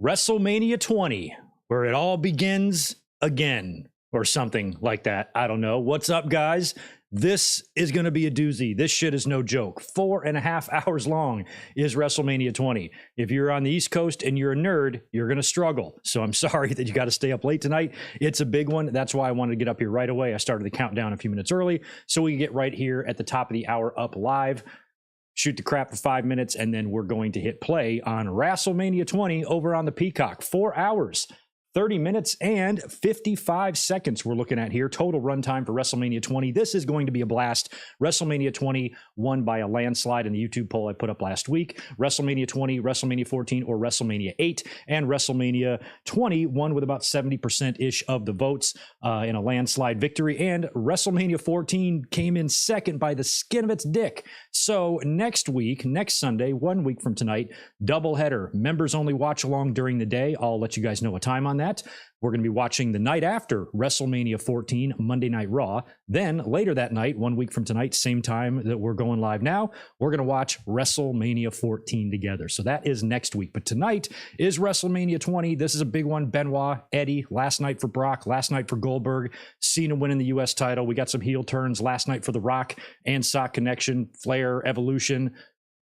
WrestleMania 20, where it all begins again, or something like that. I don't know. What's up, guys? This is going to be a doozy. This shit is no joke. 4.5 hours long is WrestleMania 20. If you're on the East Coast and you're a nerd, you're going to struggle. So I'm sorry that you got to stay up late tonight. It's a big one. That's why I wanted to get up here right away. I started the countdown a few minutes early so we can get right here at the top of the hour up live, shoot the crap for 5 minutes, and then we're going to hit play on WrestleMania 20 over on the Peacock. 4 hours, 30 minutes, and 55 seconds we're looking at here. Total runtime for WrestleMania 20. This is going to be a blast. WrestleMania 20 won by a landslide in the YouTube poll I put up last week. WrestleMania 20, WrestleMania 14, or WrestleMania 8. And WrestleMania 20 won with about 70%-ish of the votes in a landslide victory. And WrestleMania 14 came in second by the skin of its dick. So next week, next Sunday, 1 week from tonight, doubleheader. Members only watch along during the day. I'll let you guys know a time on that. We're going to be watching the night after WrestleMania 14, Monday Night Raw. Then later that night, 1 week from tonight, same time that we're going live now, we're going to watch WrestleMania 14 together. So that is next week. But tonight is WrestleMania 20. This is a big one. Benoit, Eddie, last night for Brock, last night for Goldberg, Cena winning the U.S. title. We got some heel turns last night for The Rock and Sock Connection, Flair, Evolution.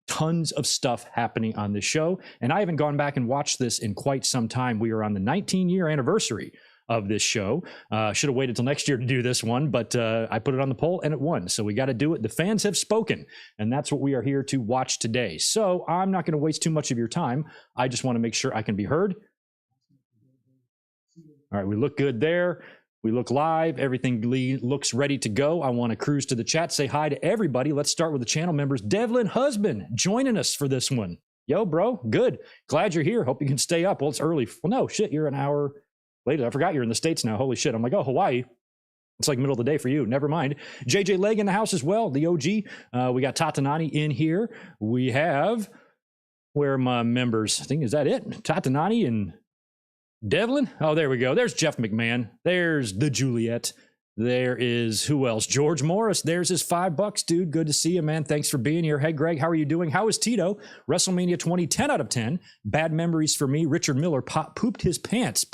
Tons of stuff happening on this show, and I haven't gone back and watched this in quite some time. We are on the 19-year anniversary of this show. Should have waited till next year to do this one, but I put it on the poll and it won, so we got to do it. The fans have spoken, and that's what we are here to watch today. So I'm not going to waste too much of your time. I just want to make sure I can be heard. All right, we look good there. We look live. Everything looks ready to go. I want to cruise to the chat, say hi to everybody. Let's start with the channel members. Devlin Husband joining us for this one. Yo, bro, good. Glad you're here. Hope you can stay up. Well, it's early. Well, no, shit, you're an hour later. I forgot you're in the States now. Holy shit. I'm like, oh, Hawaii. It's like middle of the day for you. Never mind. JJ Leg in the house as well, the OG. We got Tatanani in here. We have, where are my members? I think, is that it? Tatanani and Devlin? Oh, there we go. There's Jeff McMahon. There's the Juliet. There is, who else? George Morris. There's his $5, dude. Good to see you, man. Thanks for being here. Hey, Greg, how are you doing? How is Tito? WrestleMania 20, 10 out of 10. Bad memories for me. Richard Miller popped his pants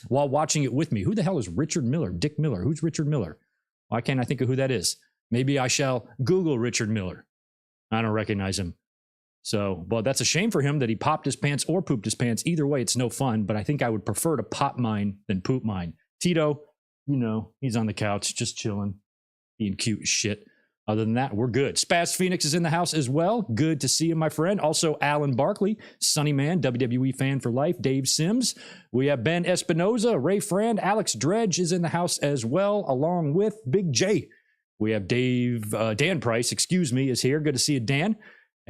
while watching it with me. Who the hell is Richard Miller? Dick Miller. Who's Richard Miller? Why can't I think of who that is? Maybe I shall Google Richard Miller. I don't recognize him. So, well, that's a shame for him that he popped his pants or pooped his pants. Either way, it's no fun, but I think I would prefer to pop mine than poop mine. Tito, you know, he's on the couch, just chilling, being cute as shit. Other than that, we're good. Spaz Phoenix is in the house as well. Good to see you, my friend. Also, Alan Barkley, Sunny Man, WWE fan for life. Dave Sims. We have Ben Espinoza, Ray Frand. Alex Dredge is in the house as well, along with Big J. We have Dan Price, is here. Good to see you, Dan.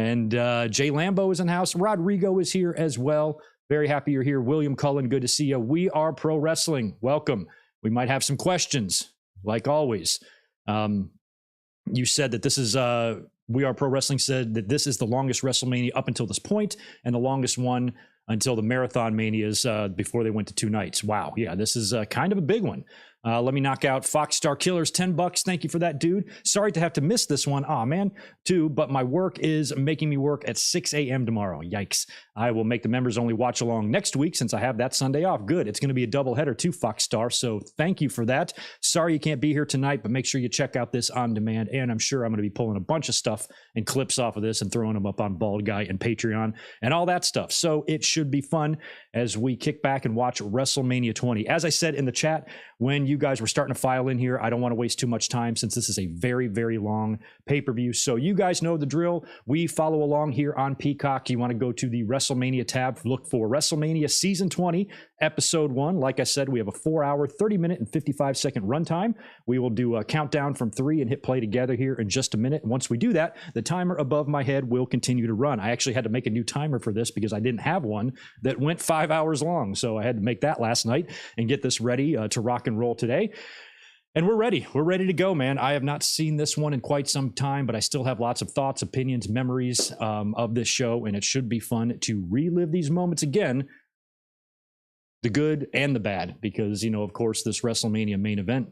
And Jay Lambo is in the house. Rodrigo is here as well. Very happy you're here. William Cullen, good to see you. We Are Pro Wrestling. Welcome. We might have some questions, like always. You said that this is, We Are Pro Wrestling said that this is the longest WrestleMania up until this point, and the longest one until the Marathon Manias before they went to 2 nights. Wow. Yeah, this is kind of a big one. Let me knock out Fox Star Killers, $10. Thank you for that, dude. Sorry to have to miss this one. Aw, man, too. But my work is making me work at 6 a.m. tomorrow. Yikes. I will make the members only watch along next week since I have that Sunday off. Good. It's going to be a doubleheader too, Fox Star. So thank you for that. Sorry you can't be here tonight, but make sure you check out this on demand. And I'm sure I'm going to be pulling a bunch of stuff and clips off of this and throwing them up on Bald Guy and Patreon and all that stuff. So it should be fun as we kick back and watch WrestleMania 20. As I said in the chat, when you guys were starting to file in here, I don't want to waste too much time since this is a very, very long pay-per-view. So you guys know the drill. We follow along here on Peacock. You want to go to the WrestleMania tab, look for WrestleMania Season 20, Episode 1. Like I said, we have a 4-hour, 30-minute, and 55-second runtime. We will do a countdown from 3 and hit play together here in just a minute. Once we do that, the timer above my head will continue to run. I actually had to make a new timer for this because I didn't have one that went 5 hours long. So I had to make that last night and get this ready to rock and roll today. And we're ready. We're ready to go, man. I have not seen this one in quite some time, but I still have lots of thoughts, opinions, memories of this show, and it should be fun to relive these moments again, the good and the bad, because, you know, of course, this WrestleMania main event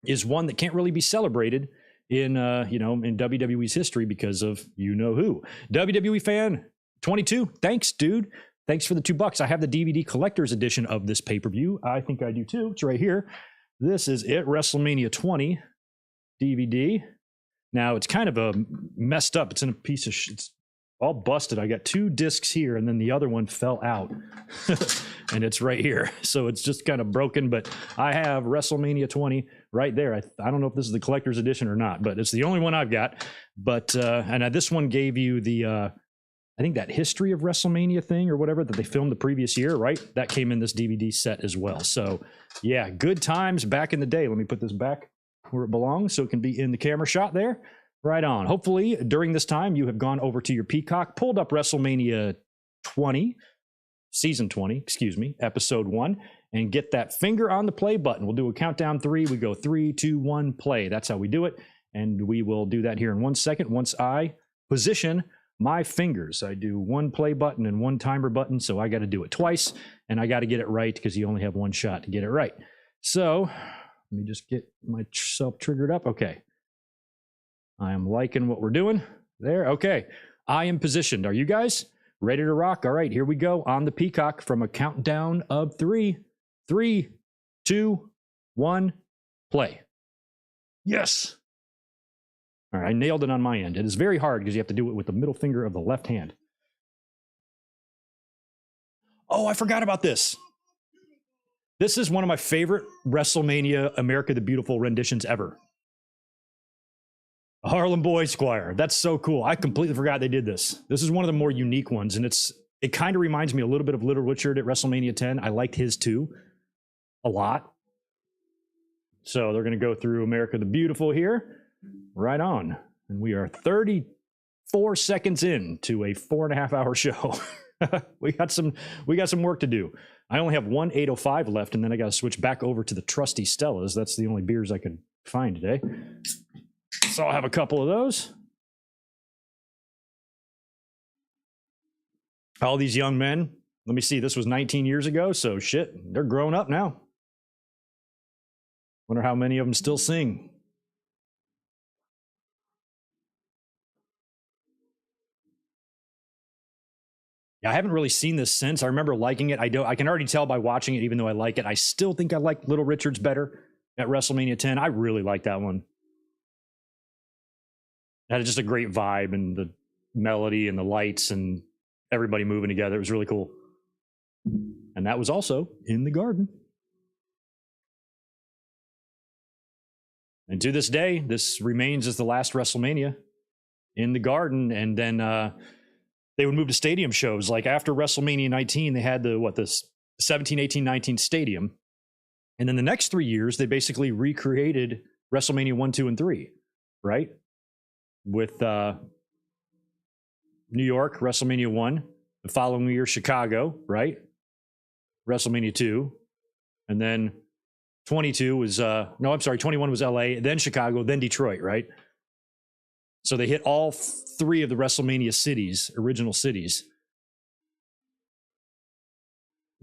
is one that can't really be celebrated in, in WWE's history because of you know who. WWE fan 22, thanks, dude. thanks for the $2. I have the DVD collector's edition of this pay-per-view. I think I do too. It's right here. This is it, WrestleMania 20 DVD. Now, it's kind of a messed up. It's in a piece of it's all busted. I got 2 discs here, and then the other one fell out. And it's right here. So it's just kind of broken, but I have WrestleMania 20 right there. I don't know if this is the collector's edition or not, but it's the only one I've got. But and this one gave you the I think that history of WrestleMania thing or whatever that they filmed the previous year, right? That came in this DVD set as well. So yeah, good times back in the day. Let me put this back where it belongs so it can be in the camera shot there. Right on. Hopefully during this time you have gone over to your Peacock, pulled up WrestleMania 20, season 20, excuse me, episode 1, and get that finger on the play button. We'll do a countdown 3. We go 3, 2, 1, play. That's how we do it. And we will do that here in 1 second once I position my fingers. I do 1 play button and 1 timer button, so I got to do it twice, and I got to get it right because you only have 1 shot to get it right. So let me just get myself triggered up. Okay. I am liking what we're doing there. Okay. I am positioned. Are you guys ready to rock? All right, here we go on the Peacock from a countdown of 3, 3, 2, 1, play. Yes. All right, I nailed it on my end. It is very hard because you have to do it with the middle finger of the left hand. Oh, I forgot about this. This is one of my favorite WrestleMania America the Beautiful renditions ever. Harlem Boy Squire. That's so cool. I completely forgot they did this. This is one of the more unique ones, and it kind of reminds me a little bit of Little Richard at WrestleMania 10. I liked his too a lot. So they're going to go through America the Beautiful here. Right on. And we are 34 seconds in to a 4.5-hour show. we got some work to do. I only have 1 805 left, and then I got to switch back over to the trusty Stellas. That's the only beers I could find today. So I'll have a couple of those. All these young men. Let me see. This was 19 years ago, so shit, they're grown up now. Wonder how many of them still sing. Yeah, I haven't really seen this since. I remember liking it. I can already tell by watching it, even though I like it. I still think I like Little Richard's better at WrestleMania 10. I really like that one. It had just a great vibe and the melody and the lights and everybody moving together. It was really cool. And that was also in the Garden. And to this day, this remains as the last WrestleMania in the Garden. And then they would move to stadium shows. Like after WrestleMania 19, they had the 17, 18, 19 stadium. And then the next 3 years, they basically recreated WrestleMania 1, 2, and 3, right? With New York, WrestleMania 1, the following year, Chicago, right? WrestleMania 2, and then 21 was LA, then Chicago, then Detroit, right? So they hit all 3 of the WrestleMania cities, original cities,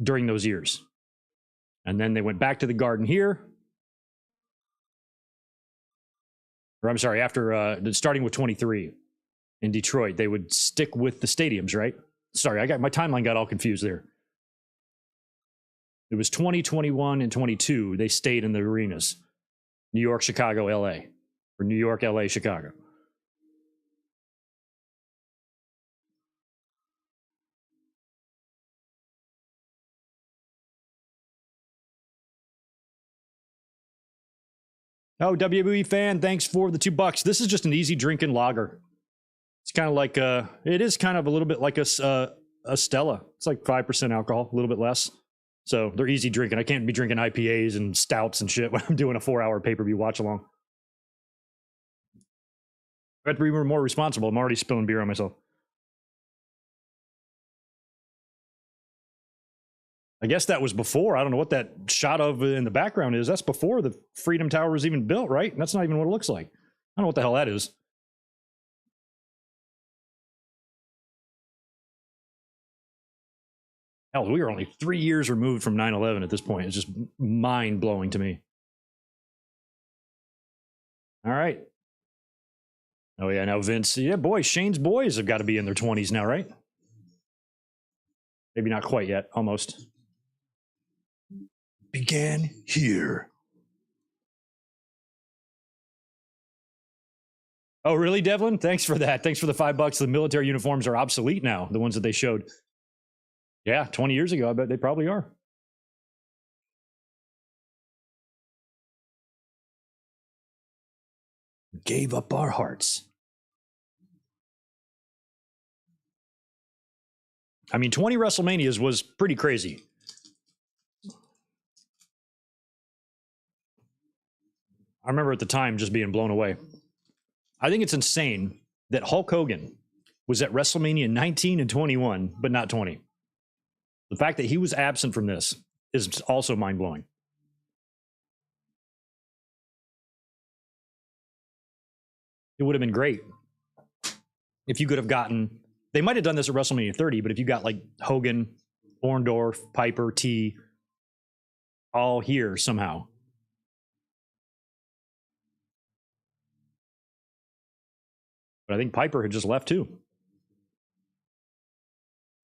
during those years. And then they went back to the Garden here. Or I'm sorry, after starting with 23 in Detroit, they would stick with the stadiums, right? Sorry, my timeline got all confused there. It was 20, 21, and 22. They stayed in the arenas. New York, Chicago, LA. Or New York, LA, Chicago. Oh, WWE fan, thanks for the $2. This is just an easy drinking lager. It's kind of like it is kind of a little bit like a Stella. It's like 5% alcohol, a little bit less. So they're easy drinking. I can't be drinking IPAs and stouts and shit when I'm doing a 4-hour pay-per-view watch along. I have to be more responsible. I'm already spilling beer on myself. I guess that was before. I don't know what that shot of in the background is. That's before the Freedom Tower was even built, right? That's not even what it looks like. I don't know what the hell that is. Hell, we are only 3 years removed from 9/11 at this point. It's just mind-blowing to me. All right. Oh, yeah, now Vince. Yeah, boy, Shane's boys have got to be in their 20s now, right? Maybe not quite yet. Almost. Began here. Oh, really, Devlin? Thanks for that. Thanks for the $5. The military uniforms are obsolete now, the ones that they showed. Yeah, 20 years ago, I bet they probably are. Gave up our hearts. I mean, 20 WrestleManias was pretty crazy. I remember at the time just being blown away. I think it's insane that Hulk Hogan was at WrestleMania 19 and 21, but not 20. The fact that he was absent from this is also mind-blowing. It would have been great if you could have gotten, they might have done this at WrestleMania 30, but if you got like Hogan, Orndorff, Piper, T, all here somehow. But I think Piper had just left too.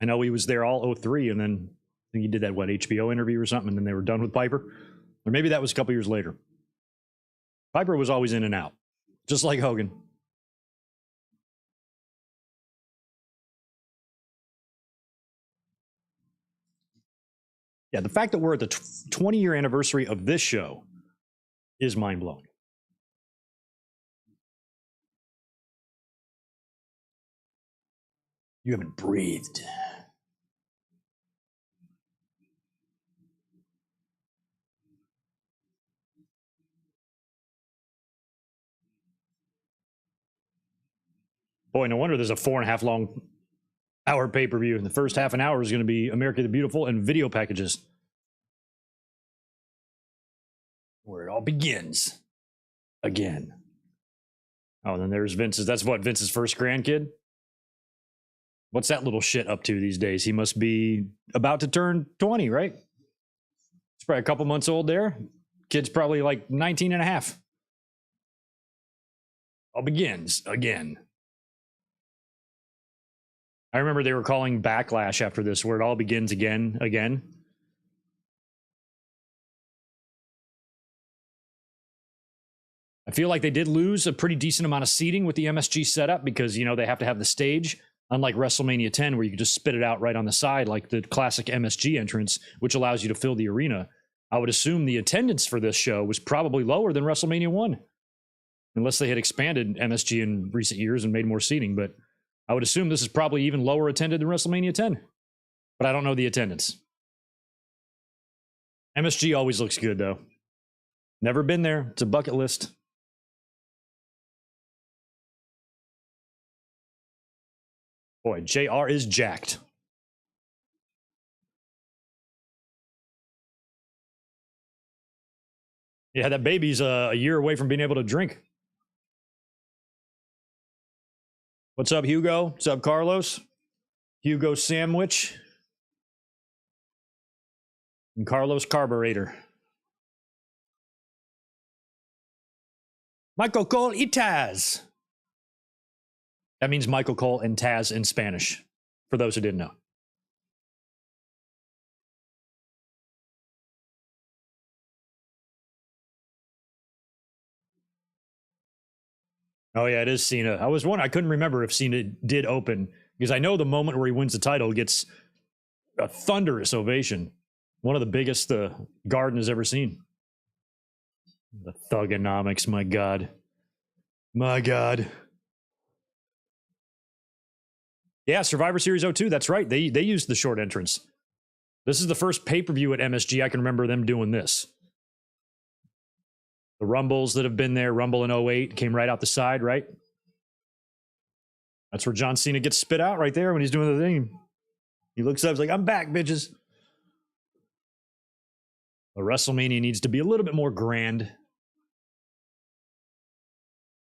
I know he was there all 03, and then I think he did that, HBO interview or something, and then they were done with Piper. Or maybe that was a couple years later. Piper was always in and out, just like Hogan. Yeah, the fact that we're at the 20-year anniversary of this show is mind-blowing. You haven't breathed. Boy, no wonder there's a 4.5 long hour pay-per-view. And the first half an hour is going to be America the Beautiful and video packages. Where it all begins. Again. Oh, and then there's Vince's. That's what, Vince's first grandkid? What's that little shit up to these days? He must be about to turn 20, right? He's probably a couple months old there. Kid's probably like 19 and a half. All begins again. I remember they were calling Backlash after this, where it all begins again. I feel like they did lose a pretty decent amount of seating with the MSG setup because, you know, they have to have the stage, unlike WrestleMania 10, where you can just spit it out right on the side like the classic MSG entrance, which allows you to fill the arena. I would assume the attendance for this show was probably lower than WrestleMania 1, unless they had expanded MSG in recent years and made more seating. But I would assume this is probably even lower attended than WrestleMania 10. But I don't know the attendance. MSG always looks good, though. Never been there. It's a bucket list. Boy, JR is jacked. Yeah, that baby's a year away from being able to drink. What's up, Hugo? What's up, Carlos? Hugo Sandwich. And Carlos Carburetor. Michael Cole y Taz. That means Michael Cole and Taz in Spanish, for those who didn't know. Oh, yeah, it is Cena. I was wondering, I couldn't remember if Cena did open, because I know the moment where he wins the title gets a thunderous ovation. One of the biggest the Garden has ever seen. The Thugonomics, my God. My God. Yeah, Survivor Series 02, that's right. They used the short entrance. This is the first pay-per-view at MSG I can remember them doing this. The Rumbles that have been there, Rumble in 08, came right out the side, right? That's where John Cena gets spit out right there when he's doing the thing. He looks up, he's like, I'm back, bitches. The WrestleMania needs to be a little bit more grand.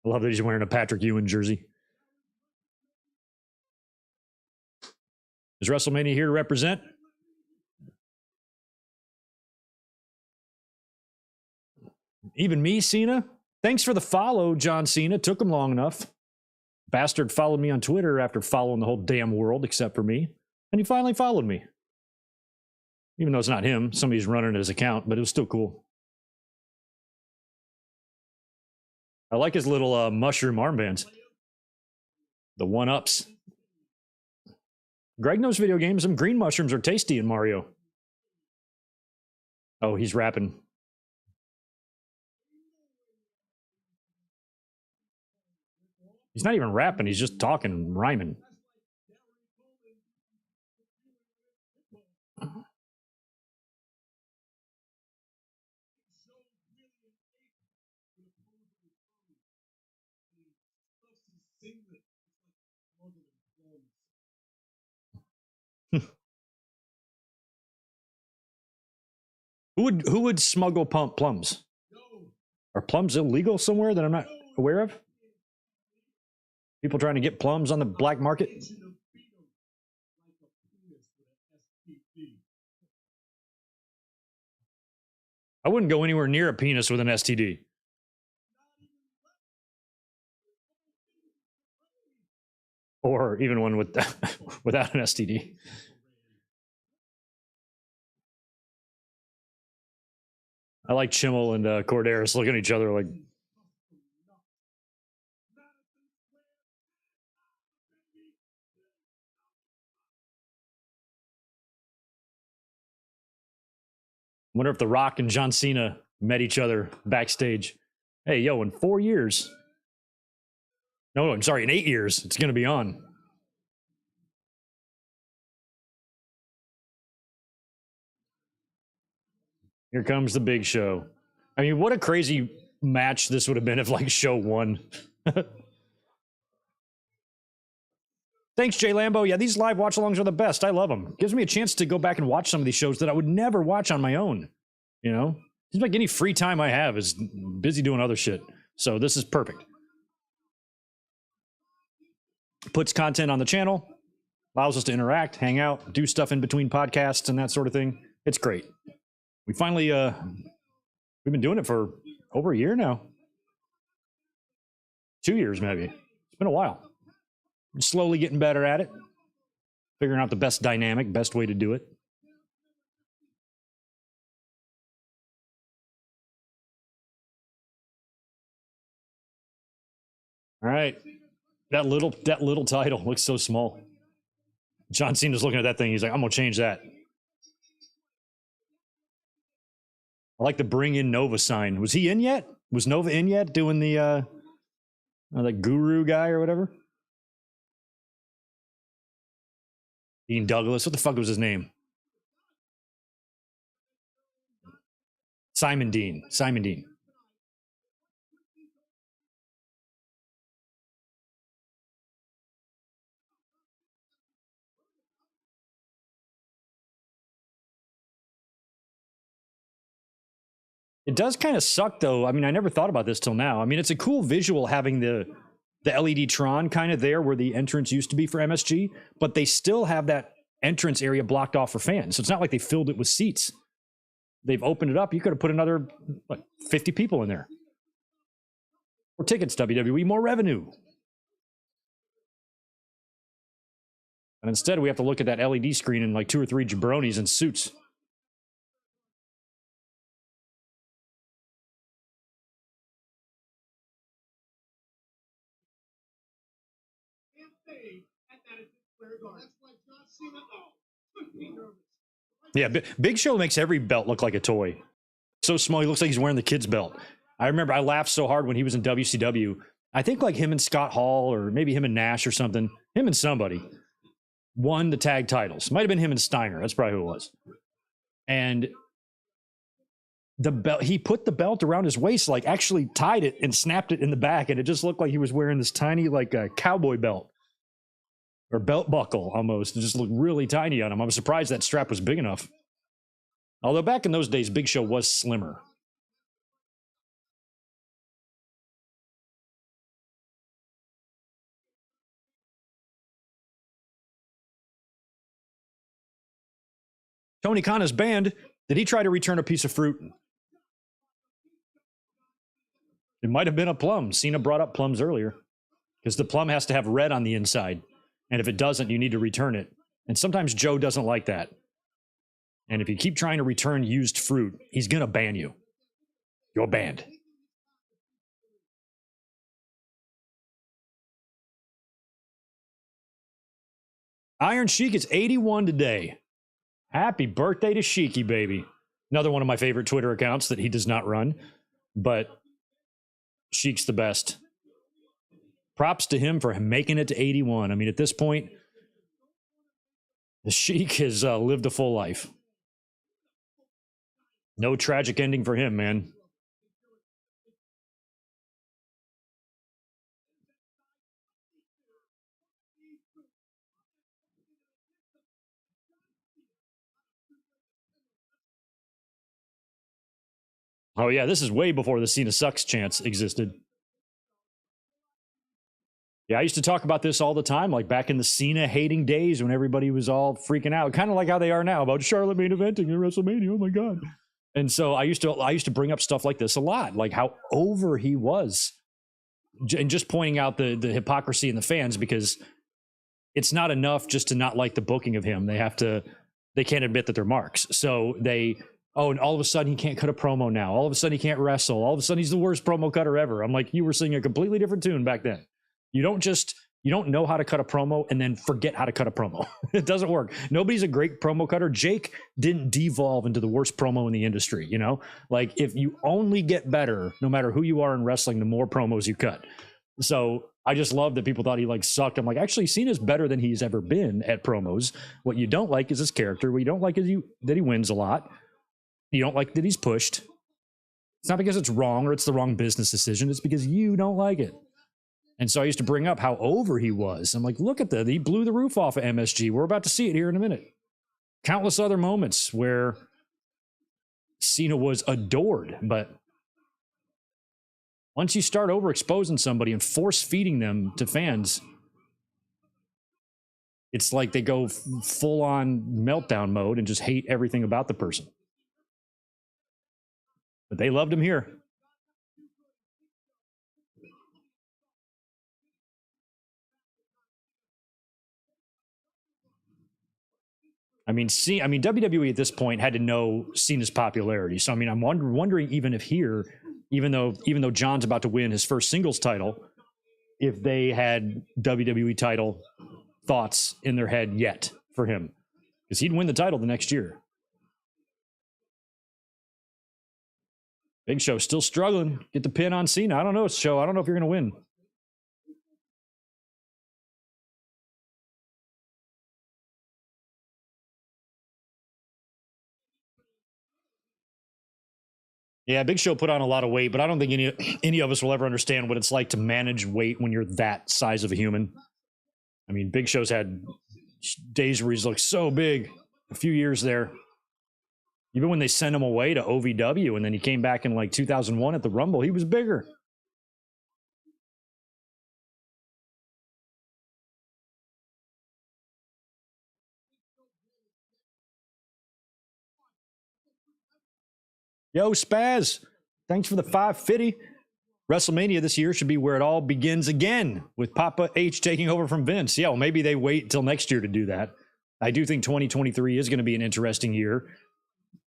I love that he's wearing a Patrick Ewing jersey. Is WrestleMania here to represent? Even me, Cena? Thanks for the follow, John Cena. Took him long enough. Bastard followed me on Twitter after following the whole damn world except for me. And he finally followed me. Even though it's not him, somebody's running his account, but it was still cool. I like his little mushroom armbands. The one-ups. Greg knows video games. Some green mushrooms are tasty in Mario. Oh, he's rapping. He's not even rapping. He's just talking, rhyming. Who would smuggle plums? Are plums illegal somewhere that I'm not aware of? People trying to get plums on the black market? I wouldn't go anywhere near a penis with an STD. Or even one with without an STD. I like Chimmel and Corderis looking at each other like. Wonder if The Rock and John Cena met each other backstage. Hey, yo, in 4 years. No, I'm sorry, in 8 years, it's going to be on. Here comes the Big Show. I mean, what a crazy match this would have been if, like, Show won. Thanks, Jay Lambo. Yeah, these live watch-alongs are the best. I love them. Gives me a chance to go back and watch some of these shows that I would never watch on my own. You know? Seems like any free time I have is busy doing other shit. So this is perfect. Puts content on the channel, allows us to interact, hang out, do stuff in between podcasts and that sort of thing. It's great. We finally, we've been doing it for over a year now. 2 years, maybe. It's been a while. We're slowly getting better at it. Figuring out the best dynamic, best way to do it. All right. That little title looks so small. John Cena's looking at that thing. He's like, I'm going to change that. I like the bring in Nova sign. Was he in yet? Was Nova in yet doing the guru guy or whatever? Dean Douglas. What the fuck was his name? Simon Dean. Simon Dean. It does kind of suck, though. I mean, I never thought about this till now. I mean, it's a cool visual having the LED Tron kind of there where the entrance used to be for MSG, but they still have that entrance area blocked off for fans. So it's not like they filled it with seats. They've opened it up. You could have put another 50 people in there. More tickets, WWE, more revenue. And instead, we have to look at that LED screen and like 2 or 3 jabronis in suits. Yeah, Big Show makes every belt look like a toy. So small, he looks like he's wearing the kid's belt. I remember I laughed so hard when he was in WCW. I think like him and Scott Hall, or maybe him and Nash or something, him and somebody, won the tag titles. Might have been him and Steiner. That's probably who it was. And the belt, he put the belt around his waist, like actually tied it and snapped it in the back, and it just looked like he was wearing this tiny like cowboy belt or belt buckle almost. It just looked really tiny on him. I was surprised that strap was big enough. Although back in those days, Big Show was slimmer. Tony Khan's band, did he try to return a piece of fruit? It might have been a plum. Cena brought up plums earlier because the plum has to have red on the inside. And if it doesn't, you need to return it. And sometimes Joe doesn't like that. And if you keep trying to return used fruit, he's going to ban you. You're banned. Iron Sheik is 81 today. Happy birthday to Sheiky, baby. Another one of my favorite Twitter accounts that he does not run, but Sheik's the best. Props to him for making it to 81. I mean, at this point, the Sheik has lived a full life. No tragic ending for him, man. Oh, yeah, this is way before the Cena sucks chance existed. Yeah, I used to talk about this all the time, like back in the Cena hating days when everybody was all freaking out, kind of like how they are now about Charlotte main eventing in WrestleMania. Oh my God. And so I used to bring up stuff like this a lot, like how over he was, and just pointing out the hypocrisy in the fans, because it's not enough just to not like the booking of him. They can't admit that they're marks. So and all of a sudden he can't cut a promo now. All of a sudden he can't wrestle. All of a sudden he's the worst promo cutter ever. I'm like, you were singing a completely different tune back then. You don't know how to cut a promo and then forget how to cut a promo. It doesn't work. Nobody's a great promo cutter. Jake didn't devolve into the worst promo in the industry, you know? Like, if you only get better, no matter who you are in wrestling, the more promos you cut. So I just love that people thought he like sucked. I'm like, actually, Cena's better than he's ever been at promos. What you don't like is his character. What you don't like is that he wins a lot. You don't like that he's pushed. It's not because it's wrong or it's the wrong business decision. It's because you don't like it. And so I used to bring up how over he was. I'm like, look at that. He blew the roof off of MSG. We're about to see it here in a minute. Countless other moments where Cena was adored. But once you start overexposing somebody and force feeding them to fans, it's like they go full on meltdown mode and just hate everything about the person. But they loved him here. I mean, WWE at this point had to know Cena's popularity. So, I mean, I'm wondering even if here, even though John's about to win his first singles title, if they had WWE title thoughts in their head yet for him, because he'd win the title the next year. Big Show still struggling. Get the pin on Cena. I don't know, Show. I don't know if you're going to win. Yeah, Big Show put on a lot of weight, but I don't think any of us will ever understand what it's like to manage weight when you're that size of a human. I mean, Big Show's had days where he's looked so big, a few years there. Even when they sent him away to OVW and then he came back in like 2001 at the Rumble, he was bigger. Yo, Spaz, thanks for the 550. WrestleMania this year should be where it all begins again, with Papa H taking over from Vince. Yeah, well, maybe they wait till next year to do that. I do think 2023 is going to be an interesting year.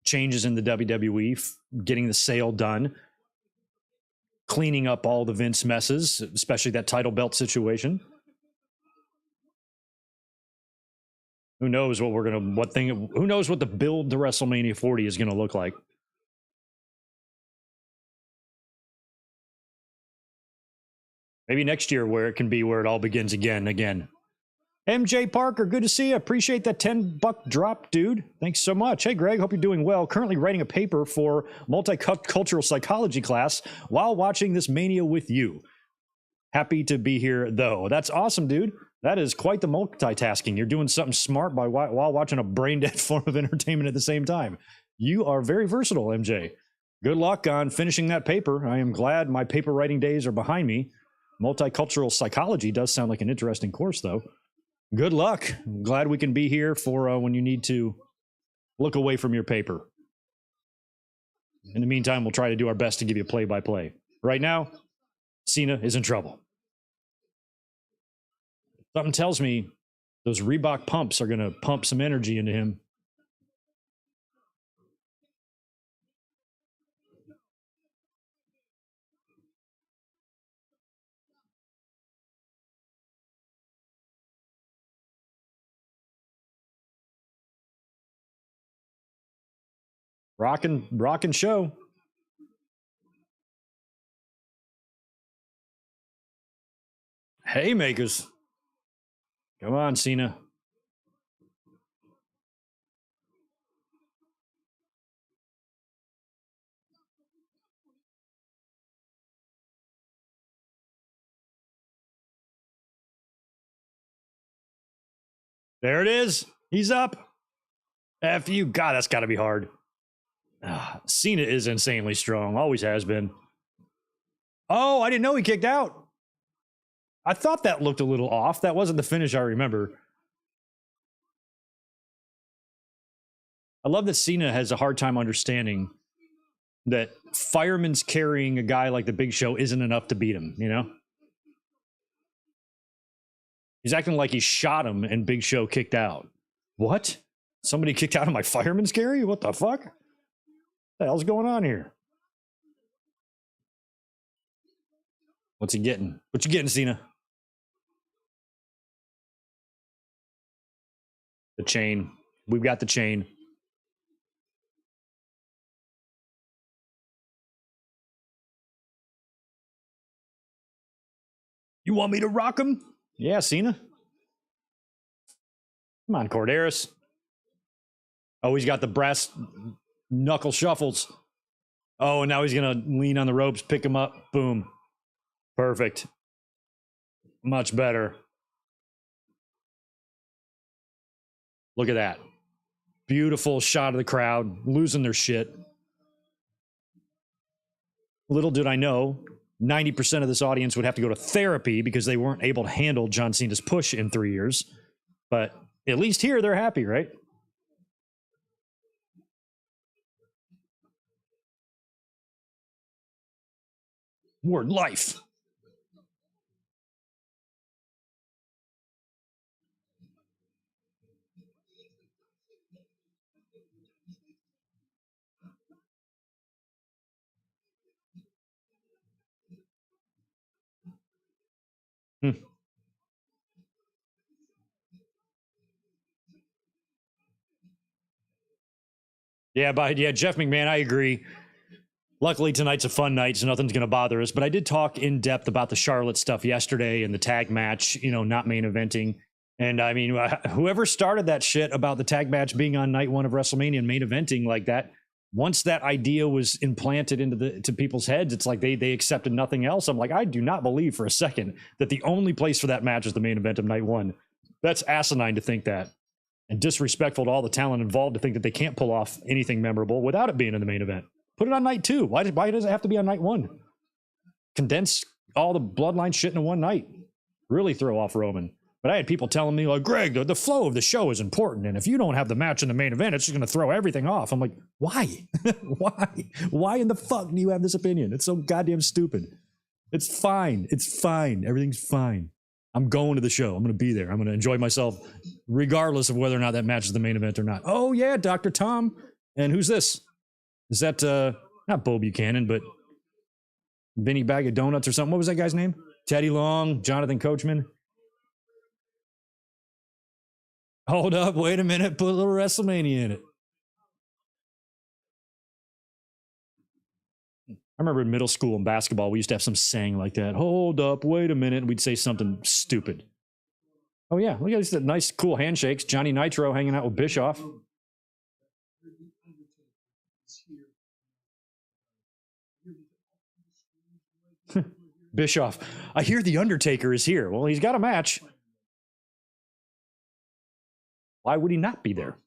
Changes in the WWE, getting the sale done, cleaning up all the Vince messes, especially that title belt situation. Who knows what who knows what the build to WrestleMania 40 is going to look like. Maybe next year where it can be where it all begins again. MJ Parker, good to see you. Appreciate that $10 drop, dude. Thanks so much. Hey, Greg, hope you're doing well. Currently writing a paper for multicultural psychology class while watching this Mania with you. Happy to be here, though. That's awesome, dude. That is quite the multitasking. You're doing something smart while watching a brain-dead form of entertainment at the same time. You are very versatile, MJ. Good luck on finishing that paper. I am glad my paper writing days are behind me. Multicultural psychology does sound like an interesting course, though. Good luck. I'm glad we can be here for when you need to look away from your paper. In the meantime, we'll try to do our best to give you play-by-play. Right now, Cena is in trouble. Something tells me those Reebok pumps are going to pump some energy into him. Rockin' show. Haymakers. Come on, Cena. There it is. He's up. F you. God, that's got to be hard. Cena is insanely strong. Always has been. Oh, I didn't know he kicked out. I thought that looked a little off. That wasn't the finish I remember. I love that Cena has a hard time understanding that fireman's carrying a guy like the Big Show isn't enough to beat him, you know? He's acting like he shot him and Big Show kicked out. What? Somebody kicked out of my fireman's carry? What the fuck? What the hell's going on here? What's he getting? What you getting, Cena? The chain. We've got the chain. You want me to rock him? Yeah, Cena. Come on, Corderas. Oh, he's got the brass knuckle shuffles. Oh, and now he's going to lean on the ropes, pick him up. Boom. Perfect. Much better. Look at that. Beautiful shot of the crowd, losing their shit. Little did I know, 90% of this audience would have to go to therapy because they weren't able to handle John Cena's push in 3 years. But at least here, they're happy, right? Word life. Yeah, Jeff McMahon, I agree. Luckily, tonight's a fun night, so nothing's going to bother us. But I did talk in depth about the Charlotte stuff yesterday and the tag match, you know, not main eventing. And I mean, whoever started that shit about the tag match being on night one of WrestleMania and main eventing like that, once that idea was implanted into people's heads, it's like they accepted nothing else. I'm like, I do not believe for a second that the only place for that match is the main event of night one. That's asinine to think that, and disrespectful to all the talent involved to think that they can't pull off anything memorable without it being in the main event. Put it on night two. Why does it have to be on night one? Condense all the bloodline shit into one night. Really throw off Roman. But I had people telling me, like, Greg, the flow of the show is important. And if you don't have the match in the main event, it's just going to throw everything off. I'm like, why? Why? Why in the fuck do you have this opinion? It's so goddamn stupid. It's fine. It's fine. Everything's fine. I'm going to the show. I'm going to be there. I'm going to enjoy myself regardless of whether or not that match is the main event or not. Oh, yeah, Dr. Tom. And who's this? Is that, not Bo Buchanan, but Vinny Bag of Donuts or something? What was that guy's name? Teddy Long, Jonathan Coachman. Hold up, wait a minute, put a little WrestleMania in it. I remember in middle school in basketball, we used to have some saying like that. Hold up, wait a minute. And we'd say something stupid. Oh, yeah, look at these nice, cool handshakes. Johnny Nitro hanging out with Bischoff. Bischoff, I hear The Undertaker is here. Well, he's got a match. Why would he not be there?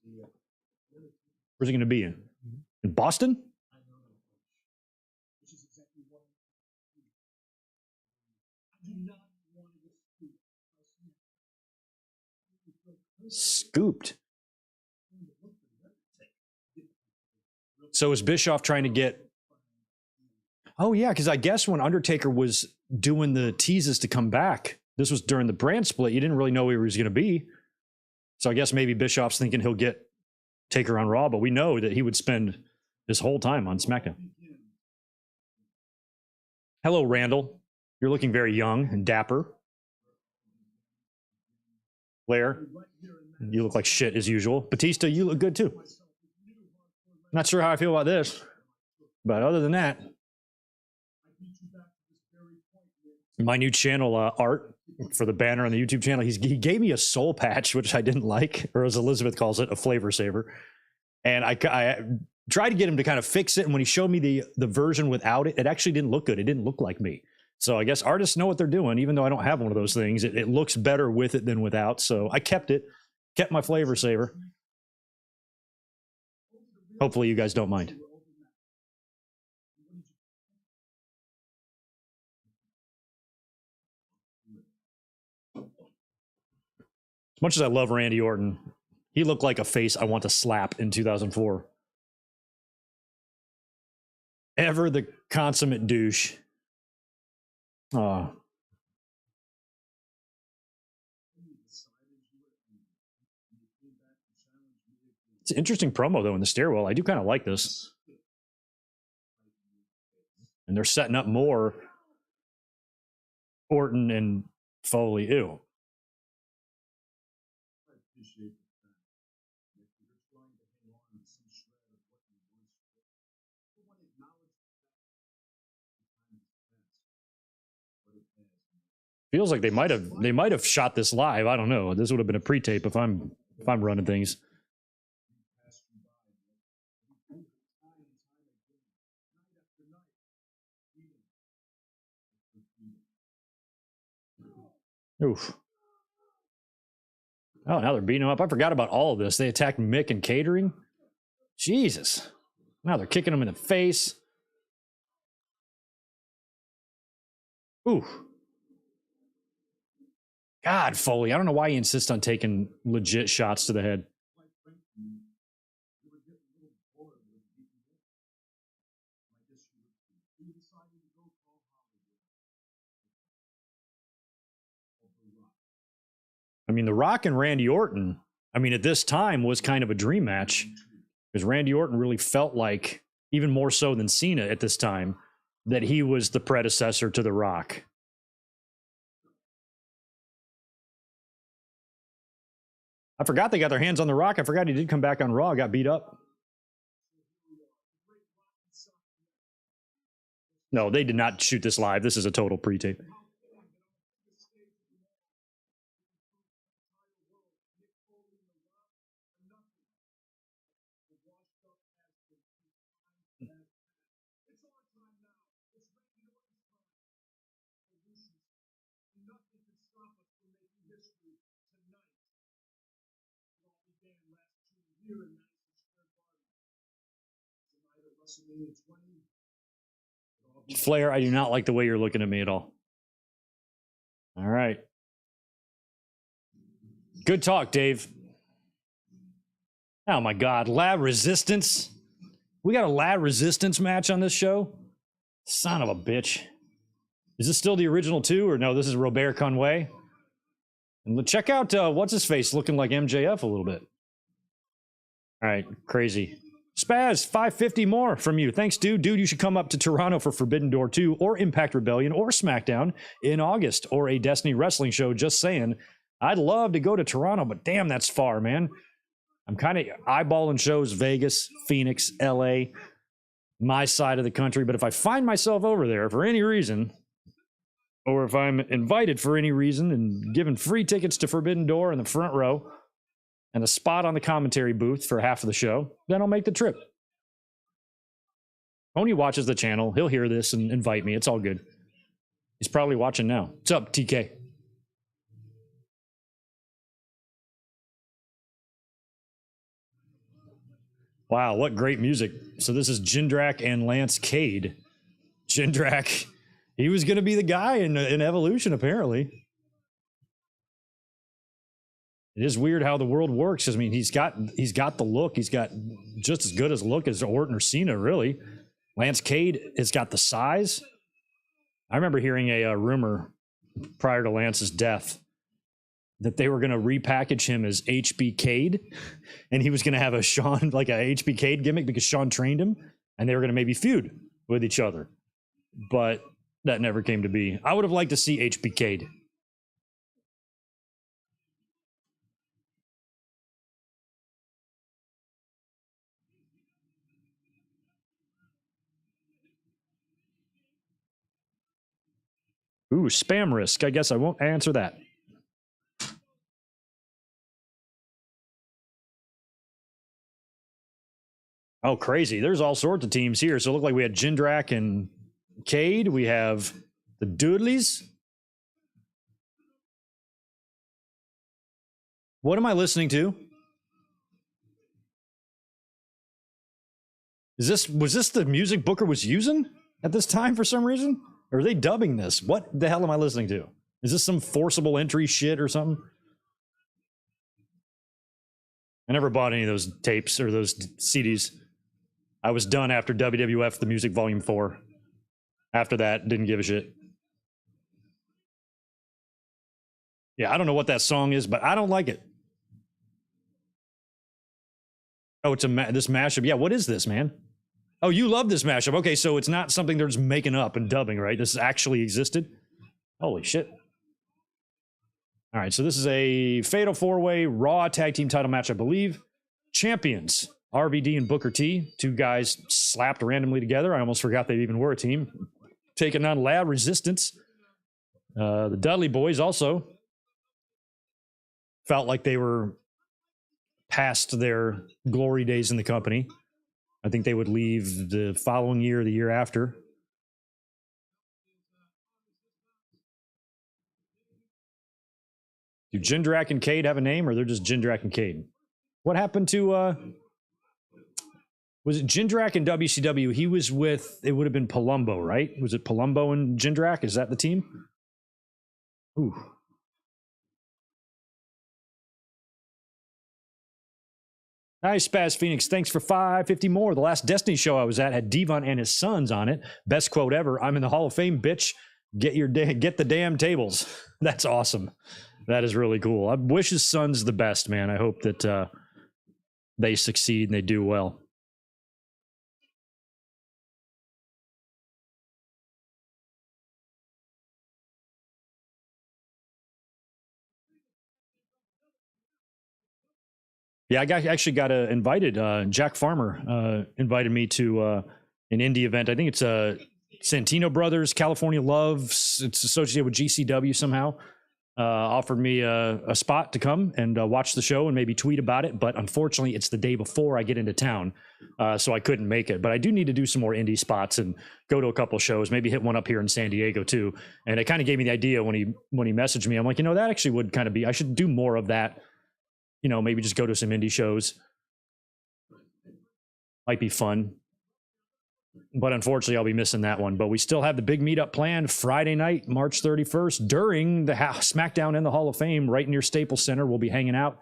Where's he going to be in? In Boston? Scooped. So is Bischoff trying to get... Oh, yeah, because I guess when Undertaker was doing the teases to come back, this was during the brand split, you didn't really know where he was going to be. So I guess maybe Bischoff's thinking he'll get Taker on Raw, but we know that he would spend his whole time on SmackDown. Hello, Randall. You're looking very young and dapper. Blair, you look like shit as usual. Batista, you look good too. Not sure how I feel about this, but other than that, my new channel art for the banner on the YouTube channel, he gave me a soul patch, which I didn't like, or as Elizabeth calls it, a flavor saver. And I tried to get him to kind of fix it. And when he showed me the version without it, it actually didn't look good. It didn't look like me. So I guess artists know what they're doing, even though I don't have one of those things. It looks better with it than without. So I kept my flavor saver. Hopefully you guys don't mind. As much as I love Randy Orton, he looked like a face I want to slap in 2004. Ever the consummate douche. It's an interesting promo, though, in the stairwell. I do kind of like this. And they're setting up more Orton and Foley. Ew. Feels like they might have shot this live. I don't know. This would have been a pre-tape if I'm running things. Oof. Oh, now they're beating him up. I forgot about all of this. They attacked Mick and catering. Jesus. Now they're kicking him in the face. Ooh. God, Foley. I don't know why he insists on taking legit shots to the head. I mean, The Rock and Randy Orton, I mean, at this time was kind of a dream match because Randy Orton really felt like, even more so than Cena at this time, that he was the predecessor to The Rock. I forgot they got their hands on The Rock. I forgot he did come back on Raw, got beat up. No, they did not shoot this live. This is a total pre-tape. Flair, I do not like the way you're looking at me at all. All right. Good talk, Dave. Oh my God, Lab Resistance. We got a Lab Resistance match on this show? Son of a bitch. Is this still the original two, or no, this is Robert Conway? And check out what's his face looking like MJF a little bit. All right, crazy. Spaz, 550 more from you. Thanks, dude. Dude, you should come up to Toronto for Forbidden Door 2 or Impact Rebellion or SmackDown in August or a Destiny Wrestling show. Just saying. I'd love to go to Toronto, but damn, that's far, man. I'm kind of eyeballing shows Vegas, Phoenix, LA, my side of the country. But if I find myself over there for any reason, or if I'm invited for any reason and given free tickets to Forbidden Door in the front row and a spot on the commentary booth for half of the show, then I'll make the trip. Tony watches the channel. He'll hear this and invite me. It's all good. He's probably watching now. What's up, TK? Wow, what great music. So this is Jindrak and Lance Cade. Jindrak, he was going to be the guy in Evolution, apparently. It is weird how the world works. I mean, he's got the look. He's got just as good as look as Orton or Cena, really. Lance Cade has got the size. I remember hearing a rumor prior to Lance's death that they were going to repackage him as HB Cade, and he was going to have a Sean, like a HB Cade gimmick because Sean trained him, and they were going to maybe feud with each other. But that never came to be. I would have liked to see HB Cade. spam risk. I guess I won't answer that. Oh, crazy. There's all sorts of teams here. So it looked like we had Jindrak and Cade. We have the Dudleys. What am I listening to? Was this the music Booker was using at this time for some reason? Or are they dubbing this? What the hell am I listening to? Is this some forcible entry shit or something? I never bought any of those tapes or those CDs. I was done after WWF The Music Volume 4. After that, didn't give a shit. Yeah, I don't know what that song is, but I don't like it. Oh, it's this mashup. Yeah, what is this, man? Oh, you love this mashup. Okay, so it's not something they're just making up and dubbing, right? This actually existed? Holy shit. All right, so this is a Fatal 4-Way Raw Tag Team title match, I believe. Champions, RVD and Booker T. Two guys slapped randomly together. I almost forgot they even were a team. Taking on Lab Resistance. The Dudley Boys also felt like they were past their glory days in the company. I think they would leave the following year, the year after. Do Jindrak and Cade have a name, or they're just Jindrak and Cade? What happened to, was it Jindrak in WCW? He was with, it would have been Palumbo, right? Was it Palumbo and Jindrak? Is that the team? Ooh. Hi, Spaz Phoenix. Thanks for 550 more. The last Destiny show I was at had Devon and his sons on it. Best quote ever. I'm in the Hall of Fame, bitch. Get the damn tables. That's awesome. That is really cool. I wish his son's the best, man. I hope that they succeed and they do well. Yeah, actually got invited. Jack Farmer invited me to an indie event. I think it's Santino Brothers, California Love. It's associated with GCW somehow. Offered me a spot to come and watch the show and maybe tweet about it. But unfortunately, it's the day before I get into town, so I couldn't make it. But I do need to do some more indie spots and go to a couple shows, maybe hit one up here in San Diego too. And it kind of gave me the idea when he messaged me. I'm like, that actually would kind of be, I should do more of that. Maybe just go to some indie shows. Might be fun. But unfortunately, I'll be missing that one. But we still have the big meetup planned Friday night, March 31st, during the SmackDown in the Hall of Fame, right near Staples Center. We'll be hanging out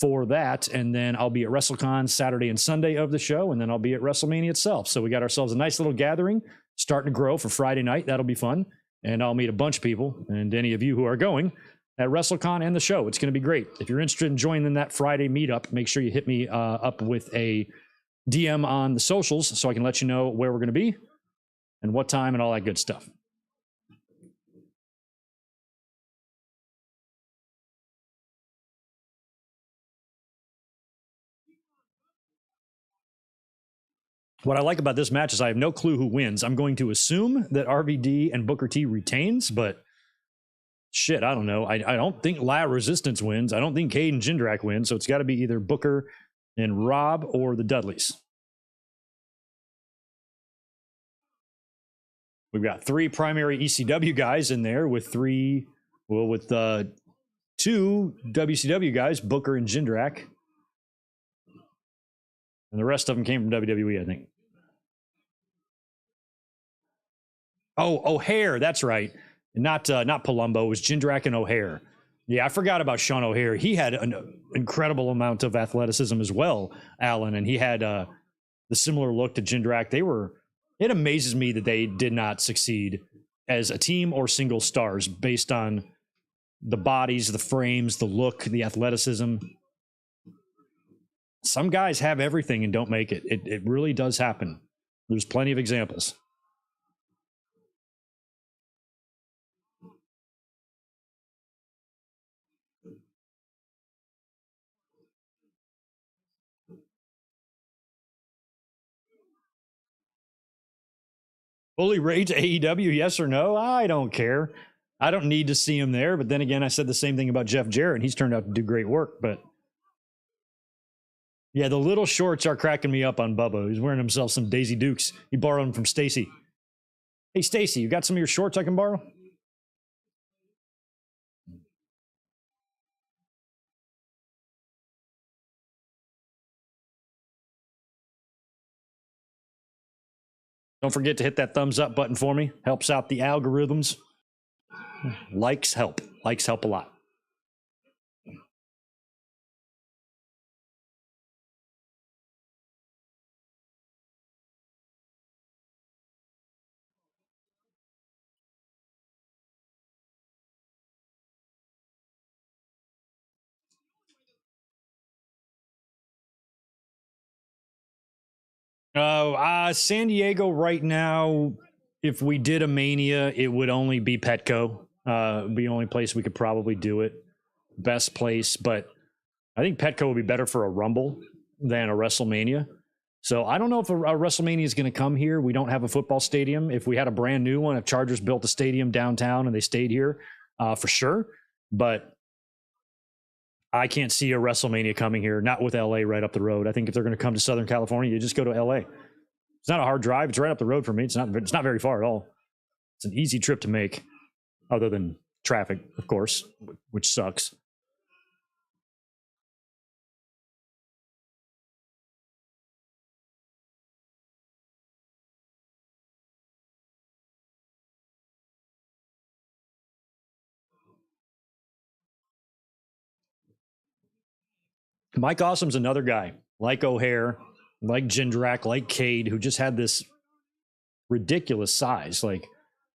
for that. And then I'll be at WrestleCon Saturday and Sunday of the show. And then I'll be at WrestleMania itself. So we got ourselves a nice little gathering starting to grow for Friday night. That'll be fun. And I'll meet a bunch of people. And any of you who are going at WrestleCon and the show, it's going to be great. If you're interested in joining that Friday meetup, make sure you hit me up with a DM on the socials so I can let you know where we're going to be and what time and all that good stuff. What I like about this match is I have no clue who wins. I'm going to assume that RVD and Booker T retains, but shit, I don't know. I don't think La Resistance wins. I don't think Cade and Jindrak win, so it's got to be either Booker and Rob or the Dudleys. We've got three primary ECW guys in there with two WCW guys, Booker and Jindrak. And the rest of them came from WWE, I think. Oh, O'Hare, that's right. Not Palumbo, it was Jindrak and O'Hare. Yeah, I forgot about Sean O'Hare. He had an incredible amount of athleticism as well, Alan, and he had the similar look to Jindrak. It amazes me that they did not succeed as a team or single stars based on the bodies, the frames, the look, the athleticism. Some guys have everything and don't make it. It really does happen. There's plenty of examples. Fully rate AEW, yes or no? I don't care. I don't need to see him there. But then again, I said the same thing about Jeff Jarrett. He's turned out to do great work. But yeah, the little shorts are cracking me up on Bubba. He's wearing himself some Daisy Dukes. He borrowed them from Stacy. Hey, Stacy, you got some of your shorts I can borrow? Don't forget to hit that thumbs up button for me. Helps out the algorithms. Likes help. Likes help a lot. San Diego right now, if we did a Mania, it would only be Petco. Be the only place we could probably do it. Best place, but I think Petco would be better for a Rumble than a WrestleMania. So I don't know if a WrestleMania is going to come here. We don't have a football stadium. If we had a brand new one, if Chargers built a stadium downtown and they stayed here, for sure. But I can't see a WrestleMania coming here, not with LA right up the road. I think if they're going to come to Southern California, you just go to LA. It's not a hard drive. It's right up the road for me. It's not very far at all. It's an easy trip to make, other than traffic, of course, which sucks. Mike Awesome's another guy, like O'Hare, like Jindrak, like Cade, who just had this ridiculous size, like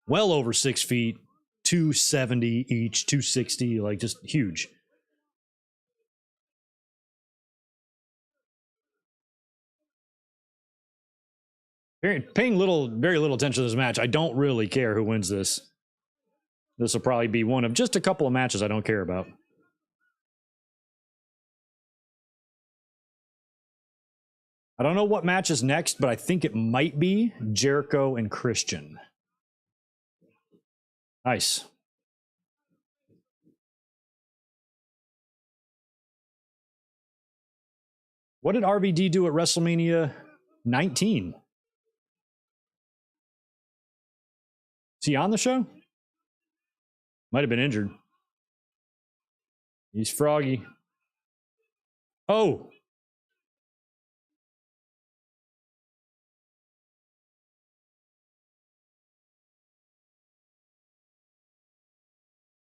well over 6 feet, 270 each, 260, like just huge. Paying very little attention to this match. I don't really care who wins this. This will probably be one of just a couple of matches I don't care about. I don't know what match is next, but I think it might be Jericho and Christian. Nice. What did RVD do at WrestleMania 19? Is he on the show? Might have been injured. He's froggy. Oh.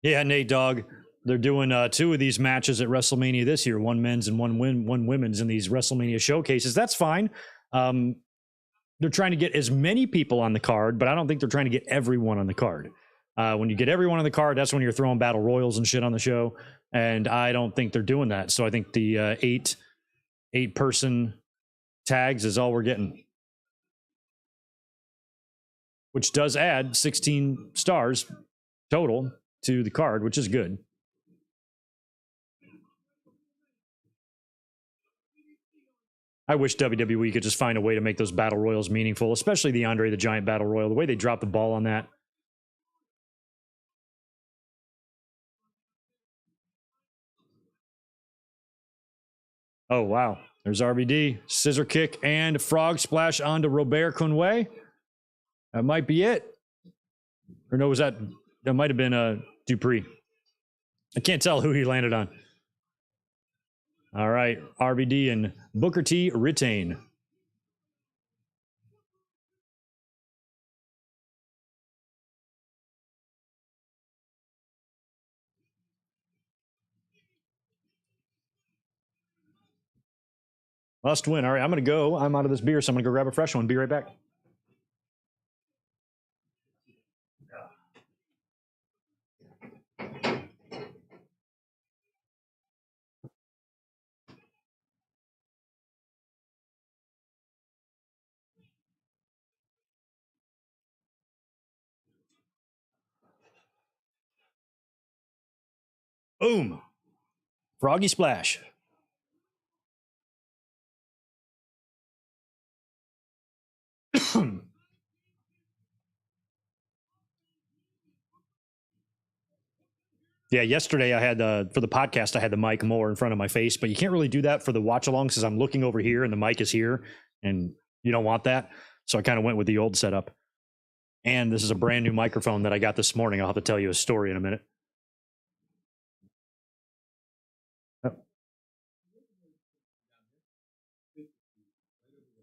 Yeah, Nate Dogg. They're doing 2 of these matches at WrestleMania this year, one men's and one women's in these WrestleMania showcases. That's fine. They're trying to get as many people on the card, but I don't think they're trying to get everyone on the card. When you get everyone on the card, that's when you're throwing battle royals and shit on the show. And I don't think they're doing that. So I think the 8-person tags is all we're getting, which does add 16 stars total to the card, which is good. I wish WWE could just find a way to make those battle royals meaningful, especially the Andre the Giant battle royal. The way they dropped the ball on that. Oh, wow. There's RVD, scissor kick, and frog splash onto Robert Conway. That might be it. Or no, that might have been Dupree. I can't tell who he landed on. All right, RVD and Booker T retain. Must win. All right, I'm going to go. I'm out of this beer, so I'm going to go grab a fresh one. Be right back. Boom. Froggy splash. Yeah, yesterday I had for the podcast I had the mic more in front of my face, but you can't really do that for the watch along since I'm looking over here and the mic is here, and you don't want that. So I kind of went with the old setup. And this is a brand new microphone that I got this morning. I'll have to tell you a story in a minute.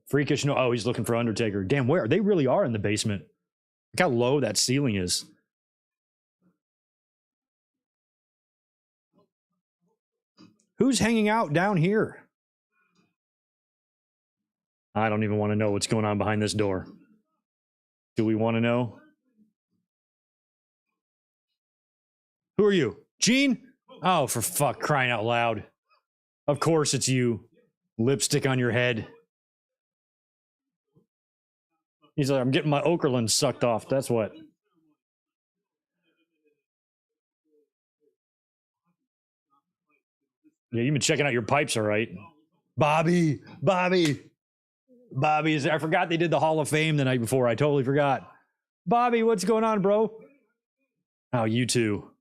Freakish. No, oh, he's looking for Undertaker. Damn, where? They really are in the basement. Look how low that ceiling is. Who's hanging out down here? I don't even want to know what's going on behind this door. Do we want to know? Who are you? Gene? Oh, for fuck crying out loud. Of course it's you. Lipstick on your head. He's like, I'm getting my Okerlund sucked off. That's what. Yeah, you've been checking out your pipes, all right. Bobby. Bobby's. I forgot they did the Hall of Fame the night before. I totally forgot. Bobby, what's going on, bro? Oh, you too.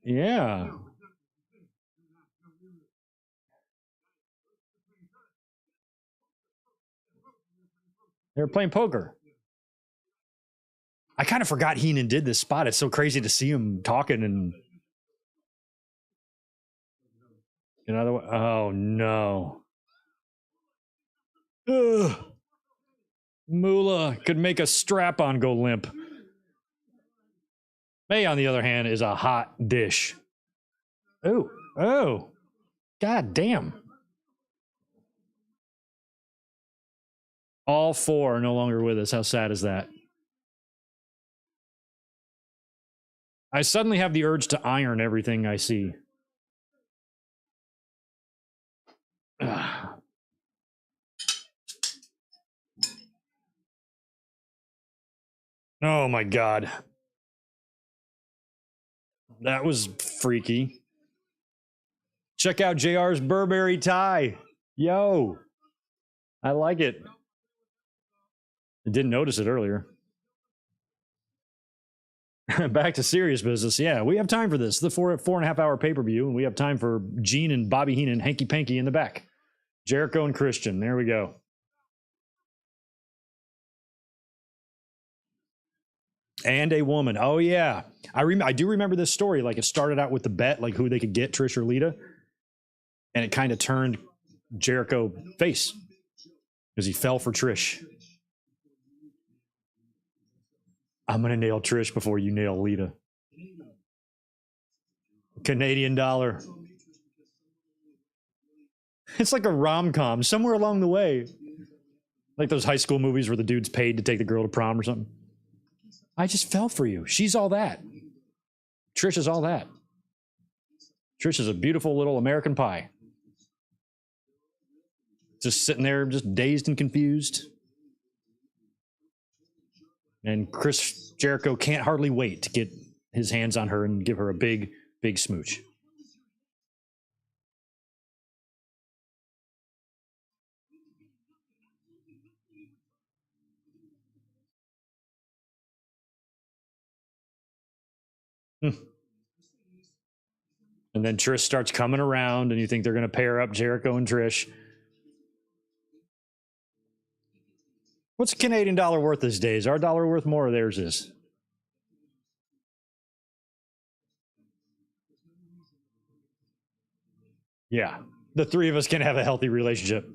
Yeah. They were playing poker. I kind of forgot Heenan did this spot. It's so crazy to see him talking and. Another one. Oh no. Ugh. Moolah could make a strap-on go limp. May, on the other hand, is a hot dish. Oh. God damn. All four are no longer with us. How sad is that? I suddenly have the urge to iron everything I see. Oh my God. That was freaky. Check out JR's Burberry tie. Yo. I like it. I didn't notice it earlier. Back to serious business. Yeah, we have time for this. The 4.5 hour pay-per-view, and we have time for Gene and Bobby Heenan, hanky panky in the back. Jericho and Christian. There we go. And a woman. Oh yeah, I do remember this story. Like it started out with the bet, like who they could get, Trish or Lita, and it kind of turned Jericho face because he fell for Trish. I'm gonna nail Trish before you nail Lita. Canadian dollar. It's like a rom-com somewhere along the way, like those high school movies where the dude's paid to take the girl to prom or something. I just fell for you. She's all that. Trish is all that. Trish is a beautiful little American pie. Just sitting there, just dazed and confused. And Chris Jericho can't hardly wait to get his hands on her and give her a big, big smooch. And then Trish starts coming around, and you think they're going to pair up Jericho and Trish. What's a Canadian dollar worth these days? Our dollar worth more or theirs is? Yeah. The three of us can have a healthy relationship.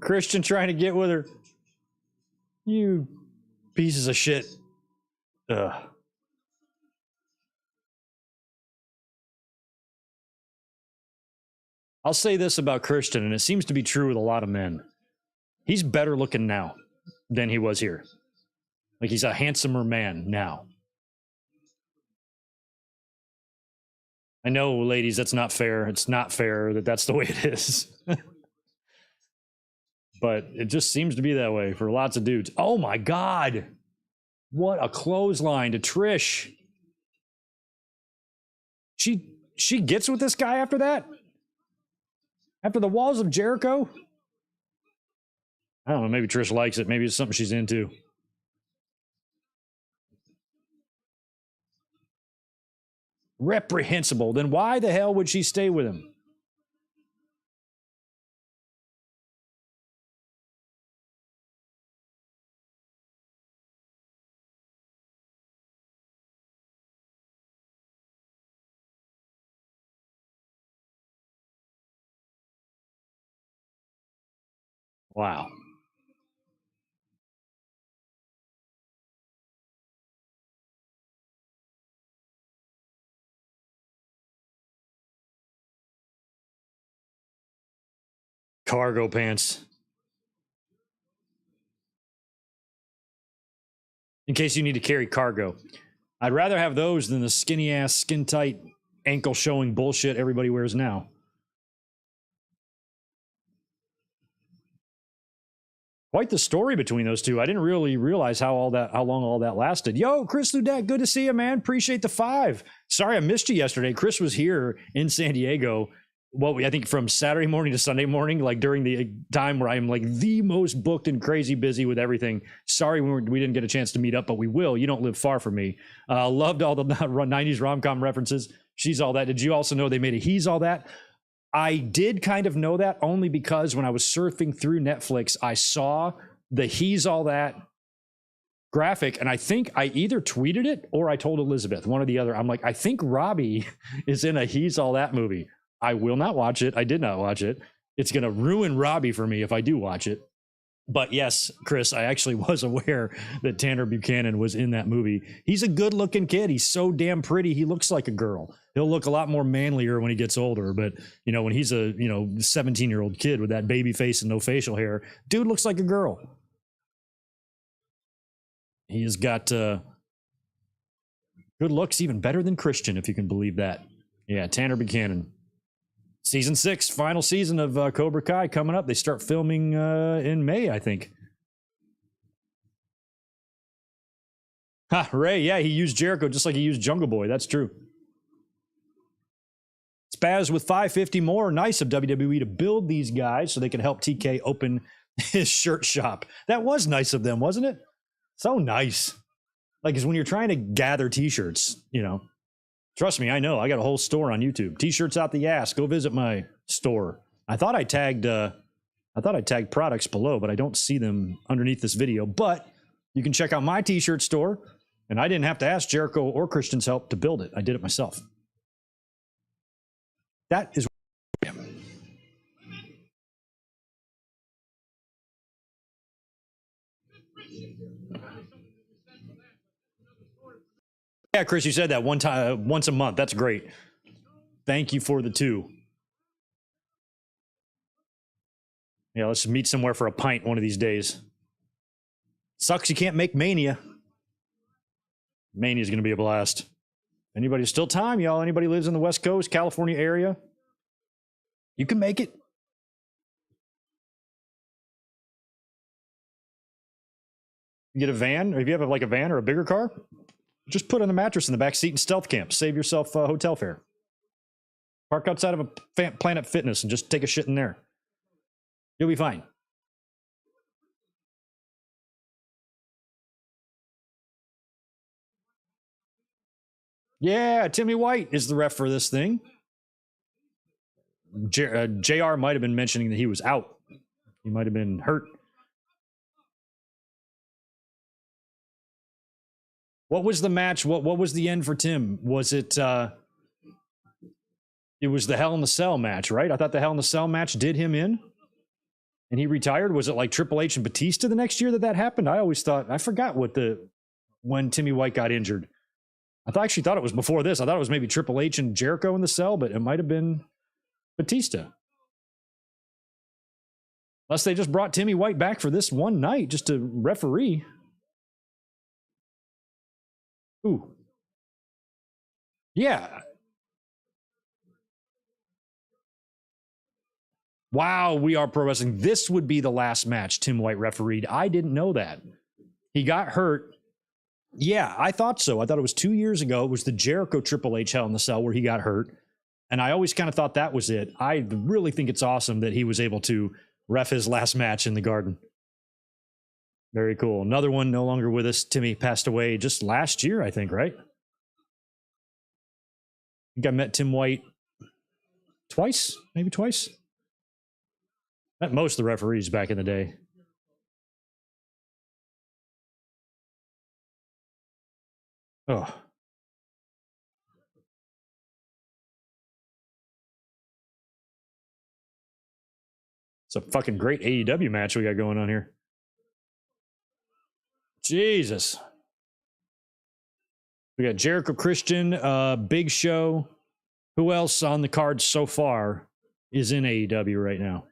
Christian trying to get with her. You pieces of shit. Ugh. I'll say this about Christian, and it seems to be true with a lot of men. He's better looking now than he was here. Like he's a handsomer man now. I know, ladies, that's not fair. It's not fair that that's the way it is. But it just seems to be that way for lots of dudes. Oh my God. What a clothesline to Trish. She gets with this guy after that? After the Walls of Jericho? I don't know. Maybe Trish likes it. Maybe it's something she's into. Reprehensible. Then why the hell would she stay with him? Wow. Cargo pants. In case you need to carry cargo. I'd rather have those than the skinny ass, skin tight, ankle showing bullshit everybody wears now. Quite the story between those two. I didn't really realize how long all that lasted. Yo, Chris Ludek, good to see you, man. Appreciate the 5. Sorry I missed you yesterday. Chris was here in San Diego. Well, I think from Saturday morning to Sunday morning, like during the time where I'm like the most booked and crazy busy with everything. Sorry we didn't get a chance to meet up, but we will. You don't live far from me. Loved all the 90s rom-com references. She's All That. Did you also know they made a He's All That? I did kind of know that only because when I was surfing through Netflix, I saw the He's All That graphic, and I think I either tweeted it or I told Elizabeth, one or the other. I'm like, I think Robbie is in a He's All That movie. I will not watch it. I did not watch it. It's going to ruin Robbie for me if I do watch it. But yes, Chris, I actually was aware that Tanner Buchanan was in that movie. He's a good looking kid. He's so damn pretty. He looks like a girl. He'll look a lot more manlier when he gets older. But, you know, when he's a, 17-year-old kid with that baby face and no facial hair, dude looks like a girl. He has got good looks, even better than Christian, if you can believe that. Yeah, Tanner Buchanan. Season 6, final season of Cobra Kai coming up. They start filming in May, I think. Ha, Ray, yeah, he used Jericho just like he used Jungle Boy. That's true. Spaz with 550 more. Nice of WWE to build these guys so they can help TK open his shirt shop. That was nice of them, wasn't it? So nice. Like, it's when you're trying to gather t-shirts, Trust me, I know. I got a whole store on YouTube. T-shirts out the ass. Go visit my store. I thought I tagged products below, but I don't see them underneath this video. But you can check out my t-shirt store, and I didn't have to ask Jericho or Christian's help to build it. I did it myself. That is. Yeah, Chris, you said that one time, once a month. That's great. Thank you for the 2. Yeah, let's meet somewhere for a pint one of these days. Sucks you can't make Mania. Mania's going to be a blast. Anybody still time, y'all? Anybody lives in the West Coast, California area? You can make it. You get a van, or if you have like a van or a bigger car, just put on the mattress in the back seat and stealth camp. Save yourself hotel fare. Park outside of a Planet Fitness and just take a shit in there. You'll be fine. Yeah, Timmy White is the ref for this thing. JR might have been mentioning that he was out. He might have been hurt. What was the match? What was the end for Tim? Was it it was the Hell in the Cell match, right? I thought the Hell in the Cell match did him in and he retired. Was it like Triple H and Batista the next year that happened? I always thought, I forgot when Timmy White got injured. I actually thought it was before this. I thought it was maybe Triple H and Jericho in the Cell, but it might have been Batista. Unless they just brought Timmy White back for this one night just to referee. Ooh. Yeah. Wow, We Are Pro Wrestling. This would be the last match Tim White refereed. I didn't know that. He got hurt. Yeah, I thought so. I thought it was 2 years ago. It was the Jericho Triple H Hell in the Cell where he got hurt. And I always kind of thought that was it. I really think it's awesome that he was able to ref his last match in the Garden. Very cool. Another one no longer with us. Timmy passed away just last year, I think, right? I think I met Tim White twice, maybe twice. Met most of the referees back in the day. Oh. It's a fucking great AEW match we got going on here. Jesus. We got Jericho Christian, Big Show. Who else on the card so far is in AEW right now?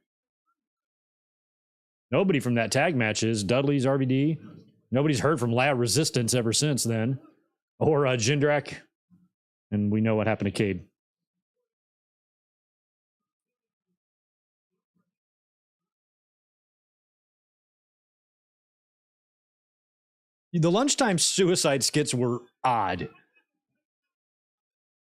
Nobody from that tag match is. Dudley's RVD. Nobody's heard from Lab Resistance ever since then. Or Jindrak. And we know what happened to Cade. The lunchtime suicide skits were odd.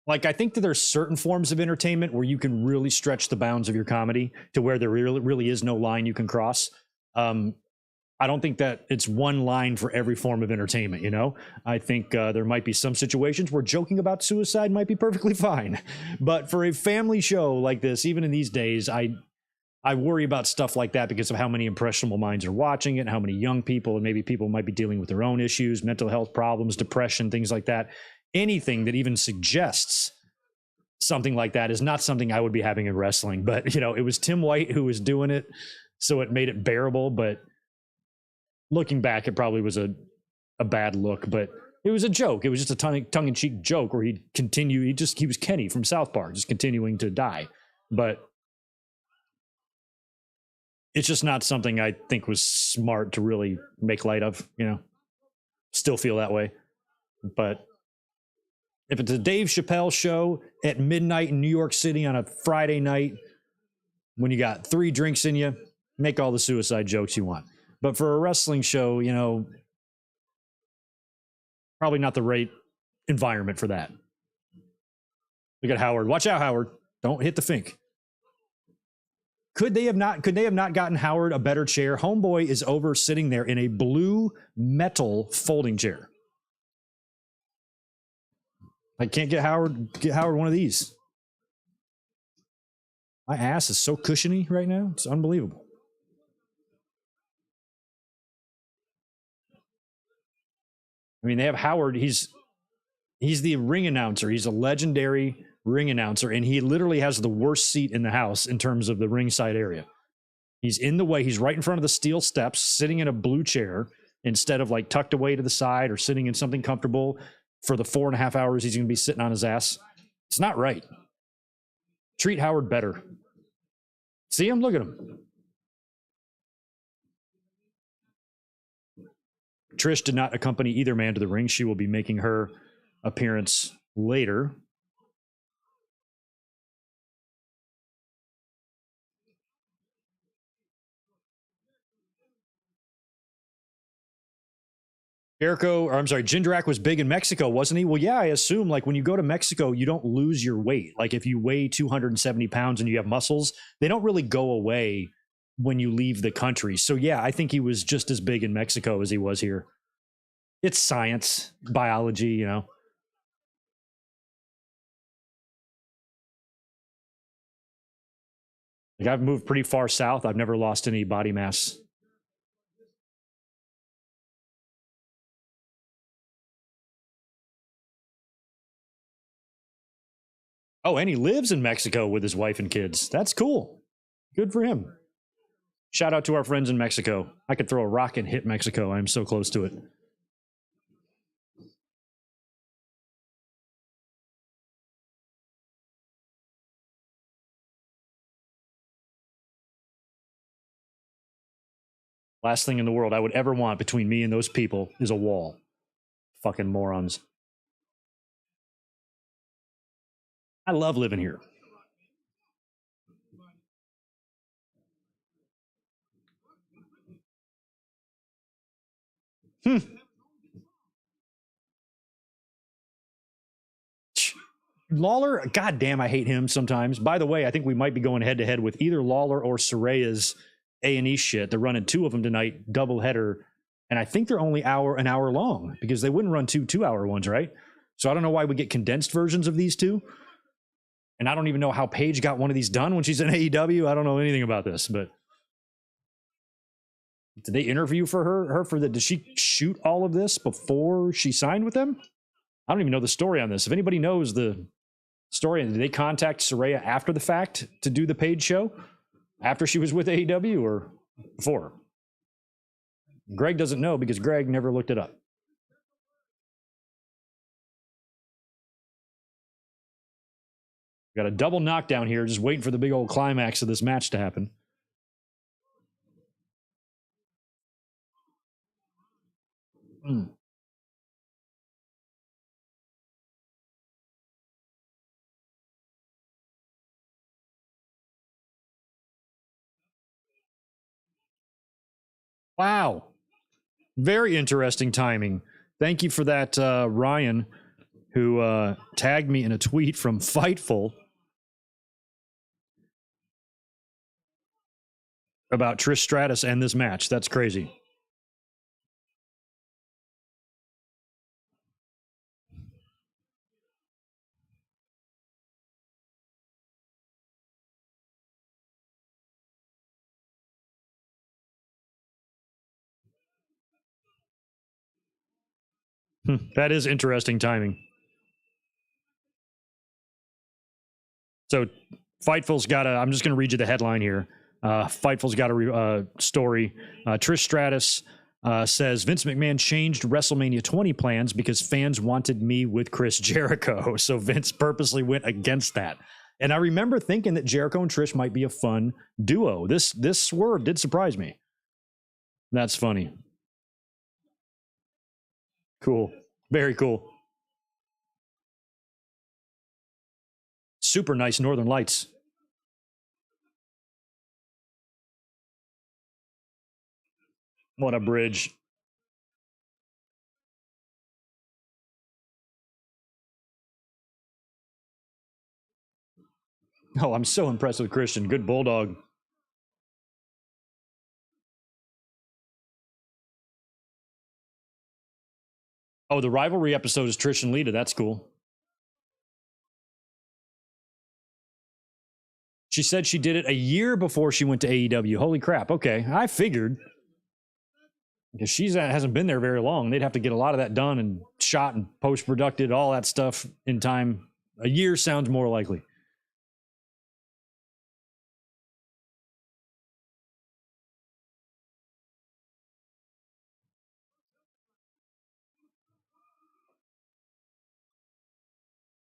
Like, I think that there's certain forms of entertainment where you can really stretch the bounds of your comedy to where there really is no line you can cross. I don't think that it's one line for every form of entertainment, you know? I think there might be some situations where joking about suicide might be perfectly fine. But for a family show like this, even in these days, I worry about stuff like that because of how many impressionable minds are watching it, and how many young people and maybe people might be dealing with their own issues, mental health problems, depression, things like that. Anything that even suggests something like that is not something I would be having in wrestling. But, you know, it was Tim White who was doing it, so it made it bearable. But looking back, it probably was a bad look, but it was a joke. It was just a tongue-in-cheek joke where he'd continue. He was Kenny from South Park, just continuing to die. But it's just not something I think was smart to really make light of, you know. Still feel that way. But if it's a Dave Chappelle show at midnight in New York City on a Friday night, when you got 3 drinks in you, make all the suicide jokes you want. But for a wrestling show, you know, probably not the right environment for that. Look at Howard. Watch out, Howard. Don't hit the Fink. Could they have not gotten Howard a better chair? Homeboy is over sitting there in a blue metal folding chair. I can't get Howard one of these. My ass is so cushiony right now. It's unbelievable. I mean, they have Howard. He's the ring announcer. He's a legendary ring announcer, and he literally has the worst seat in the house in terms of the ringside area. He's in the way. He's right in front of the steel steps, sitting in a blue chair instead of like tucked away to the side or sitting in something comfortable for the 4.5 hours he's going to be sitting on his ass. It's not right. Treat Howard better. See him? Look at him. Trish did not accompany either man to the ring. She will be making her appearance later. Jindrak was big in Mexico, wasn't he? Well, yeah, I assume like when you go to Mexico, you don't lose your weight. Like if you weigh 270 pounds and you have muscles, they don't really go away when you leave the country. So yeah, I think he was just as big in Mexico as he was here. It's science, biology, you know. Like I've moved pretty far south. I've never lost any body mass. Oh, and he lives in Mexico with his wife and kids. That's cool. Good for him. Shout out to our friends in Mexico. I could throw a rock and hit Mexico. I'm so close to it. Last thing in the world I would ever want between me and those people is a wall. Fucking morons. I love living here. Lawler, goddamn, I hate him sometimes. By the way, I think we might be going head to head with either Lawler or Soraya's A&E shit. They're running two of them tonight, double header, and I think they're only an hour long because they wouldn't run 2 2-hour ones, right? So I don't know why we get condensed versions of these two. And I don't even know how Paige got one of these done when she's in AEW. I don't know anything about this, but did they interview for her for the? Did she shoot all of this before she signed with them? I don't even know the story on this. If anybody knows the story, did they contact Saraya after the fact to do the Paige show after she was with AEW or before? Greg doesn't know because Greg never looked it up. Got a double knockdown here, just waiting for the big old climax of this match to happen. Wow. Very interesting timing. Thank you for that, Ryan, who tagged me in a tweet from Fightful about Trish Stratus and this match. That's crazy. That is interesting timing. So Fightful's got I'm just going to read you the headline here. Fightful's got a story. Trish Stratus says Vince McMahon changed WrestleMania 20 plans because fans wanted me with Chris Jericho. So Vince purposely went against that. And I remember thinking that Jericho and Trish might be a fun duo. This swerve did surprise me. That's funny. Cool. Very cool. Super nice Northern Lights. What a bridge. Oh, I'm so impressed with Christian. Good bulldog. Oh, the rivalry episode is Trish and Lita. That's cool. She said she did it a year before she went to AEW. Holy crap. Okay. I figured. Because she hasn't been there very long. They'd have to get a lot of that done and shot and post-produced, all that stuff in time. A year sounds more likely.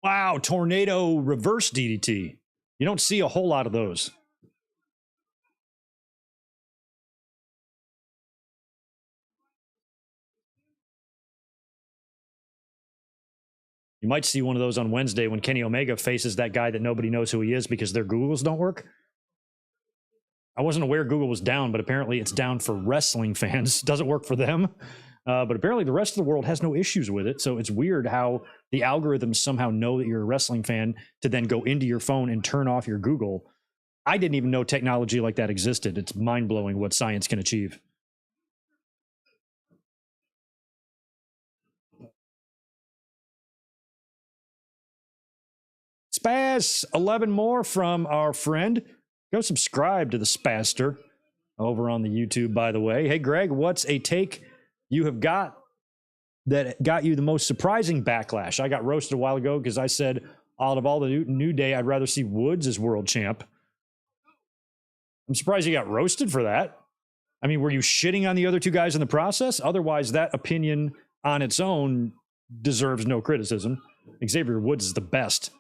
Wow, tornado reverse DDT. You don't see a whole lot of those. You might see one of those on Wednesday when Kenny Omega faces that guy that nobody knows who he is because their Googles don't work. I wasn't aware Google was down, but apparently it's down for wrestling fans. Doesn't work for them. But apparently the rest of the world has no issues with it. So it's weird how the algorithms somehow know that you're a wrestling fan to then go into your phone and turn off your Google. I didn't even know technology like that existed. It's mind-blowing what science can achieve. Spaz, 11 more from our friend. Go subscribe to the Spaster over on the YouTube, by the way. Hey, Greg, what's a take you have got that got you the most surprising backlash? I got roasted a while ago because I said out of all the New Day, I'd rather see Woods as world champ. I'm surprised you got roasted for that. I mean, were you shitting on the other two guys in the process? Otherwise, that opinion on its own deserves no criticism. Xavier Woods is the best.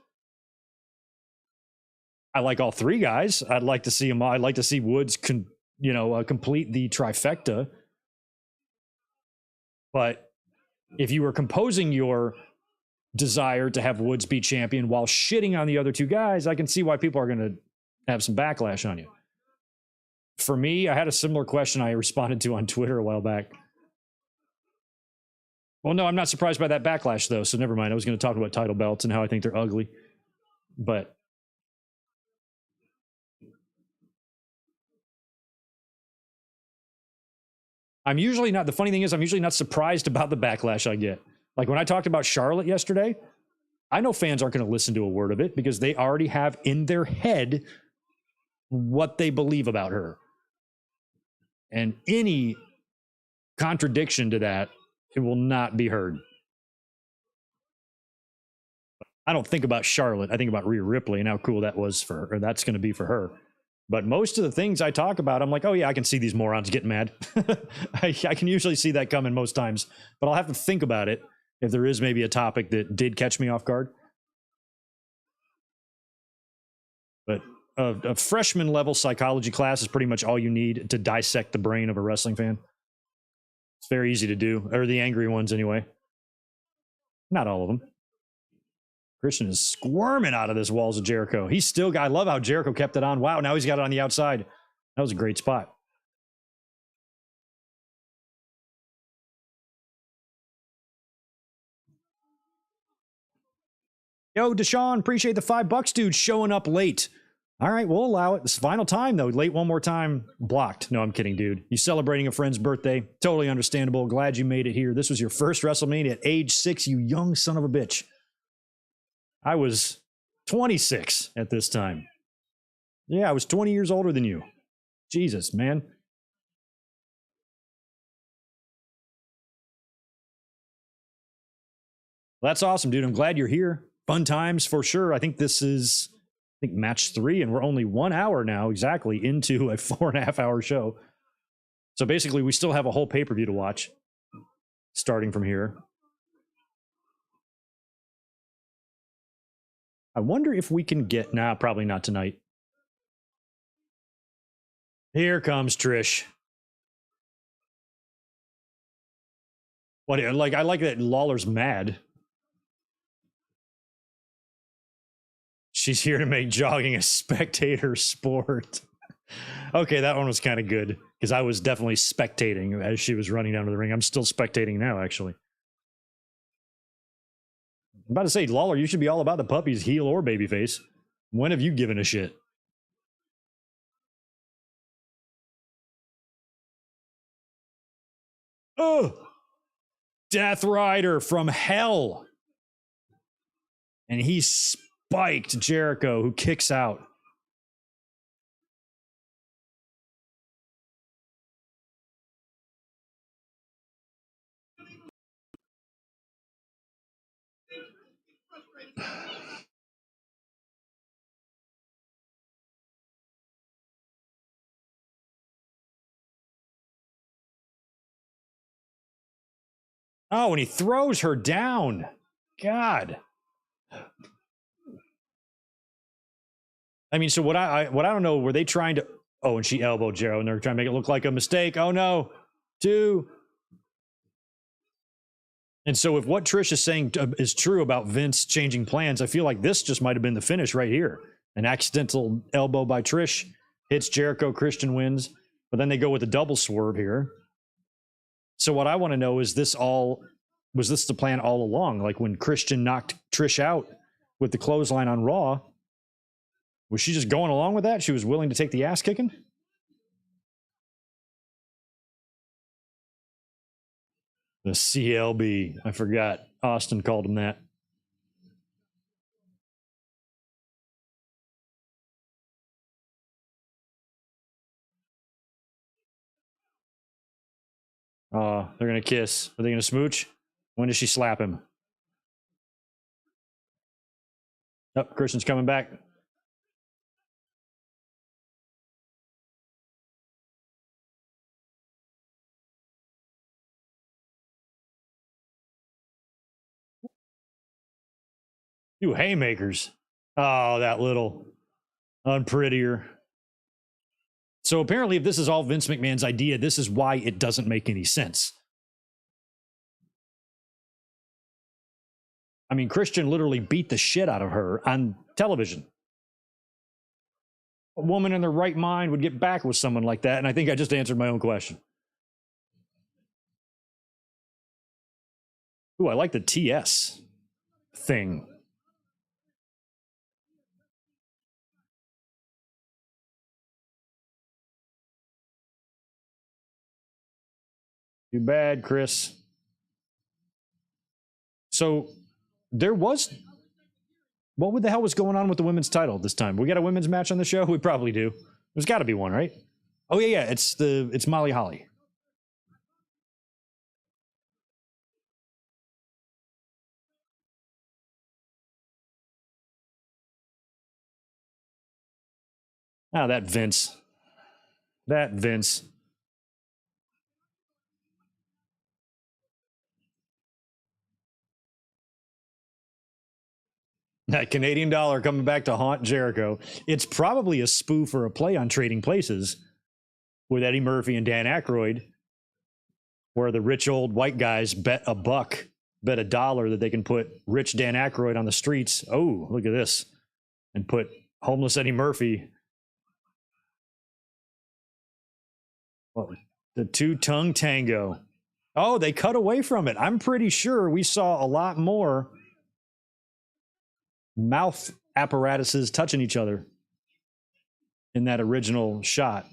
I like all three guys. I'd like to see him. I'd like to see Woods complete the trifecta. But if you were composing your desire to have Woods be champion while shitting on the other two guys, I can see why people are going to have some backlash on you. For me, I had a similar question I responded to on Twitter a while back. Well, no, I'm not surprised by that backlash, though, so never mind. I was going to talk about title belts and how I think they're ugly. But I'm usually not, the funny thing is, I'm usually not surprised about the backlash I get. Like when I talked about Charlotte yesterday, I know fans aren't going to listen to a word of it because they already have in their head what they believe about her. And any contradiction to that, it will not be heard. I don't think about Charlotte. I think about Rhea Ripley and how cool that was for her, or that's going to be for her. But most of the things I talk about, I'm like, oh yeah, I can see these morons getting mad. I can usually see that coming most times, but I'll have to think about it if there is maybe a topic that did catch me off guard. But a freshman level psychology class is pretty much all you need to dissect the brain of a wrestling fan. It's very easy to do, or the angry ones anyway. Not all of them. Christian is squirming out of this walls of Jericho. He's still got, I love how Jericho kept it on. Wow, now he's got it on the outside. That was a great spot. Yo, Deshaun, appreciate the $5, dude, showing up late. All right, we'll allow it. This final time, though. Late one more time, blocked. No, I'm kidding, dude. You celebrating a friend's birthday. Totally understandable. Glad you made it here. This was your first WrestleMania at age 6, you young son of a bitch. I was 26 at this time. Yeah, I was 20 years older than you. Jesus, man. Well, that's awesome, dude. I'm glad you're here. Fun times for sure. I think this is, match 3, and we're only 1 hour now exactly into a 4.5 hour show. So basically, we still have a whole pay-per-view to watch starting from here. I wonder if we can get, nah, probably not tonight. Here comes Trish. What, like, I like that Lawler's mad. She's here to make jogging a spectator sport. Okay, that one was kind of good because I was definitely spectating as she was running down to the ring. I'm still spectating now, actually. I'm about to say, Lawler, you should be all about the puppies, heel or babyface. When have you given a shit? Oh, Death Rider from hell. And he spiked Jericho, who kicks out. Oh, and he throws her down. God. I mean, so what I don't know, were they trying to, oh, and she elbowed Jericho, and they're trying to make it look like a mistake. Oh no. 2. And so if what Trish is saying is true about Vince changing plans, I feel like this just might have been the finish right here. An accidental elbow by Trish hits Jericho, Christian wins, but then they go with a double swerve here. So what I want to know is was this the plan all along? Like when Christian knocked Trish out with the clothesline on Raw, was she just going along with that? She was willing to take the ass kicking? The CLB. I forgot. Austin called him that. They're going to kiss. Are they going to smooch? When does she slap him? Oh, Christian's coming back. You haymakers. Oh, that little unprettier. So apparently, if this is all Vince McMahon's idea, this is why it doesn't make any sense. I mean, Christian literally beat the shit out of her on television. A woman in their right mind would get back with someone like that, and I think I just answered my own question. Ooh, I like the TS thing. Too bad, Chris. So there was. What the hell was going on with the women's title this time? We got a women's match on the show? We probably do. There's got to be one, right? Oh yeah. It's Molly Holly. Ah, that Vince. That Vince. That Canadian dollar coming back to haunt Jericho. It's probably a spoof or a play on Trading Places with Eddie Murphy and Dan Aykroyd, where the rich old white guys bet $1 that they can put rich Dan Aykroyd on the streets. Oh, look at this. And put homeless Eddie Murphy. Well, the two-tongue tango. Oh, they cut away from it. I'm pretty sure we saw a lot more mouth apparatuses touching each other in that original shot.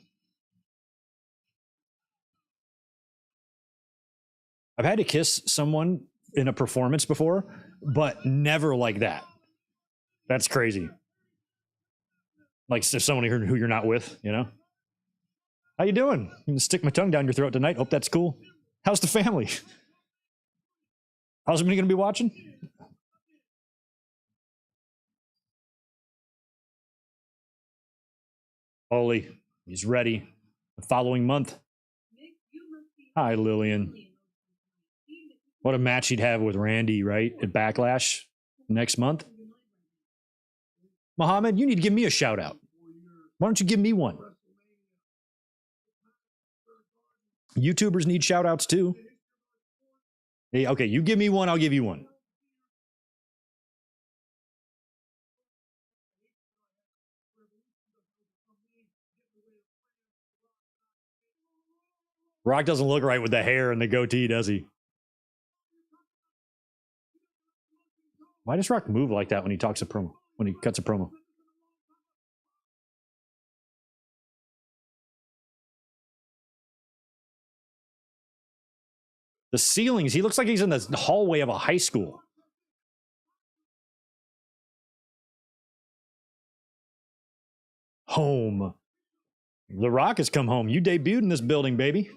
I've had to kiss someone in a performance before, but never like that. That's crazy. Like someone who you're not with, you know? How you doing? I'm gonna stick my tongue down your throat tonight. Hope that's cool. How's the family? How's everybody gonna be watching? Holy, he's ready. The following month. Hi, Lillian. What a match he'd have with Randy, right? At Backlash next month. Muhammad, you need to give me a shout out. Why don't you give me one? YouTubers need shout outs too. Hey, okay, you give me one, I'll give you one. Rock doesn't look right with the hair and the goatee, does he? Why does Rock move like that when he talks a promo? When he cuts a promo? The ceilings, he looks like he's in the hallway of a high school. Home. The Rock has come home. You debuted in this building, baby.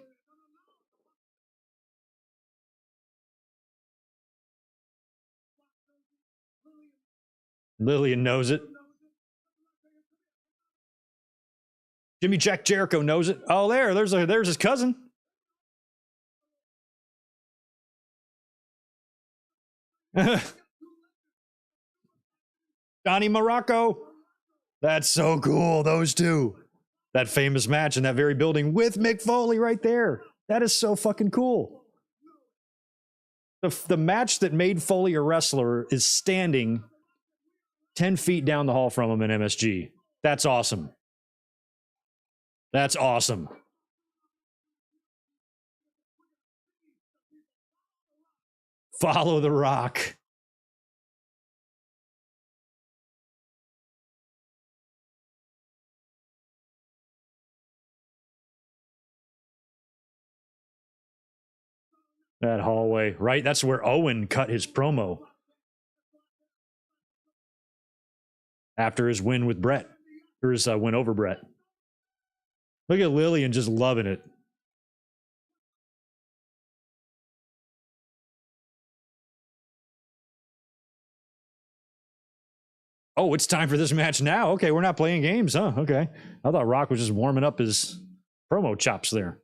Lillian knows it. Jimmy Jack Jericho knows it. Oh, there's his cousin. Johnny Morocco. That's so cool. Those two. That famous match in that very building with Mick Foley right there. That is so fucking cool. The match that made Foley a wrestler is standing 10 feet down the hall from him in MSG. That's awesome. That's awesome. Follow the Rock. That hallway, right? That's where Owen cut his promo after his win with Brett, or his win over Brett. Look at Lillian just loving it. Oh, it's time for this match now. Okay, we're not playing games, huh? Okay. I thought Rock was just warming up his promo chops there.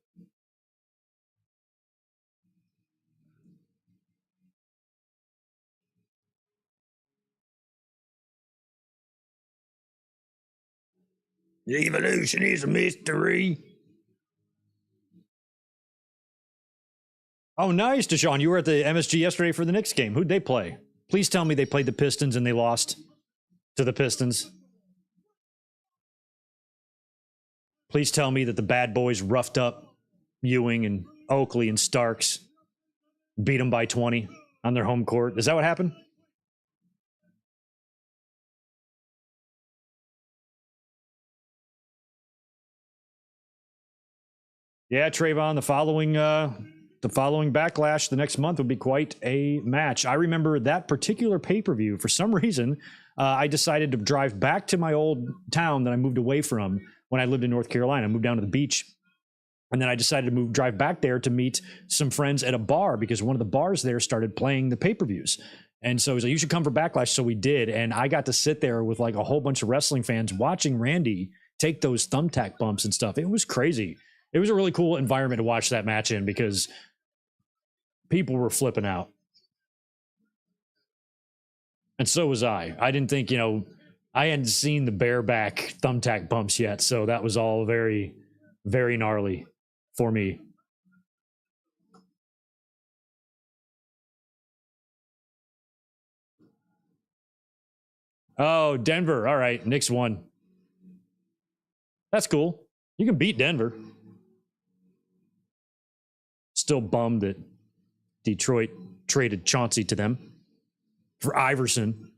The evolution is a mystery. Oh, nice, Deshaun. You were at the MSG yesterday for the Knicks game. Who'd they play? Please tell me they played the Pistons and they lost to the Pistons. Please tell me that the bad boys roughed up Ewing and Oakley and Starks, beat them by 20 on their home court. Is that what happened? Yeah, Trayvon, the following the following Backlash the next month would be quite a match. I remember that particular pay-per-view. For some reason, I decided to drive back to my old town that I moved away from when I lived in North Carolina. I moved down to the beach. And then I decided to drive back there to meet some friends at a bar because one of the bars there started playing the pay-per-views. And so he was like, you should come for Backlash. So we did. And I got to sit there with like a whole bunch of wrestling fans watching Randy take those thumbtack bumps and stuff. It was crazy. It was a really cool environment to watch that match in because people were flipping out. And so was I. I didn't think, I hadn't seen the bareback thumbtack bumps yet. So that was all very, very gnarly for me. Oh, Denver. All right. Knicks won. That's cool. You can beat Denver. Still bummed that Detroit traded Chauncey to them for Iverson.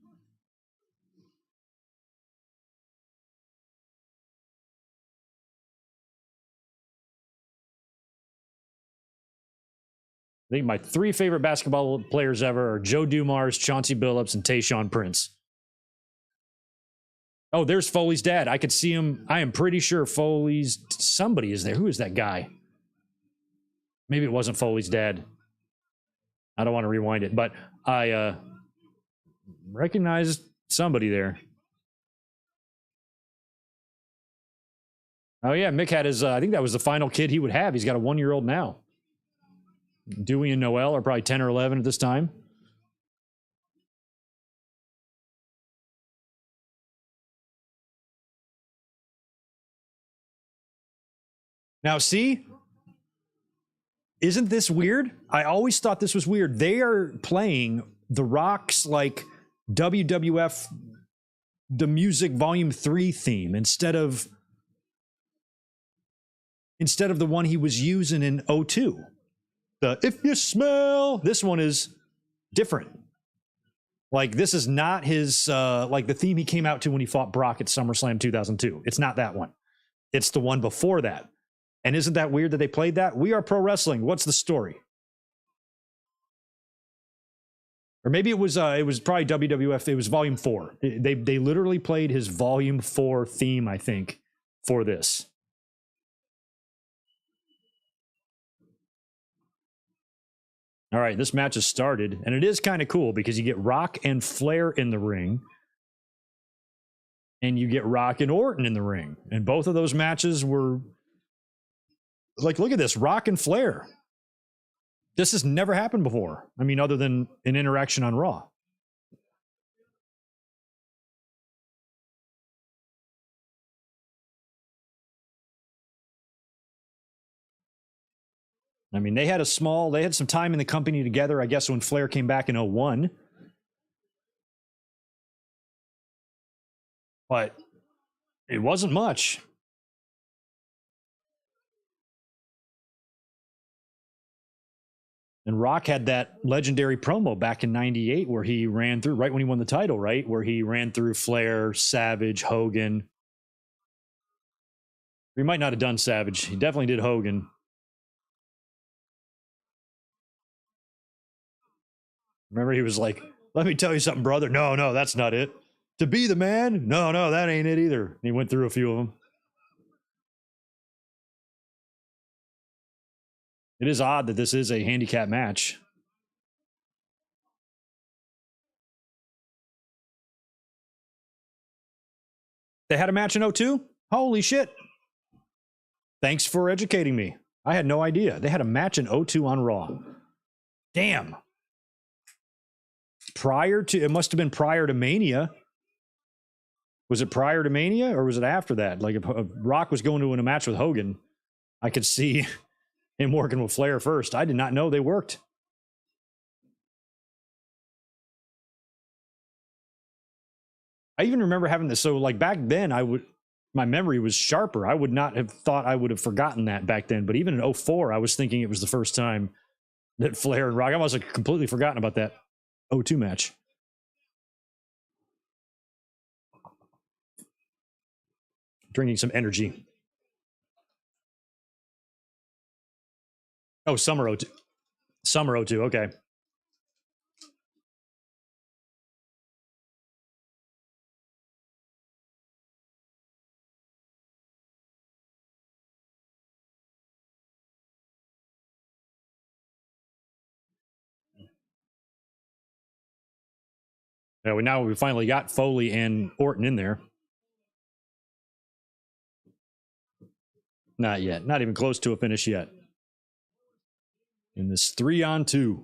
I think my 3 favorite basketball players ever are Joe Dumars, Chauncey Billups, and Tayshaun Prince. Oh, there's Foley's dad. I could see him. I am pretty sure somebody is there. Who is that guy? Maybe it wasn't Foley's dad. I don't want to rewind it, but I recognized somebody there. Oh, yeah. Mick had his, I think that was the final kid he would have. He's got a 1-year-old now. Dewey and Noel are probably 10 or 11 at this time. Now, see? Isn't this weird? I always thought this was weird. They are playing The Rock's, like, WWF, the Music Volume 3 theme instead of the one he was using in 02. The If You Smell, this one is different. Like, this is not his, like the theme he came out to when he fought Brock at SummerSlam 2002. It's not that one. It's the one before that. And isn't that weird that they played that? We Are Pro Wrestling. What's the story? Or maybe it was probably WWF. It was Volume 4. They literally played his Volume 4 theme, I think, for this. All right, this match has started, and it is kind of cool because you get Rock and Flair in the ring, and you get Rock and Orton in the ring. And both of those matches were, like, look at this, Rock and Flair. This has never happened before. I mean, other than an interaction on Raw. I mean, they had some time in the company together, I guess, when Flair came back in 01. But it wasn't much. And Rock had that legendary promo back in 98 where he ran through, right when he won the title, right? Where he ran through Flair, Savage, Hogan. He might not have done Savage. He definitely did Hogan. Remember, he was like, let me tell you something, brother. No, that's not it. To be the man? No, that ain't it either. And he went through a few of them. It is odd that this is a handicap match. They had a match in 02? Holy shit. Thanks for educating me. I had no idea. They had a match in 02 on Raw. Damn. It must have been prior to Mania. Was it prior to Mania or was it after that? Like if Rock was going to win a match with Hogan, I could see him working with Flair first. I did not know they worked. I even remember having this. So like back then my memory was sharper. I would not have thought I would have forgotten that back then. But even in 04, I was thinking it was the first time that Flair and Rock, I must have completely forgotten about that 02 match. Drinking some energy. Oh, summer 02. Summer '02. Okay. Yeah, we finally got Foley and Orton in there. Not yet. Not even close to a finish yet. In this 3-on-2.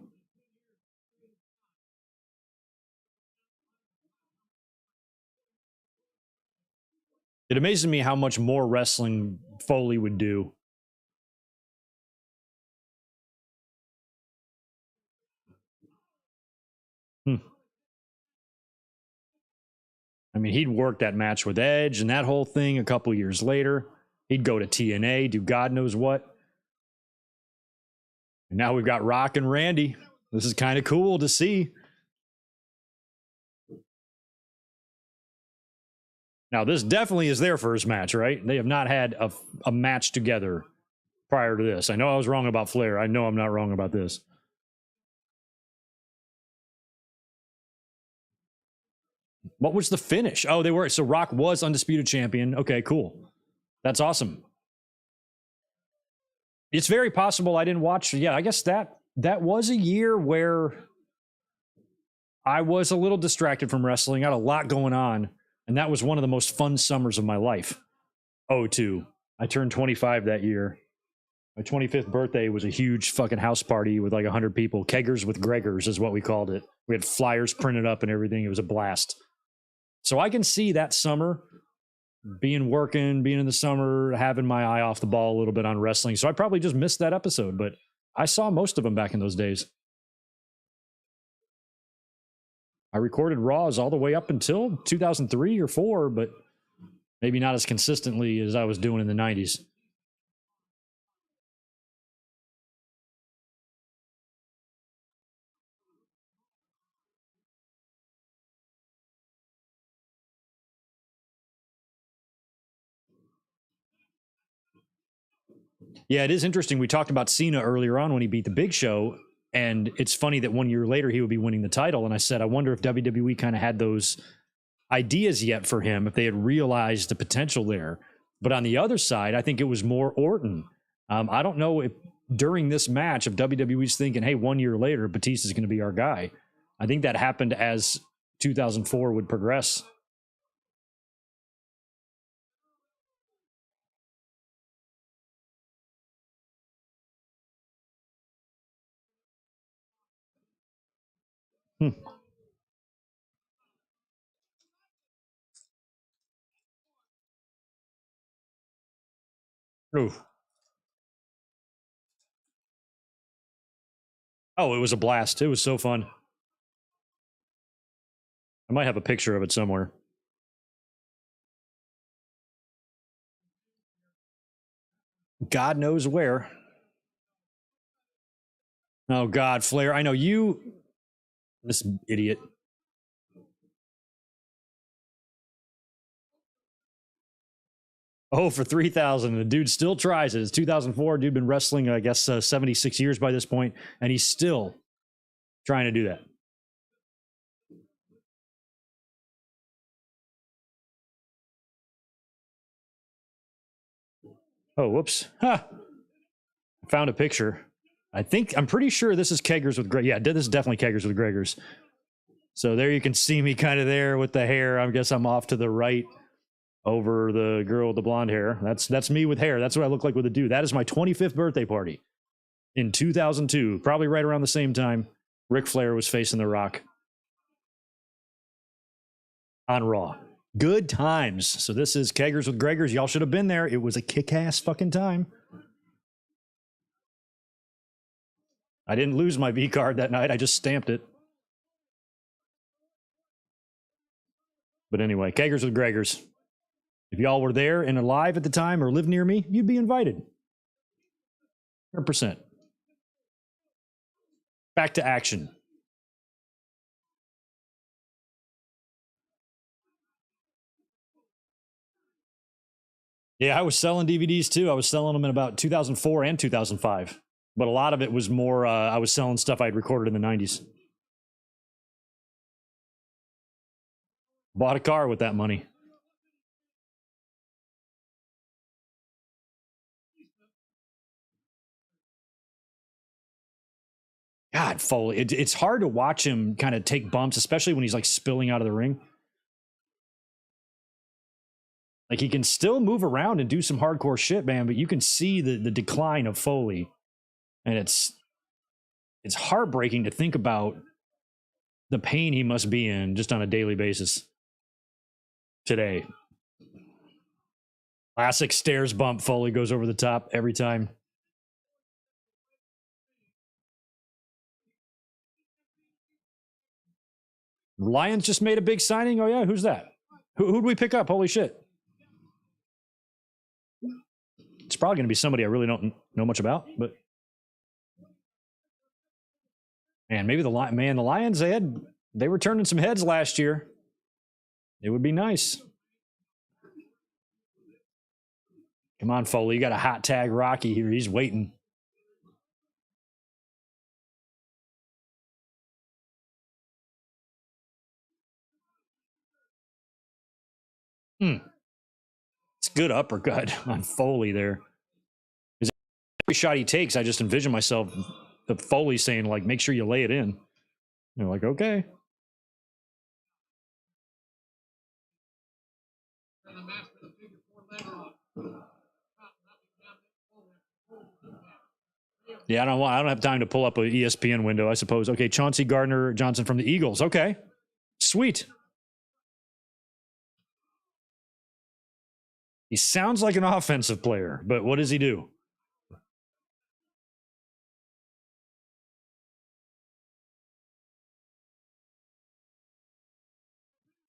It amazes me how much more wrestling Foley would do. I mean, he'd work that match with Edge and that whole thing a couple years later. He'd go to TNA, do God knows what. And now we've got Rock and Randy. This is kind of cool to see. Now, this definitely is their first match, right? They have not had a match together prior to this. I know I was wrong about Flair. I know I'm not wrong about this. What was the finish? Oh, they were. So Rock was undisputed champion. Okay, cool. That's awesome. It's very possible I didn't watch. Yeah, I guess that was a year where I was a little distracted from wrestling. I had a lot going on. And that was one of the most fun summers of my life. '02. I turned 25 that year. My 25th birthday was a huge fucking house party with like 100 people. Keggers with Gregors is what we called it. We had flyers printed up and everything. It was a blast. So I can see that summer being in the summer, having my eye off the ball a little bit on wrestling. So I probably just missed that episode, but I saw most of them back in those days. I recorded Raws all the way up until 2003 or 4, but maybe not as consistently as I was doing in the 90s. Yeah, it is interesting. We talked about Cena earlier on when he beat the Big Show, and it's funny that 1 year later he would be winning the title. And I said, I wonder if WWE kind of had those ideas yet for him, if they had realized the potential there. But on the other side, I think it was more Orton. I don't know if during this match, if WWE's thinking, hey, 1 year later, Batista's going to be our guy. I think that happened as 2004 would progress. Hmm. Oof. Oh, it was a blast. It was so fun. I might have a picture of it somewhere. God knows where. Oh, God, Flair. I know you, this idiot. Oh, for 3,000. The dude still tries it. It's 2004. Dude been wrestling, I guess, 76 years by this point, and he's still trying to do that. Oh, whoops. Ha! I found a picture. I'm pretty sure this is Keggers with Greg. Yeah, this is definitely Keggers with Gregors. So there you can see me kind of there with the hair. I guess I'm off to the right over the girl with the blonde hair. That's me with hair. That's what I look like with a dude. That is my 25th birthday party in 2002, probably right around the same time Ric Flair was facing The Rock on Raw. Good times. So this is Keggers with Gregors. Y'all should have been there. It was a kick-ass fucking time. I didn't lose my V card that night. I just stamped it. But anyway, Keggers with Gregors. If y'all were there and alive at the time or lived near me, you'd be invited. 100%. Back to action. Yeah, I was selling DVDs too. I was selling them in about 2004 and 2005. but a lot of it was more I was selling stuff I'd recorded in the 90s. Bought a car with that money. God, Foley, it's hard to watch him kind of take bumps, especially when he's like spilling out of the ring. Like he can still move around and do some hardcore shit, man, but you can see the decline of Foley. And it's heartbreaking to think about the pain he must be in just on a daily basis today. Classic stairs bump. Foley goes over the top every time. Lions just made a big signing. Oh, yeah. Who's that? Who'd we pick up? Holy shit. It's probably going to be somebody I really don't know much about, but man, maybe the Lions, they were turning some heads last year. It would be nice. Come on, Foley. You got a hot tag Rocky here. He's waiting. It's a good uppercut on Foley there. Every shot he takes, I just envision myself, the Foley saying, like, make sure you lay it in. You're like, okay. Yeah, I don't have time to pull up an ESPN window, I suppose. Okay, Chauncey Gardner-Johnson from the Eagles. Okay, sweet. He sounds like an offensive player, but what does he do?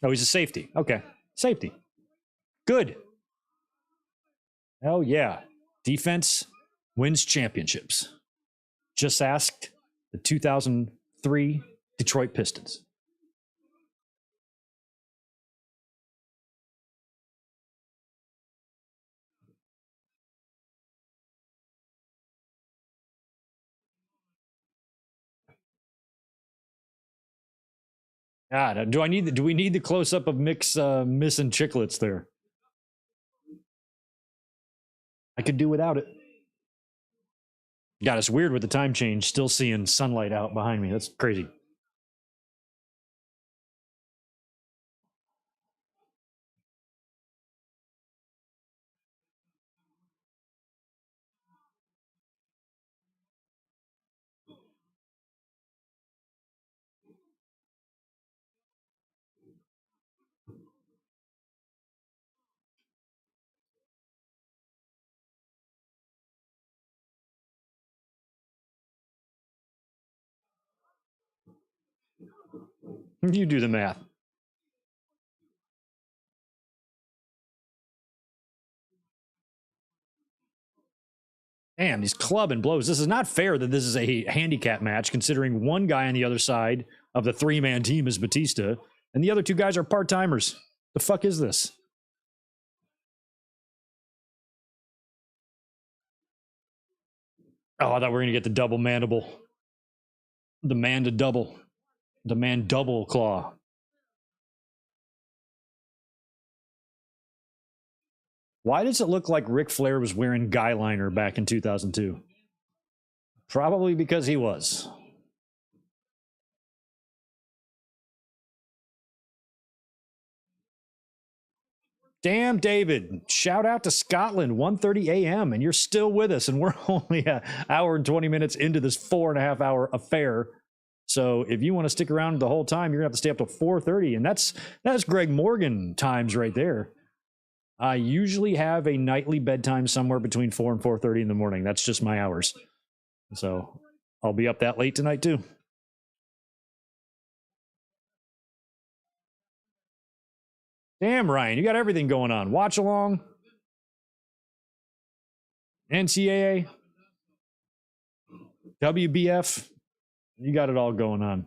Oh, he's a safety. Okay, safety. Good. Hell yeah. Defense wins championships. Just ask the 2003 Detroit Pistons. God, do we need the close up of Mick's missing chiclets there? I could do without it. God, it's weird with the time change, still seeing sunlight out behind me. That's crazy. You do the math. Damn, these clubbing blows. This is not fair that this is a handicap match, considering one guy on the other side of the three-man team is Batista, and the other two guys are part-timers. The fuck is this? Oh, I thought we were going to get the double mandible. The man to double. The man double claw. Why does it look like Ric Flair was wearing guy liner back in 2002? Probably because he was. Damn, David. Shout out to Scotland, 1:30 a.m. And you're still with us. And we're only an hour and 20 minutes into this 4.5 hour affair. So if you want to stick around the whole time, you're going to have to stay up to 4:30. And that's Greg Morgan times right there. I usually have a nightly bedtime somewhere between 4 and 4:30 in the morning. That's just my hours. So I'll be up that late tonight too. Damn, Ryan, you got everything going on. Watch along, NCAA, WBF. You got it all going on.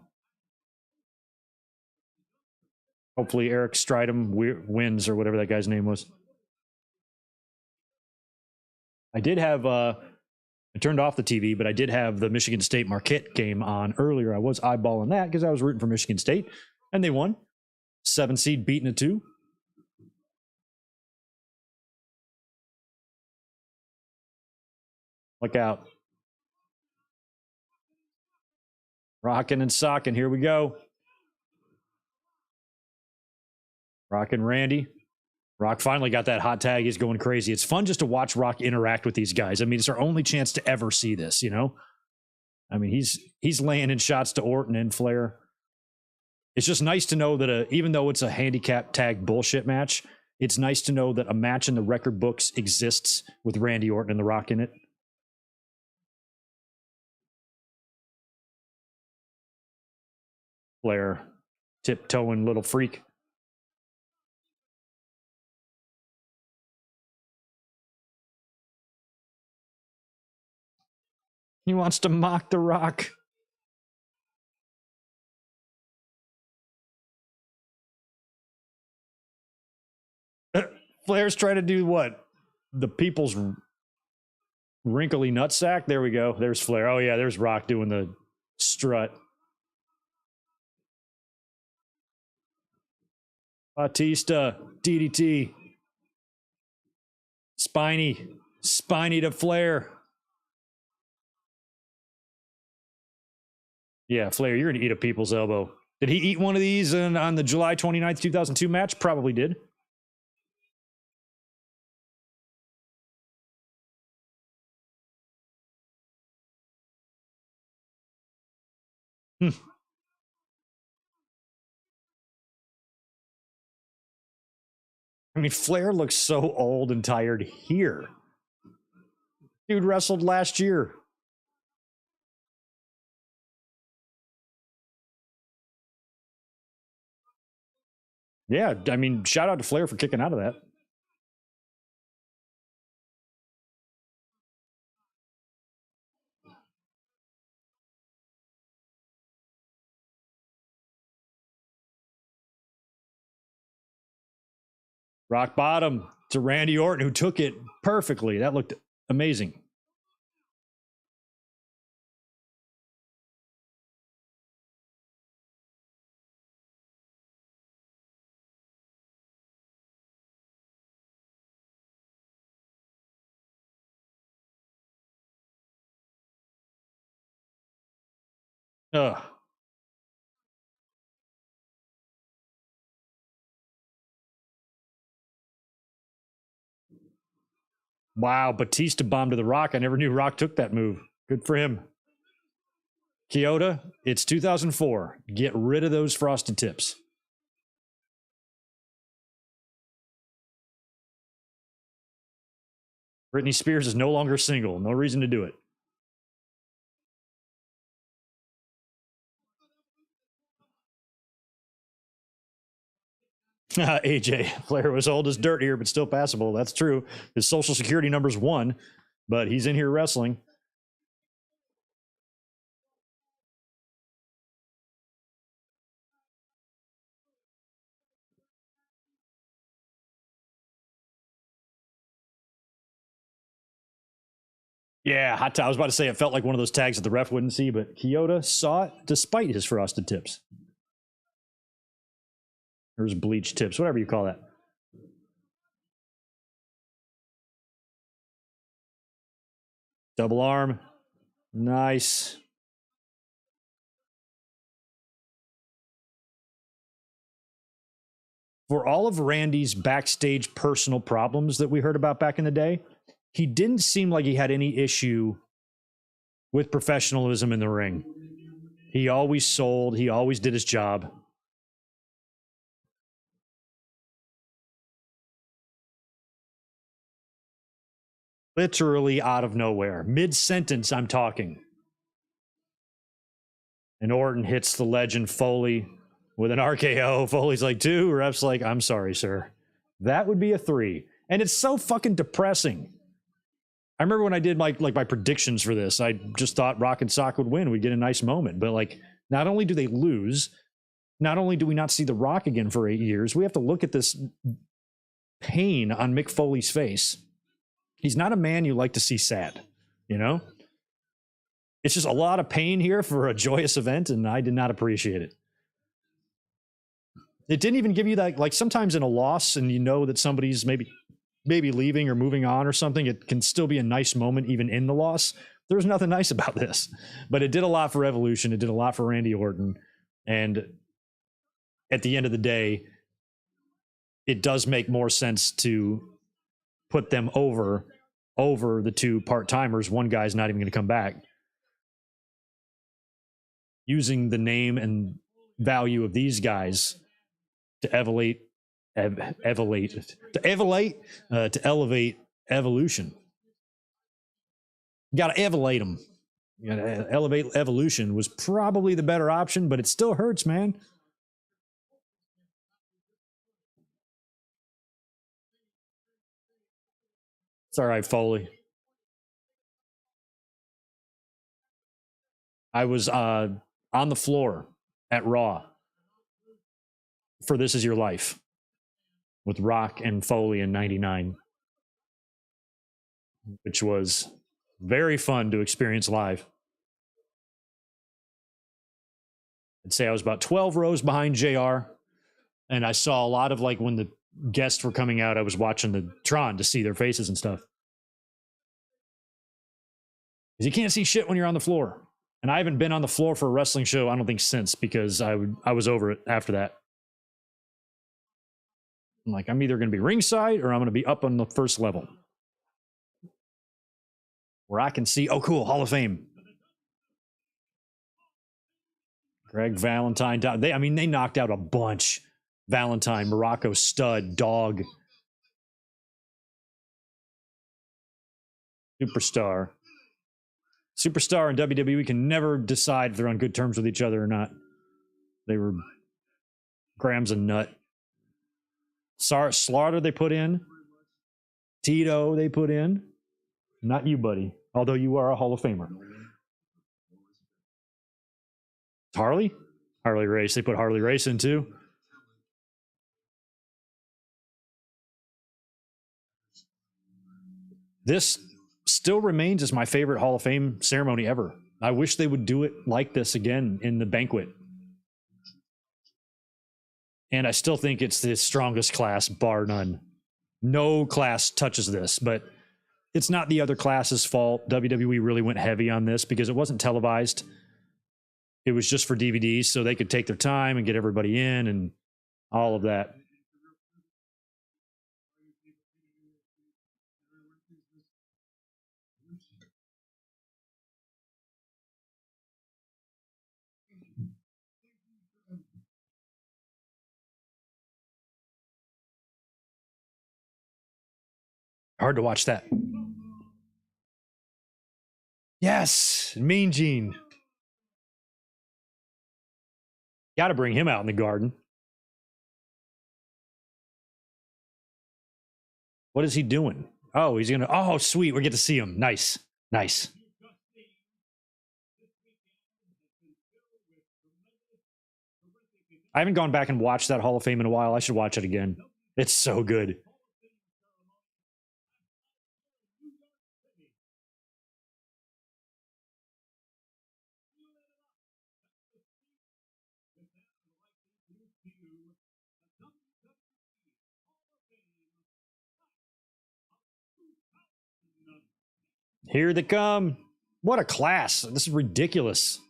Hopefully Eric Stridham wins, or whatever that guy's name was. I did have I turned off the TV, but I did have the Michigan State Marquette game on earlier. I was eyeballing that because I was rooting for Michigan State, and they won. 7 seed beating a 2. Look out. Rocking and socking. Here we go. Rocking Randy. Rock finally got that hot tag. He's going crazy. It's fun just to watch Rock interact with these guys. I mean, it's our only chance to ever see this, you know? I mean, he's laying in shots to Orton and Flair. It's just nice to know that even though it's a handicap tag bullshit match, it's nice to know that a match in the record books exists with Randy Orton and The Rock in it. Flair, tiptoeing little freak. He wants to mock The Rock. Flair's trying to do what? The people's wrinkly nutsack? There we go. There's Flair. Oh, yeah, there's Rock doing the strut. Batista, DDT. Spiny to Flair. Yeah, Flair, you're going to eat a people's elbow. Did he eat one of these on the July 29th, 2002 match? Probably did. I mean, Flair looks so old and tired here. Dude wrestled last year. Yeah, I mean, shout out to Flair for kicking out of that. Rock bottom to Randy Orton, who took it perfectly. That looked amazing. Ugh. Wow, Batista bomb to the Rock. I never knew Rock took that move. Good for him. Kyoto, it's 2004. Get rid of those frosted tips. Britney Spears is no longer single. No reason to do it. AJ, Flair was old as dirt here, but still passable. That's true. His social security number's 1, but he's in here wrestling. Yeah, hot tag. I was about to say it felt like one of those tags that the ref wouldn't see, but Kyoto saw it despite his frosted tips. Or his bleached tips, whatever you call that. Double arm. Nice. For all of Randy's backstage personal problems that we heard about back in the day, he didn't seem like he had any issue with professionalism in the ring. He always sold. He always did his job. Literally out of nowhere. Mid-sentence, I'm talking. And Orton hits the legend Foley with an RKO. Foley's like 2. Ref's like, I'm sorry, sir. That would be a 3. And it's so fucking depressing. I remember when I did my predictions for this, I just thought Rock and Sock would win. We'd get a nice moment. But like, not only do they lose, not only do we not see The Rock again for 8 years, we have to look at this pain on Mick Foley's face. He's not a man you like to see sad, you know? It's just a lot of pain here for a joyous event, and I did not appreciate it. It didn't even give you that, like sometimes in a loss and you know that somebody's maybe leaving or moving on or something, it can still be a nice moment even in the loss. There was nothing nice about this, but it did a lot for Evolution. It did a lot for Randy Orton. And at the end of the day, it does make more sense to put them over the two part-timers. One guy's not even going to come back. Using the name and value of these guys to elevate Evolution. You got to elevate them. You got to elevate Evolution was probably the better option, but it still hurts, man. It's all right, Foley. I was on the floor at Raw for This Is Your Life with Rock and Foley in '99, which was very fun to experience live. I'd say I was about 12 rows behind JR, and I saw a lot of, like, when the guests were coming out, I was watching the Tron to see their faces and stuff. Because you can't see shit when you're on the floor. And I haven't been on the floor for a wrestling show, I don't think, since, because I was over it after that. I'm like, I'm either going to be ringside or I'm going to be up on the first level where I can see, oh, cool, Hall of Fame. Greg Valentine. They knocked out a bunch. Valentine, Morocco Stud, Dog. Superstar. Superstar and WWE can never decide if they're on good terms with each other or not. They were Graham's a nut. Slaughter they put in. Tito they put in. Not you, buddy. Although you are a Hall of Famer. Harley Race. They put Harley Race in too. This still remains as my favorite Hall of Fame ceremony ever. I wish they would do it like this again in the banquet. And I still think it's the strongest class, bar none. No class touches this, but it's not the other class's fault. WWE really went heavy on this because it wasn't televised. It was just for DVDs, so they could take their time and get everybody in and all of that. Hard to watch that. Yes, Mean Gene. Got to bring him out in the garden. What is he doing? Oh, he's going to... Oh, sweet. We get to see him. Nice. Nice. I haven't gone back and watched that Hall of Fame in a while. I should watch it again. It's so good. Here they come. What a class. This is ridiculous.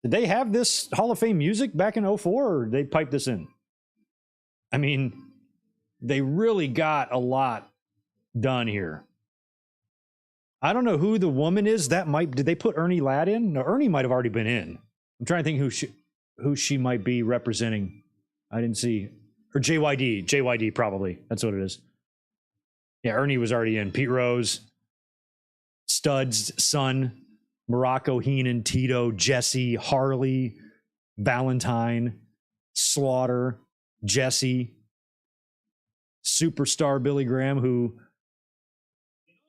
Did they have this Hall of Fame music back in 04, or they piped this in? I mean, they really got a lot done here. I don't know who the woman is. Did they put Ernie Ladd in? No, Ernie might have already been in. I'm trying to think who she might be representing. I didn't see. Or JYD probably. That's what it is. Yeah, Ernie was already in. Pete Rose, Stud's son, Morocco, Heenan, Tito, Jesse, Harley, Valentine, Slaughter, Jesse, Superstar Billy Graham, who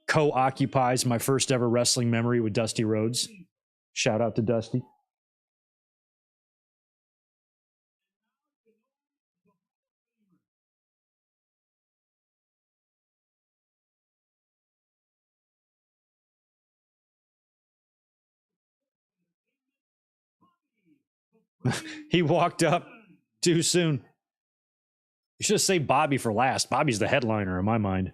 co-occupies my first ever wrestling memory with Dusty Rhodes. Shout out to Dusty. He walked up too soon. You should have saved Bobby for last. Bobby's the headliner in my mind,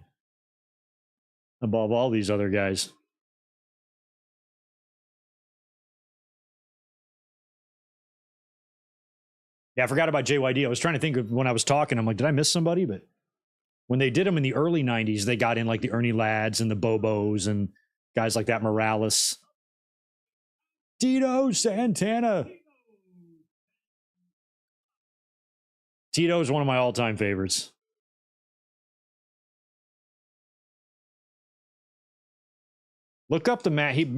above all these other guys. Yeah, I forgot about JYD. I was trying to think of when I was talking. I'm like, did I miss somebody? But when they did them in the early 90s, they got in like the Ernie Ladds and the Bobos and guys like that, Morales. Tito Santana. Tito is one of my all-time favorites. Look up the match. He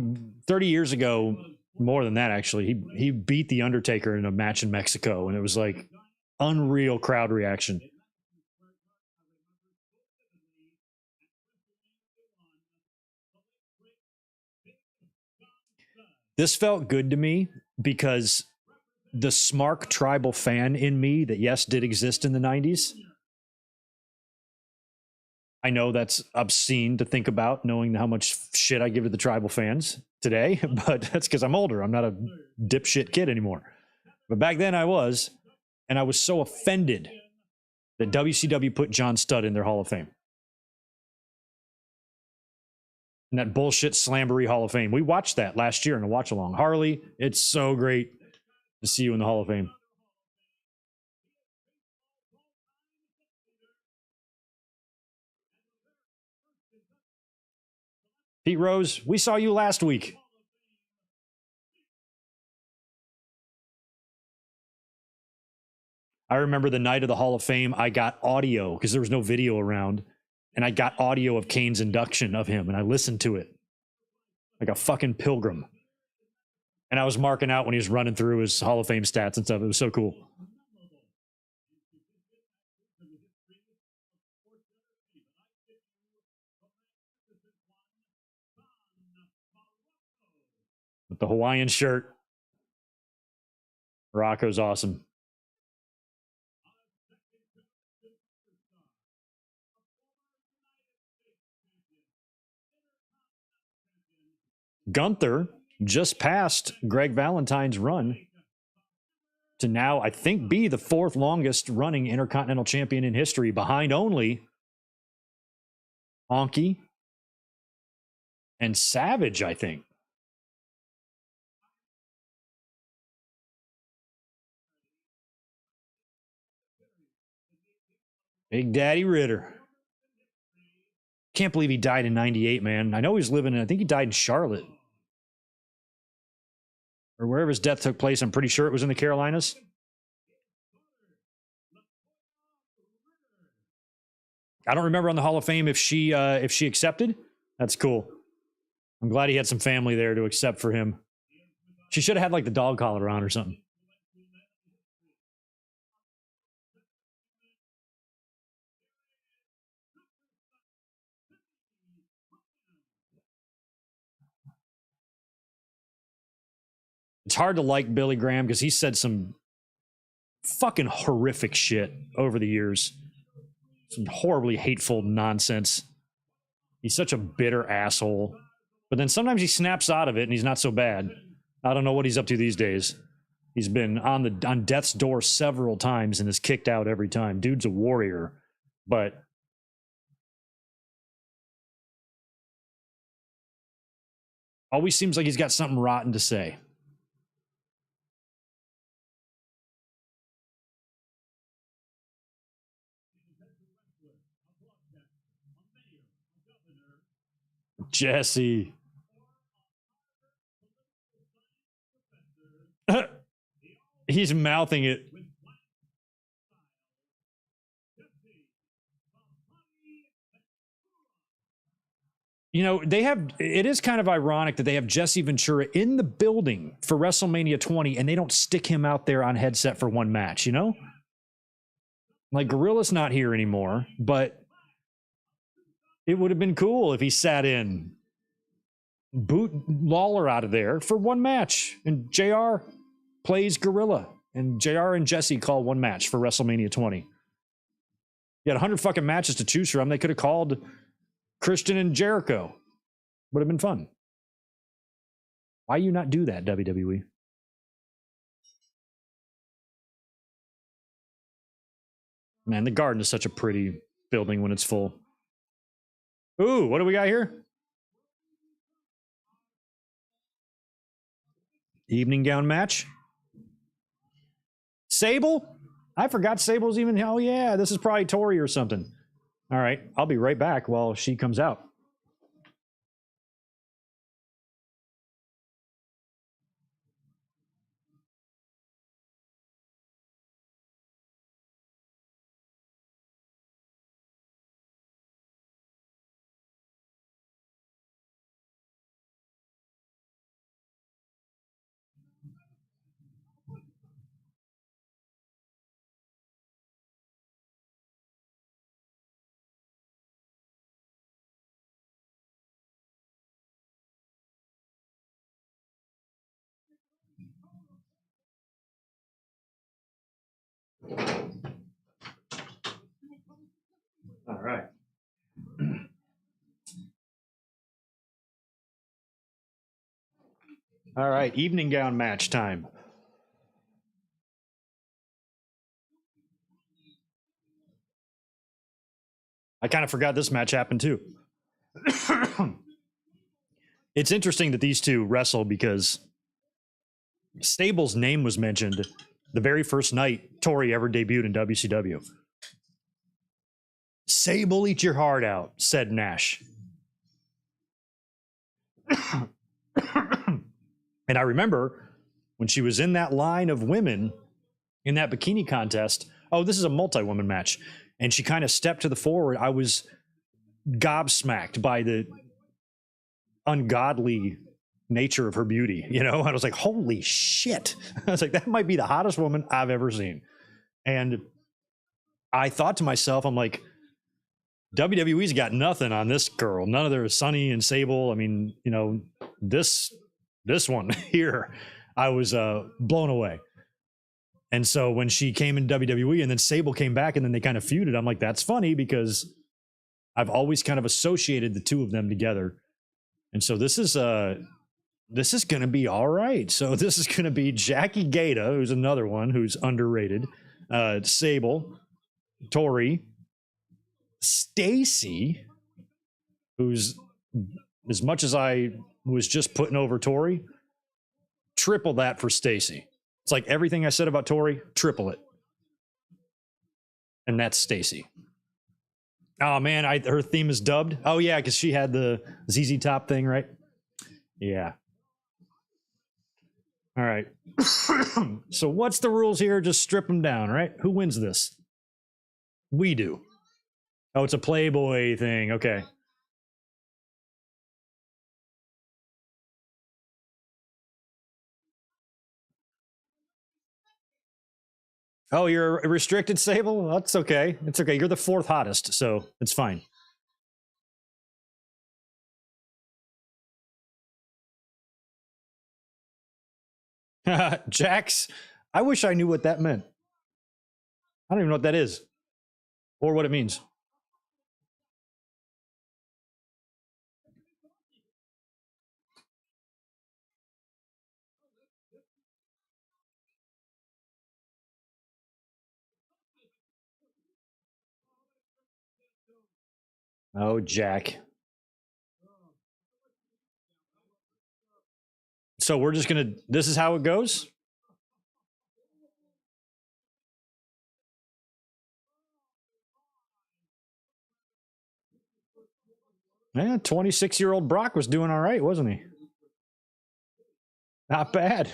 30 years ago, more than that actually. He beat the Undertaker in a match in Mexico, and it was like unreal crowd reaction. This felt good to me because the Smark tribal fan in me that, yes, did exist in the 90s. I know that's obscene to think about, knowing how much shit I give to the tribal fans today, but that's because I'm older. I'm not a dipshit kid anymore. But back then I was, and I was so offended that WCW put John Studd in their Hall of Fame. And that bullshit Slamboree Hall of Fame. We watched that last year in a watch along. Harley, it's so great to see you in the Hall of Fame. Pete Rose, we saw you last week. I remember the night of the Hall of Fame, I got audio because there was no video around. And I got audio of Kane's induction of him, and I listened to it like a fucking pilgrim. And I was marking out when he was running through his Hall of Fame stats and stuff. It was so cool. With the Hawaiian shirt. Rocco's awesome. Gunther just passed Greg Valentine's run to now, I think, be the fourth longest running Intercontinental Champion in history, behind only Honky and Savage, I think. Big Daddy Ritter. Can't believe he died in 98, man. I know he's living in, I think he died in Charlotte. Or wherever his death took place. I'm pretty sure it was in the Carolinas. I don't remember on the Hall of Fame if she accepted. That's cool. I'm glad he had some family there to accept for him. She should have had like the dog collar on or something. It's hard to like Billy Graham because he said some fucking horrific shit over the years. Some horribly hateful nonsense. He's such a bitter asshole. But then sometimes he snaps out of it and he's not so bad. I don't know what he's up to these days. He's been on death's door several times and is kicked out every time. Dude's a warrior. But always seems like he's got something rotten to say. Jesse. He's mouthing it. You know, it is kind of ironic that they have Jesse Ventura in the building for WrestleMania 20 and they don't stick him out there on headset for one match, you know? Like, Gorilla's not here anymore, but it would have been cool if he sat in, boot Lawler out of there for one match, and JR plays Gorilla, and JR and Jesse call one match for WrestleMania 20. You had 100 fucking matches to choose from. They could have called Christian and Jericho. Would have been fun. Why you not do that, WWE? Man, the Garden is such a pretty building when it's full. Ooh, what do we got here? Evening gown match. Sable? I forgot Sable's even. Oh, yeah, this is probably Tori or something. All right, I'll be right back while she comes out. All right. All right, evening gown match time. I kind of forgot this match happened too. It's interesting that these two wrestle because Stable's name was mentioned the very first night Tori ever debuted in WCW. Sable, eat your heart out, said Nash. And I remember when she was in that line of women in that bikini contest. Oh, this is a multi-woman match. And she kind of stepped to the forward. I was gobsmacked by the ungodly nature of her beauty. You know, I was like, holy shit. I was like, that might be the hottest woman I've ever seen. And I thought to myself, I'm like, WWE's got nothing on this girl. None of their Sunny and Sable. I mean, you know, this one here, I was blown away. And so when she came in WWE and then Sable came back and then they kind of feuded, I'm like, that's funny because I've always kind of associated the two of them together. And so this is going to be all right. So this is going to be Jackie Gata, who's another one who's underrated. Sable, Tori, Stacy, who's, as much as I was just putting over Tori, triple that for Stacy. It's like everything I said about Tori, triple it. And that's Stacy. Oh man, her theme is dubbed. Oh yeah, because she had the ZZ Top thing, right? Yeah. All right. So what's the rules here? Just strip them down, right? Who wins this? We do. Oh, it's a Playboy thing. Okay. Oh, you're a restricted Sable? That's okay. It's okay. You're the fourth hottest, so it's fine. Jax, I wish I knew what that meant. I don't even know what that is or what it means. Oh, Jack. So we're just going to, this is how it goes? Yeah, 26-year-old Brock was doing all right, wasn't he? Not bad.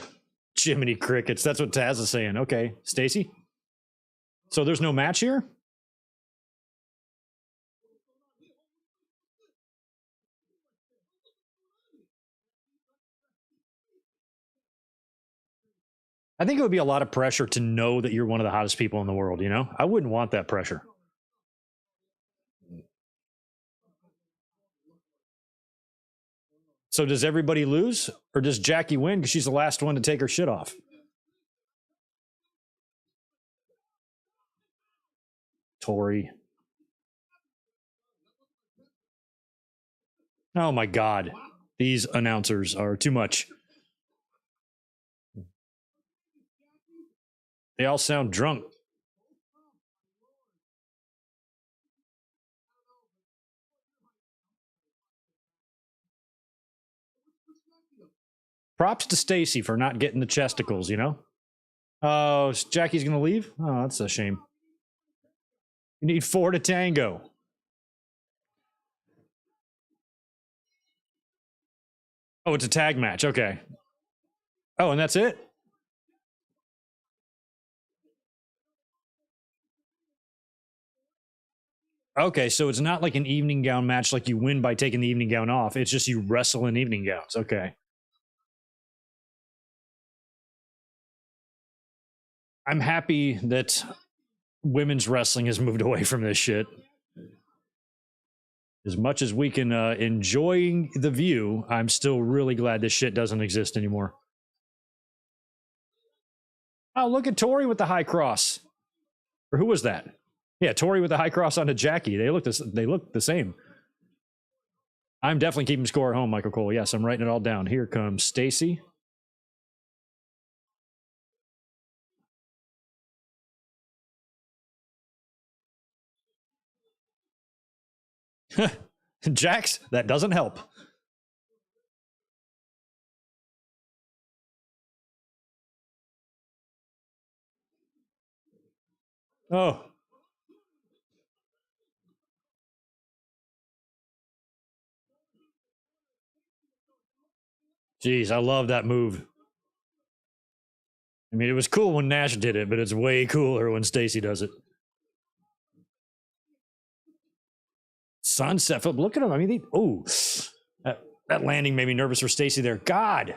Jiminy Crickets. That's what Taz is saying. Okay, Stacy? So there's no match here? I think it would be a lot of pressure to know that you're one of the hottest people in the world, you know? I wouldn't want that pressure. So does everybody lose? Or does Jackie win because she's the last one to take her shit off? Tori. Oh my God. These announcers are too much. They all sound drunk. Props to Stacy for not getting the chesticles, you know? Oh, Jackie's going to leave? Oh, that's a shame. You need 4 to tango. Oh, it's a tag match. Okay. Oh, and that's it? Okay, so it's not like an evening gown match like you win by taking the evening gown off. It's just you wrestle in evening gowns. Okay. I'm happy that women's wrestling has moved away from this shit. As much as we can enjoy the view, I'm still really glad this shit doesn't exist anymore. Oh, look at Tori with the high cross. Or who was that? Yeah, Tori with the high cross onto Jackie. They look the same. I'm definitely keeping score at home, Michael Cole. Yes, I'm writing it all down. Here comes Stacy. Jax, that doesn't help. Oh. Jeez, I love that move. I mean, it was cool when Nash did it, but it's way cooler when Stacy does it. Sunset flip. Look at him. I mean, that landing made me nervous for Stacy there. God.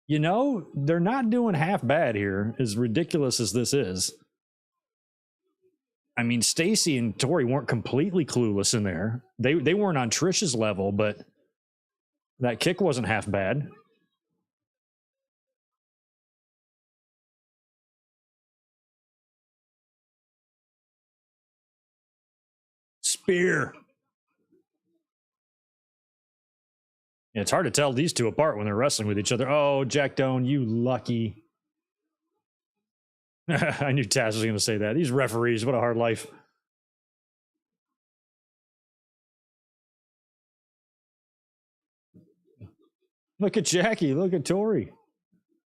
You know, they're not doing half bad here, as ridiculous as this is. I mean, Stacy and Tori weren't completely clueless in there. They weren't on Trish's level, but that kick wasn't half bad. Spear. Yeah, it's hard to tell these two apart when they're wrestling with each other. Oh, Jack Doan, you lucky. I knew Taz was going to say that. These referees, what a hard life. Look at Jackie. Look at Tori.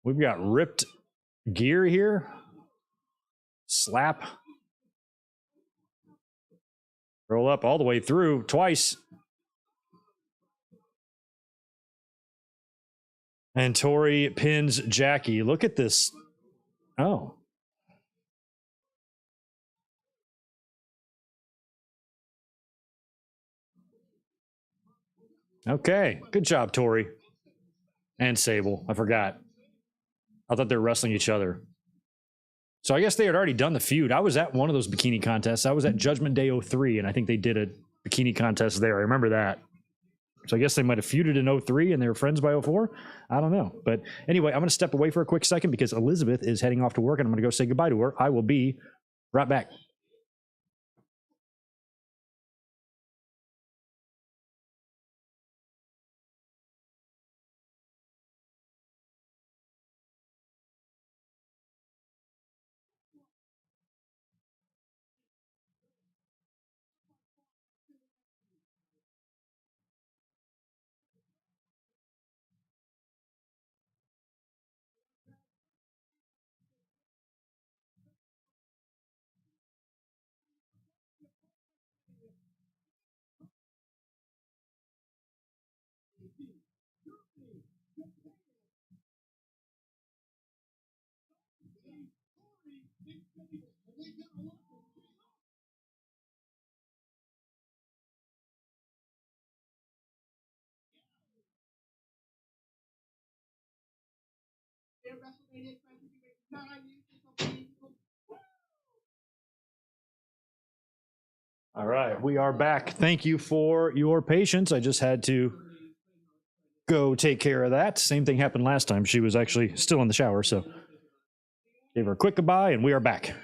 We've got ripped gear here. Slap. Roll up all the way through twice. And Tori pins Jackie. Look at this. Oh. Okay. Good job, Tori. And Sable. I forgot. I thought they were wrestling each other. So I guess they had already done the feud. I was at one of those bikini contests. I was at Judgment Day 03, and I think they did a bikini contest there. I remember that. So I guess they might have feuded in 03 and they were friends by 04. I don't know. But anyway, I'm going to step away for a quick second because Elizabeth is heading off to work, and I'm going to go say goodbye to her. I will be right back. All right, we are back. Thank you for your patience. I just had to go take care of that. Same thing happened last time. She was actually still in the shower, so gave her a quick goodbye, and we are back.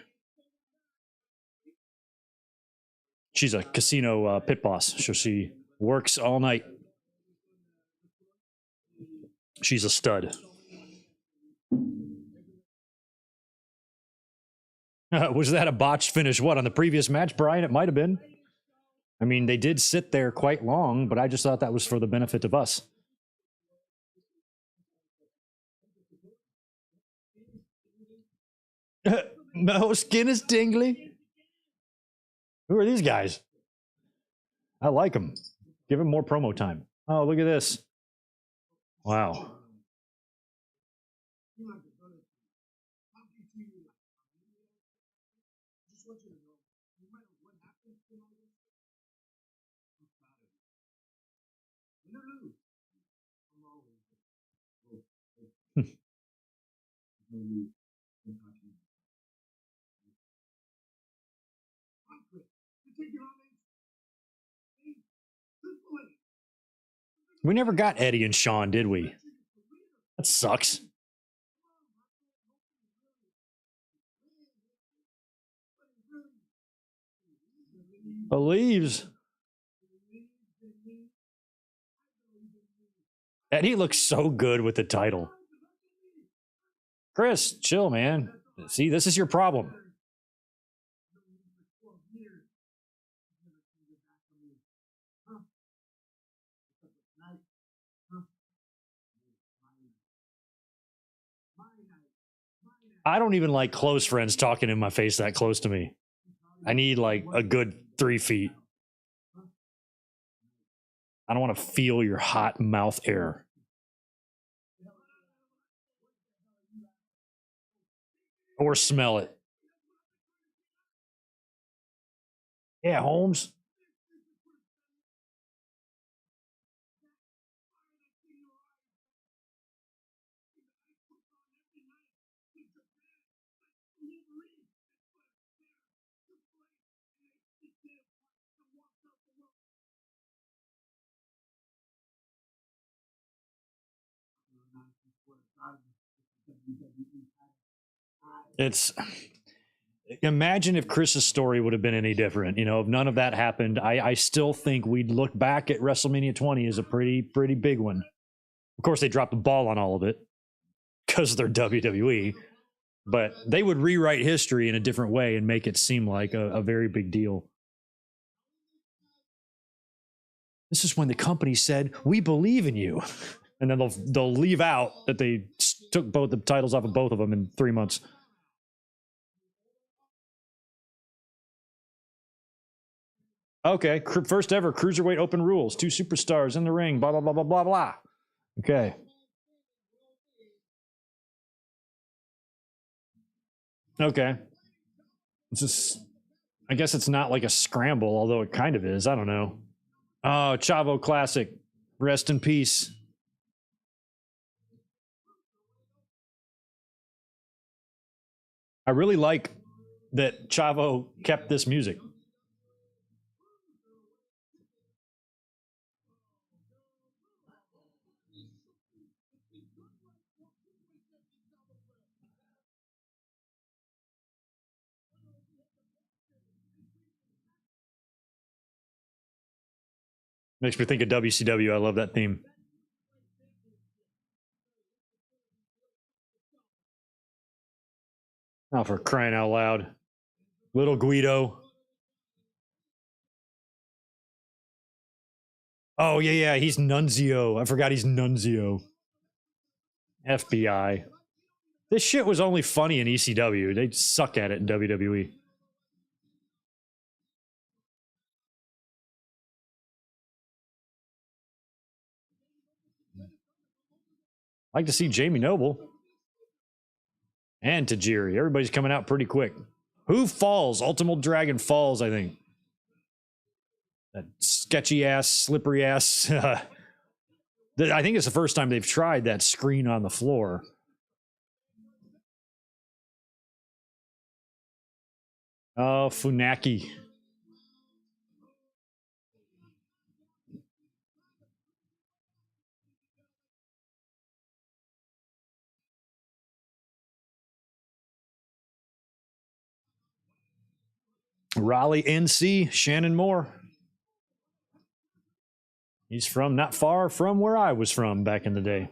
She's a casino pit boss, so she works all night. She's a stud. Was that a botched finish? What, on the previous match, Brian? It might have been. I mean, they did sit there quite long, but I just thought that was for the benefit of us. No, skin is tingling. Who are these guys? I like them. Give them more promo time. Oh, look at this. Wow. We never got Eddie and Shawn, did we? That sucks. Believes. Eddie looks so good with the title. Chris, chill, man. See, this is your problem. I don't even like close friends talking in my face that close to me. I need like a good 3 feet. I don't want to feel your hot mouth air. Or smell it. Yeah, Holmes. It's imagine if Chris's story would have been any different. You know, if none of that happened, I still think we'd look back at WrestleMania 20 as a pretty big one. Of course, they dropped the ball on all of it because they're WWE, but they would rewrite history in a different way and make it seem like a very big deal. This is when the company said, "We believe in you," and then they'll leave out that they took both the titles off of both of them in 3 months. Okay, first ever cruiserweight open rules. 2 superstars in the ring. Blah blah blah blah blah blah. Okay. Okay. It's just, I guess it's not like a scramble, although it kind of is. I don't know. Oh, Chavo Classic. Rest in peace. I really like that Chavo kept this music. Makes me think of WCW. I love that theme. Oh, for crying out loud. Little Guido. Oh, yeah. He's Nunzio. I forgot he's Nunzio. FBI. This shit was only funny in ECW. They suck at it in WWE. I like to see Jamie Noble and Tajiri. Everybody's coming out pretty quick. Who falls? Ultimate Dragon falls, I think. That sketchy ass, slippery ass. I think it's the first time they've tried that screen on the floor. Oh, Funaki. Raleigh, NC, Shannon Moore. He's from not far from where I was from back in the day.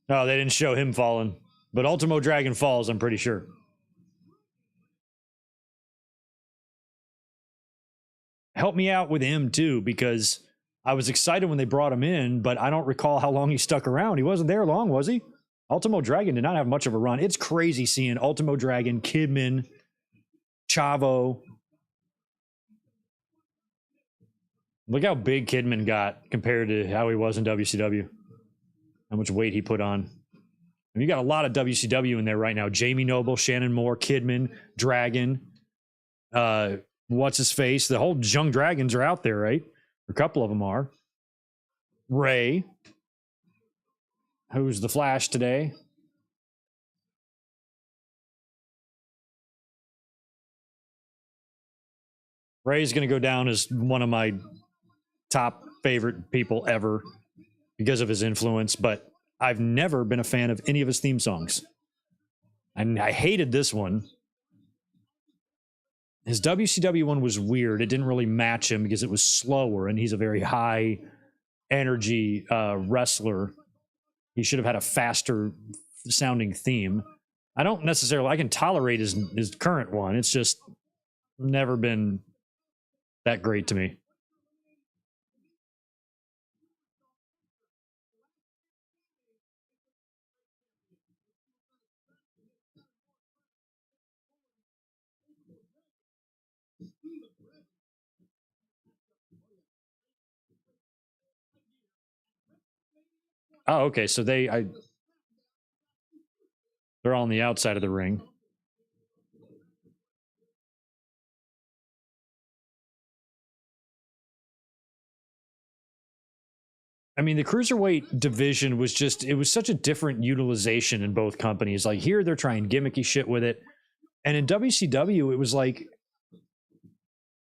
Oh, they didn't show him falling. But Ultimo Dragon falls, I'm pretty sure. Help me out with him too, because I was excited when they brought him in, but I don't recall how long he stuck around. He wasn't there long, was he? Ultimo Dragon did not have much of a run. It's crazy seeing Ultimo Dragon, Kidman, Chavo. Look how big Kidman got compared to how he was in WCW. How much weight he put on. And you got a lot of WCW in there right now. Jamie Noble, Shannon Moore, Kidman, Dragon. What's his face? The whole Young Dragons are out there, right? A couple of them are. Ray, who's the Flash today. Ray's going to go down as one of my top favorite people ever because of his influence, but I've never been a fan of any of his theme songs. And I hated this one. His WCW one was weird. It didn't really match him because it was slower, and he's a very high energy wrestler. He should have had a faster sounding theme. I don't necessarily, I can tolerate his current one. It's just never been that great to me. Oh, okay. So they're on the outside of the ring. I mean, the cruiserweight division was just, it was such a different utilization in both companies. Like here, they're trying gimmicky shit with it. And in WCW, it was like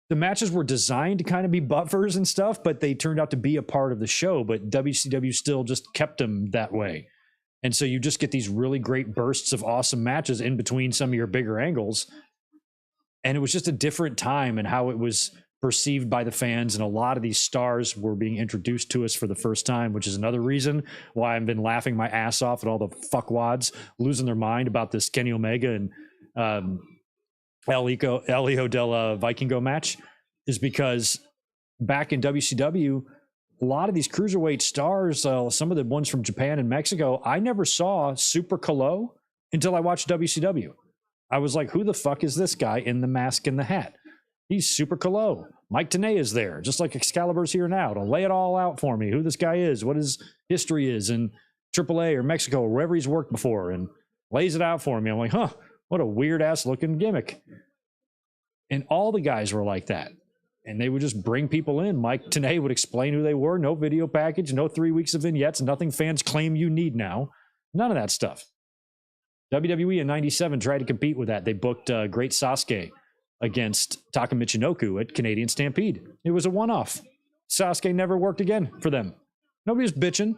the matches were designed to kind of be buffers and stuff, but they turned out to be a part of the show. But WCW still just kept them that way. And so you just get these really great bursts of awesome matches in between some of your bigger angles. And it was just a different time and how it was perceived by the fans, and a lot of these stars were being introduced to us for the first time, which is another reason why I've been laughing my ass off at all the fuckwads losing their mind about this Kenny Omega and El Hijo del Vikingo match, is because back in WCW, a lot of these cruiserweight stars, some of the ones from Japan and Mexico, I never saw Super Calo until I watched WCW. I was like, who the fuck is this guy in the mask and the hat? He's Super Calo. Mike Tenay is there, just like Excalibur's here now, to lay it all out for me, who this guy is, what his history is in AAA or Mexico or wherever he's worked before, and lays it out for me. I'm like, huh, what a weird-ass looking gimmick. And all the guys were like that. And they would just bring people in. Mike Tenay would explain who they were. No video package, no 3 weeks of vignettes, nothing fans claim you need now. None of that stuff. WWE in 97 tried to compete with that. They booked Great Sasuke against Taka Michinoku at Canadian Stampede. It was a one-off. Sasuke never worked again for them. Nobody was bitching.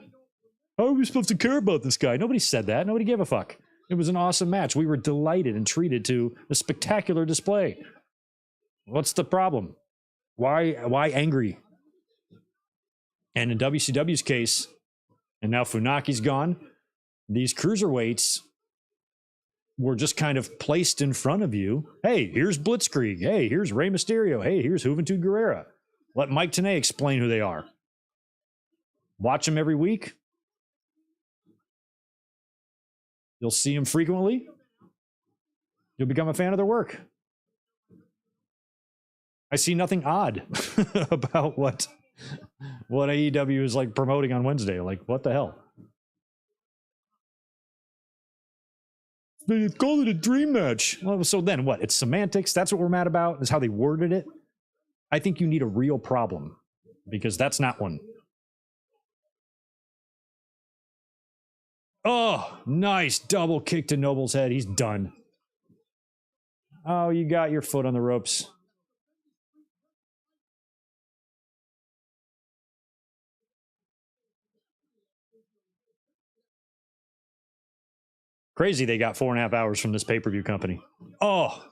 How are we supposed to care about this guy? Nobody said that. Nobody gave a fuck. It was an awesome match. We were delighted and treated to a spectacular display. What's the problem? Why angry? And in WCW's case, and now Funaki's gone, these cruiserweights were just kind of placed in front of you. Hey, here's Blitzkrieg. Hey, here's Rey Mysterio. Hey, here's Juventud Guerrera. Let Mike Tenay explain who they are. Watch them every week. You'll see them frequently. You'll become a fan of their work. I see nothing odd about what AEW is like promoting on Wednesday. Like, what the hell? They called it a dream match. Well, so then what? It's semantics. That's what we're mad about, is how they worded it. I think you need a real problem, because that's not one. Oh, nice double kick to Noble's head. He's done. Oh, you got your foot on the ropes. Crazy they got 4.5 hours from this pay-per-view company. Oh.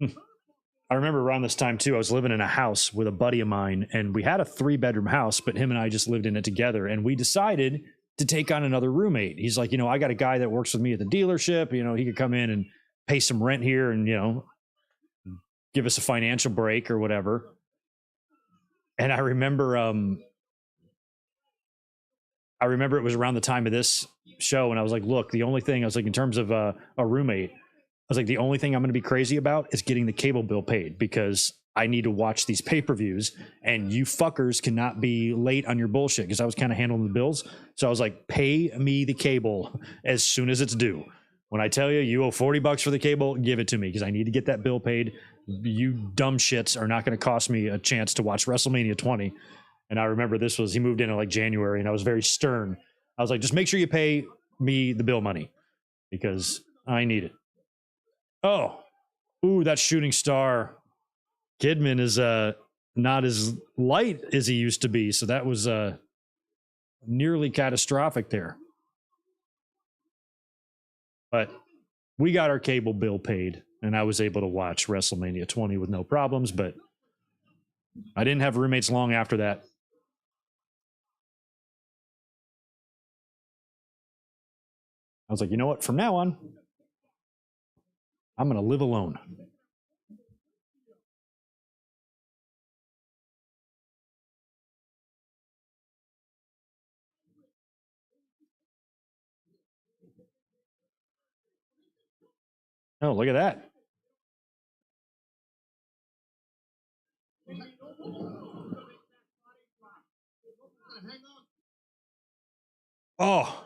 I remember around this time too, I was living in a house with a buddy of mine, and we had a 3-bedroom house, but him and I just lived in it together. And we decided to take on another roommate. He's like, I got a guy that works with me at the dealership. He could come in and pay some rent here and, give us a financial break or whatever. And I remember it was around the time of this show, and I was like, look, the only thing I was like, in terms of a roommate, I was like, the only thing I'm going to be crazy about is getting the cable bill paid, because I need to watch these pay-per-views, and you fuckers cannot be late on your bullshit, because I was kind of handling the bills. So I was like, pay me the cable as soon as it's due. When I tell you, you owe $40 for the cable, give it to me, because I need to get that bill paid. You dumb shits are not going to cost me a chance to watch WrestleMania 20. And I remember he moved in like January, and I was very stern. I was like, just make sure you pay me the bill money, because I need it. Oh, ooh, that shooting star Kidman is not as light as he used to be. So that was nearly catastrophic there. But we got our cable bill paid, and I was able to watch WrestleMania 20 with no problems. But I didn't have roommates long after that. I was like, you know what? From now on, I'm going to live alone. Oh, look at that. Oh.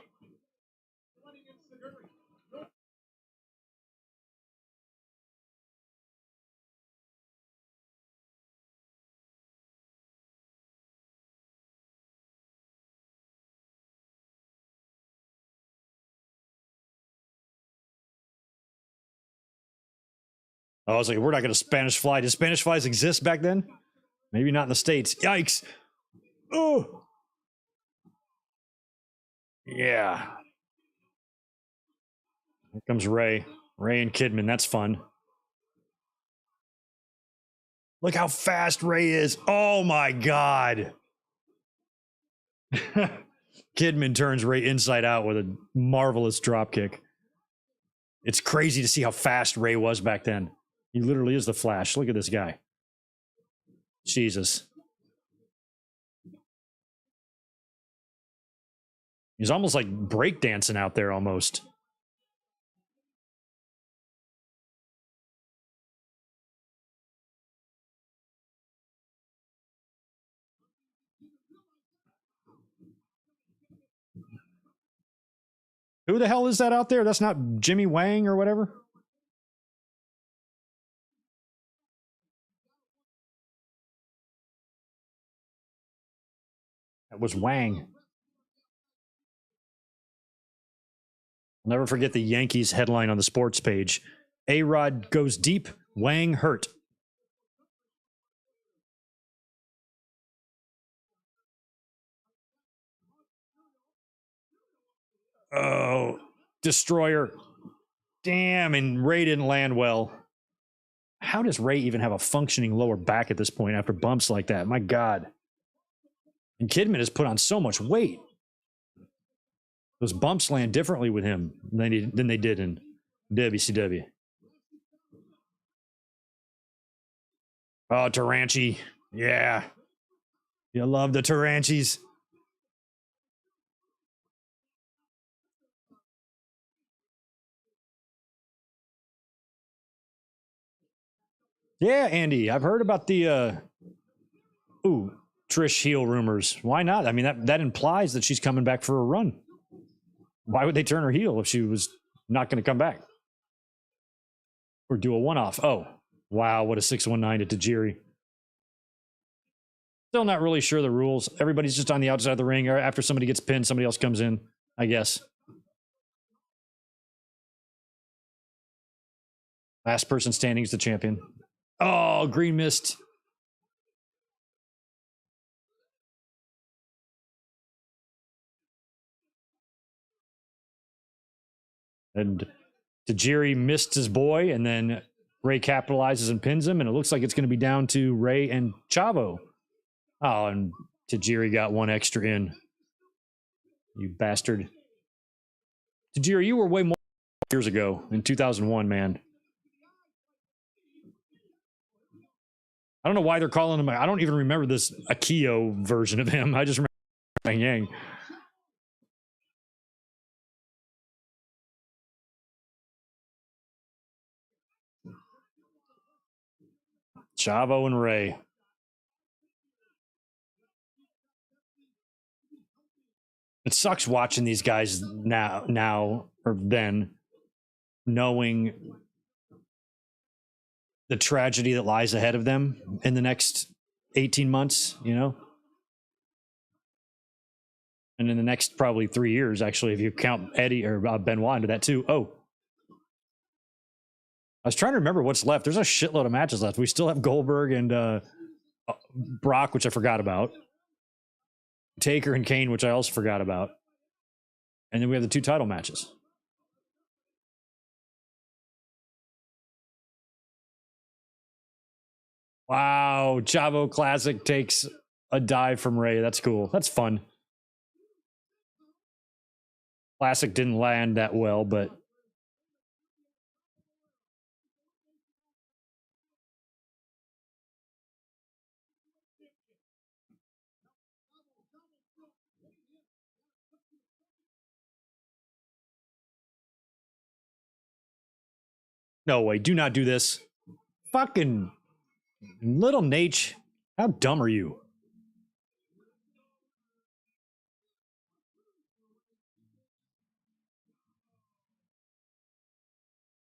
I was like, we're not going to Spanish fly. Did Spanish flies exist back then? Maybe not in the States. Yikes. Oh. Yeah. Here comes Ray. Ray and Kidman. That's fun. Look how fast Ray is. Oh my God. Kidman turns Ray inside out with a marvelous drop kick. It's crazy to see how fast Ray was back then. He literally is the Flash. Look at this guy. Jesus. He's almost like breakdancing out there almost. Who the hell is that out there? That's not Jimmy Wang or whatever? That was Wang. I'll never forget the Yankees headline on the sports page. A-Rod goes deep, Wang hurt. Oh, Destroyer. Damn, and Ray didn't land well. How does Ray even have a functioning lower back at this point after bumps like that? My God. And Kidman has put on so much weight. Those bumps land differently with him than they did in WCW. Oh, Taranchi. Yeah. You love the Taranchis. Yeah, Andy. I've heard about the Trish heel rumors. Why not? I mean, that implies that she's coming back for a run. Why would they turn her heel if she was not going to come back? Or do a one-off? Oh, wow, what a 619 to Tajiri. Still not really sure the rules. Everybody's just on the outside of the ring. Or after somebody gets pinned, somebody else comes in, I guess. Last person standing is the champion. Oh, green mist. And Tajiri missed his boy, and then Ray capitalizes and pins him, and it looks like it's going to be down to Ray and Chavo. Oh, and Tajiri got one extra in. You bastard. Tajiri, you were way more years ago in 2001, man. I don't know why they're calling him. I don't even remember this Akio version of him. I just remember Bang Yang. Chavo and Ray. It sucks watching these guys now or then, knowing the tragedy that lies ahead of them in the next 18 months, you know? And in the next probably 3 years, actually, if you count Eddie or Benoit into that too. Oh, I was trying to remember what's left. There's a shitload of matches left. We still have Goldberg and Brock, which I forgot about. Taker and Kane, which I also forgot about. And then we have the 2 title matches. Wow, Chavo Classic takes a dive from Ray. That's cool. That's fun. Classic didn't land that well, but no way. Do not do this. Fucking little Nate. How dumb are you?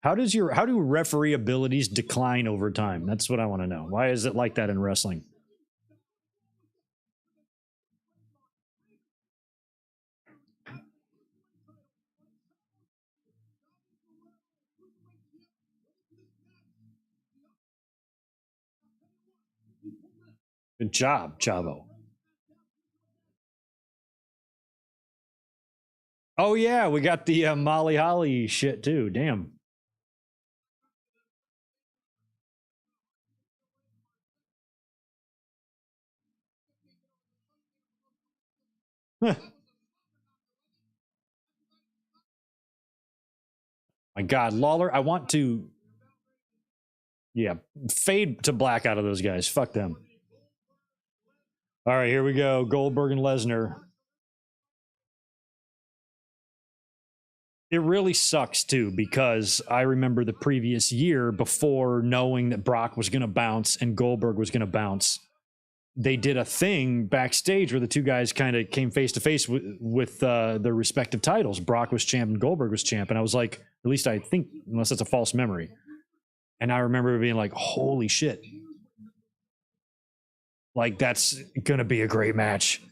How do referee abilities decline over time? That's what I want to know. Why is it like that in wrestling? Good job, Chavo. Oh yeah, we got the Molly Holly shit too. Damn. My God, Lawler, I want to, yeah, fade to black out of those guys. Fuck them. All right, here we go. Goldberg and Lesnar. It really sucks too, because I remember the previous year, before knowing that Brock was going to bounce and Goldberg was going to bounce, they did a thing backstage where the two guys kind of came face to face with their respective titles. Brock was champ and Goldberg was champ. And I was like, at least I think, unless it's a false memory. And I remember being like, holy shit. Like, that's going to be a great match.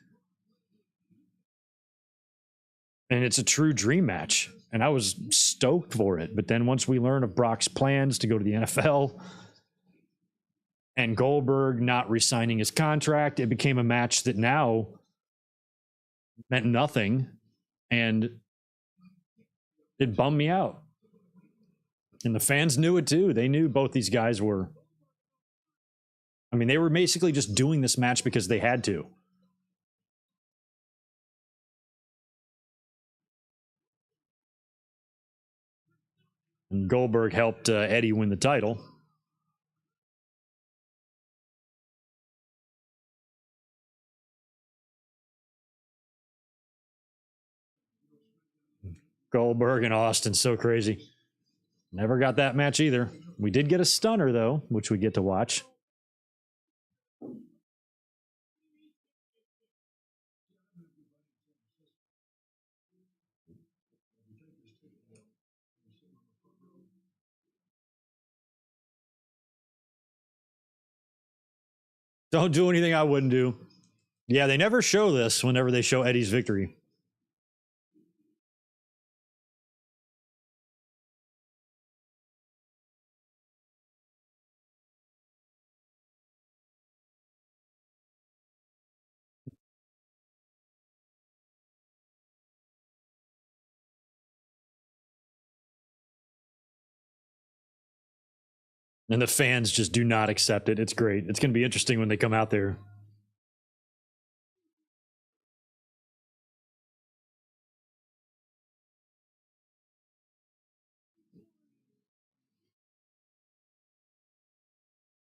And it's a true dream match. And I was stoked for it. But then once we learned of Brock's plans to go to the NFL and Goldberg not re-signing his contract, it became a match that now meant nothing. And it bummed me out. And the fans knew it too. They knew both these guys were, I mean, they were basically just doing this match because they had to. And Goldberg helped Eddie win the title. Goldberg and Austin, so crazy. Never got that match either. We did get a stunner, though, which we get to watch. Don't do anything I wouldn't do. Yeah, they never show this whenever they show Eddie's victory. And the fans just do not accept it. It's great. It's going to be interesting when they come out there.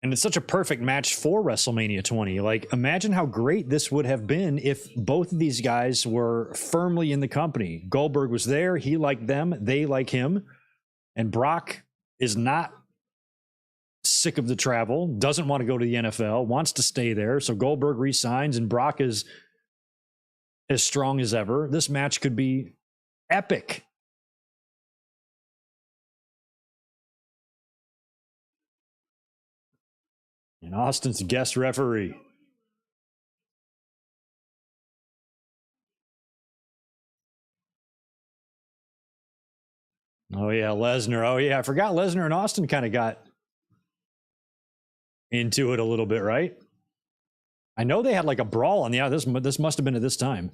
And it's such a perfect match for WrestleMania 20. Like, imagine how great this would have been if both of these guys were firmly in the company. Goldberg was there. He liked them. They like him. And Brock is not sick of the travel, doesn't want to go to the NFL, wants to stay there. So Goldberg resigns and Brock is as strong as ever. This match could be epic. And Austin's guest referee. Oh, yeah, Lesnar. Oh, yeah, I forgot Lesnar and Austin kind of got into it a little bit, right? I know they had like a brawl on the out. This must have been at this time.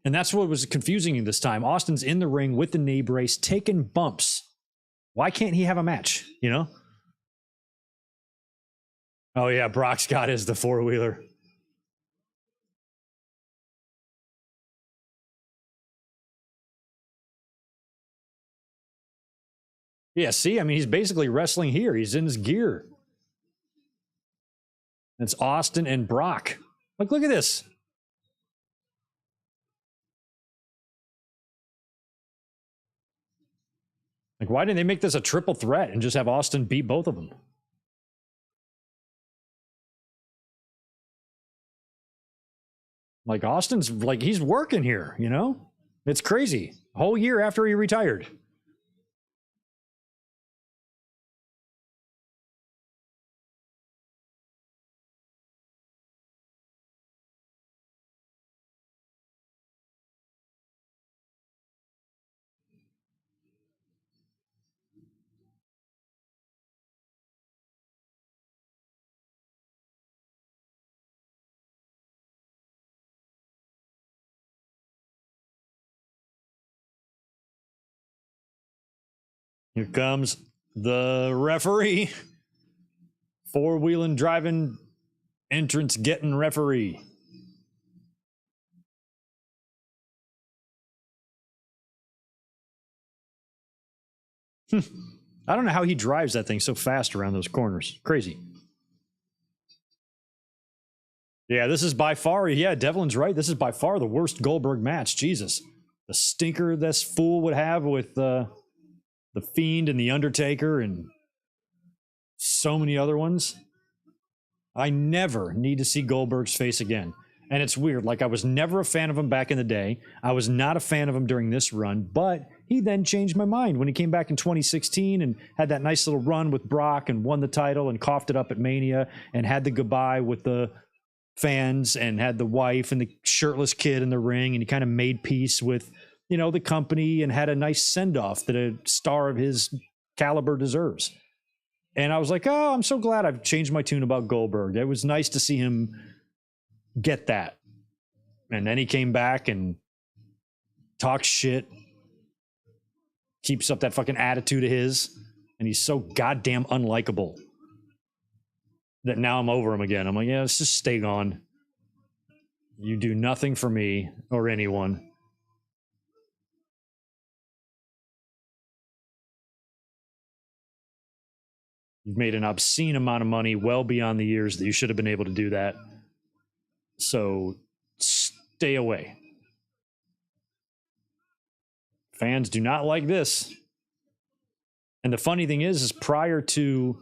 And that's what was confusing this time. Austin's in the ring with the knee brace, taking bumps. Why can't he have a match, you know? Oh, yeah, Brock's got his, the four-wheeler. Yeah, see, I mean, he's basically wrestling here. He's in his gear. It's Austin and Brock. Look at this. Like, why didn't they make this a triple threat and just have Austin beat both of them? Like, Austin's, like, he's working here, you know? It's crazy. A whole year after he retired. Here comes the referee. Four-wheeling, driving, entrance getting referee. I don't know how he drives that thing so fast around those corners. Crazy. Yeah, this is by far, yeah, Devlin's right. This is by far the worst Goldberg match. Jesus. The stinker this fool would have with the Fiend and the Undertaker and so many other ones. I never need to see Goldberg's face again. And it's weird. Like, I was never a fan of him back in the day. I was not a fan of him during this run, but he then changed my mind when he came back in 2016 and had that nice little run with Brock and won the title and coughed it up at Mania and had the goodbye with the fans and had the wife and the shirtless kid in the ring, and he kind of made peace with, you know, the company and had a nice send-off that a star of his caliber deserves. And I was like, oh, I'm so glad I've changed my tune about Goldberg. It was nice to see him get that. And then he came back and talks shit, keeps up that fucking attitude of his, and he's so goddamn unlikable that now I'm over him again. I'm like, yeah, let's just stay gone. You do nothing for me or anyone. You've made an obscene amount of money well beyond the years that you should have been able to do that. So stay away. Fans do not like this. And the funny thing is prior to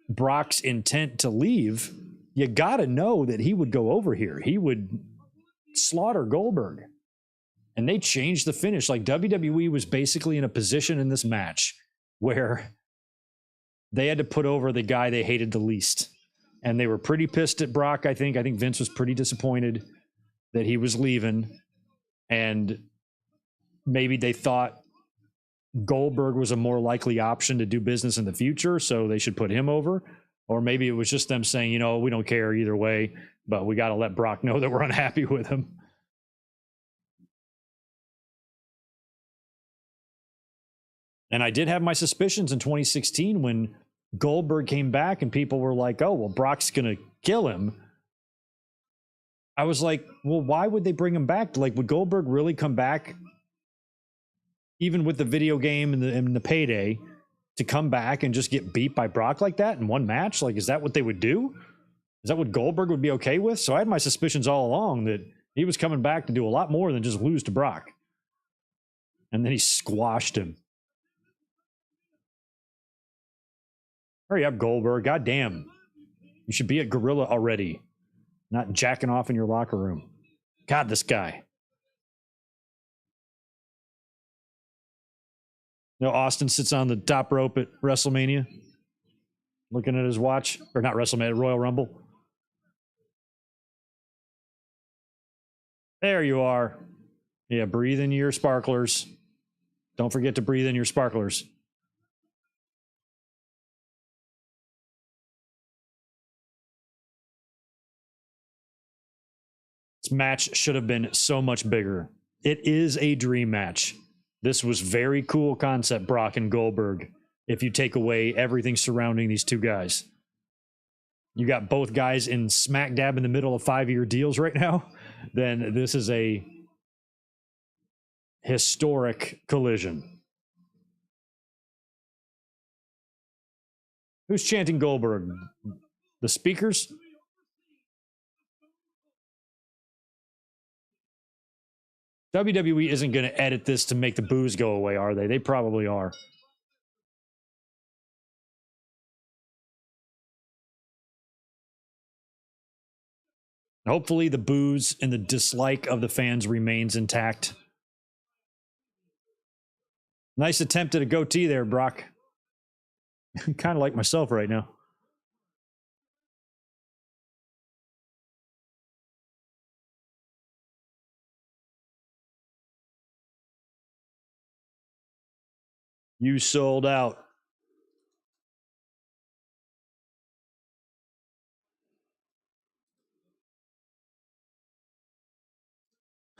Brock's intent to leave, you got to know that he would go over here. He would slaughter Goldberg. And they changed the finish. Like, WWE was basically in a position in this match where they had to put over the guy they hated the least. And they were pretty pissed at Brock, I think. I think Vince was pretty disappointed that he was leaving. And maybe they thought Goldberg was a more likely option to do business in the future, so they should put him over. Or maybe it was just them saying, you know, we don't care either way, but we got to let Brock know that we're unhappy with him. And I did have my suspicions in 2016 when Goldberg came back and people were like, oh, well, Brock's going to kill him. I was like, well, why would they bring him back? Like, would Goldberg really come back, even with the video game and the payday, to come back and just get beat by Brock like that in one match? Like, is that what they would do? Is that what Goldberg would be okay with? So I had my suspicions all along that he was coming back to do a lot more than just lose to Brock. And then he squashed him. Hurry up, Goldberg. Goddamn. You should be at Gorilla already, not jacking off in your locker room. God, this guy. You know, Austin sits on the top rope at WrestleMania, looking at his watch. Or not WrestleMania, Royal Rumble. There you are. Yeah, breathe in your sparklers. Don't forget to breathe in your sparklers. This match should have been so much bigger. It is a dream match. This was very cool concept, Brock and Goldberg, if you take away everything surrounding these two guys. You got both guys in smack dab in the middle of 5-year deals right now, then this is a historic collision. Who's chanting Goldberg? The speakers? WWE isn't going to edit this to make the boos go away, are they? They probably are. Hopefully the boos and the dislike of the fans remains intact. Nice attempt at a goatee there, Brock. Kind of like myself right now. You sold out.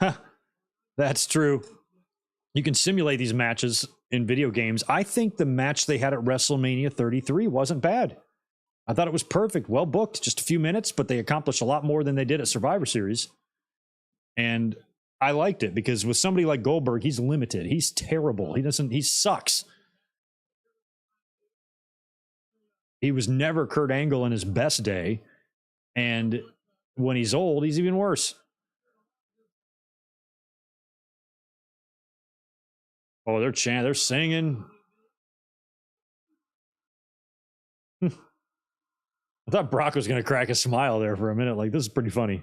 Huh, that's true. You can simulate these matches in video games. I think the match they had at WrestleMania 33 wasn't bad. I thought it was perfect, well booked, just a few minutes, but they accomplished a lot more than they did at Survivor Series. And I liked it because with somebody like Goldberg, he's limited. He's terrible. He sucks. He was never Kurt Angle in his best day. And when he's old, he's even worse. Oh, they're chanting, they're singing. I thought Brock was going to crack a smile there for a minute. Like, this is pretty funny.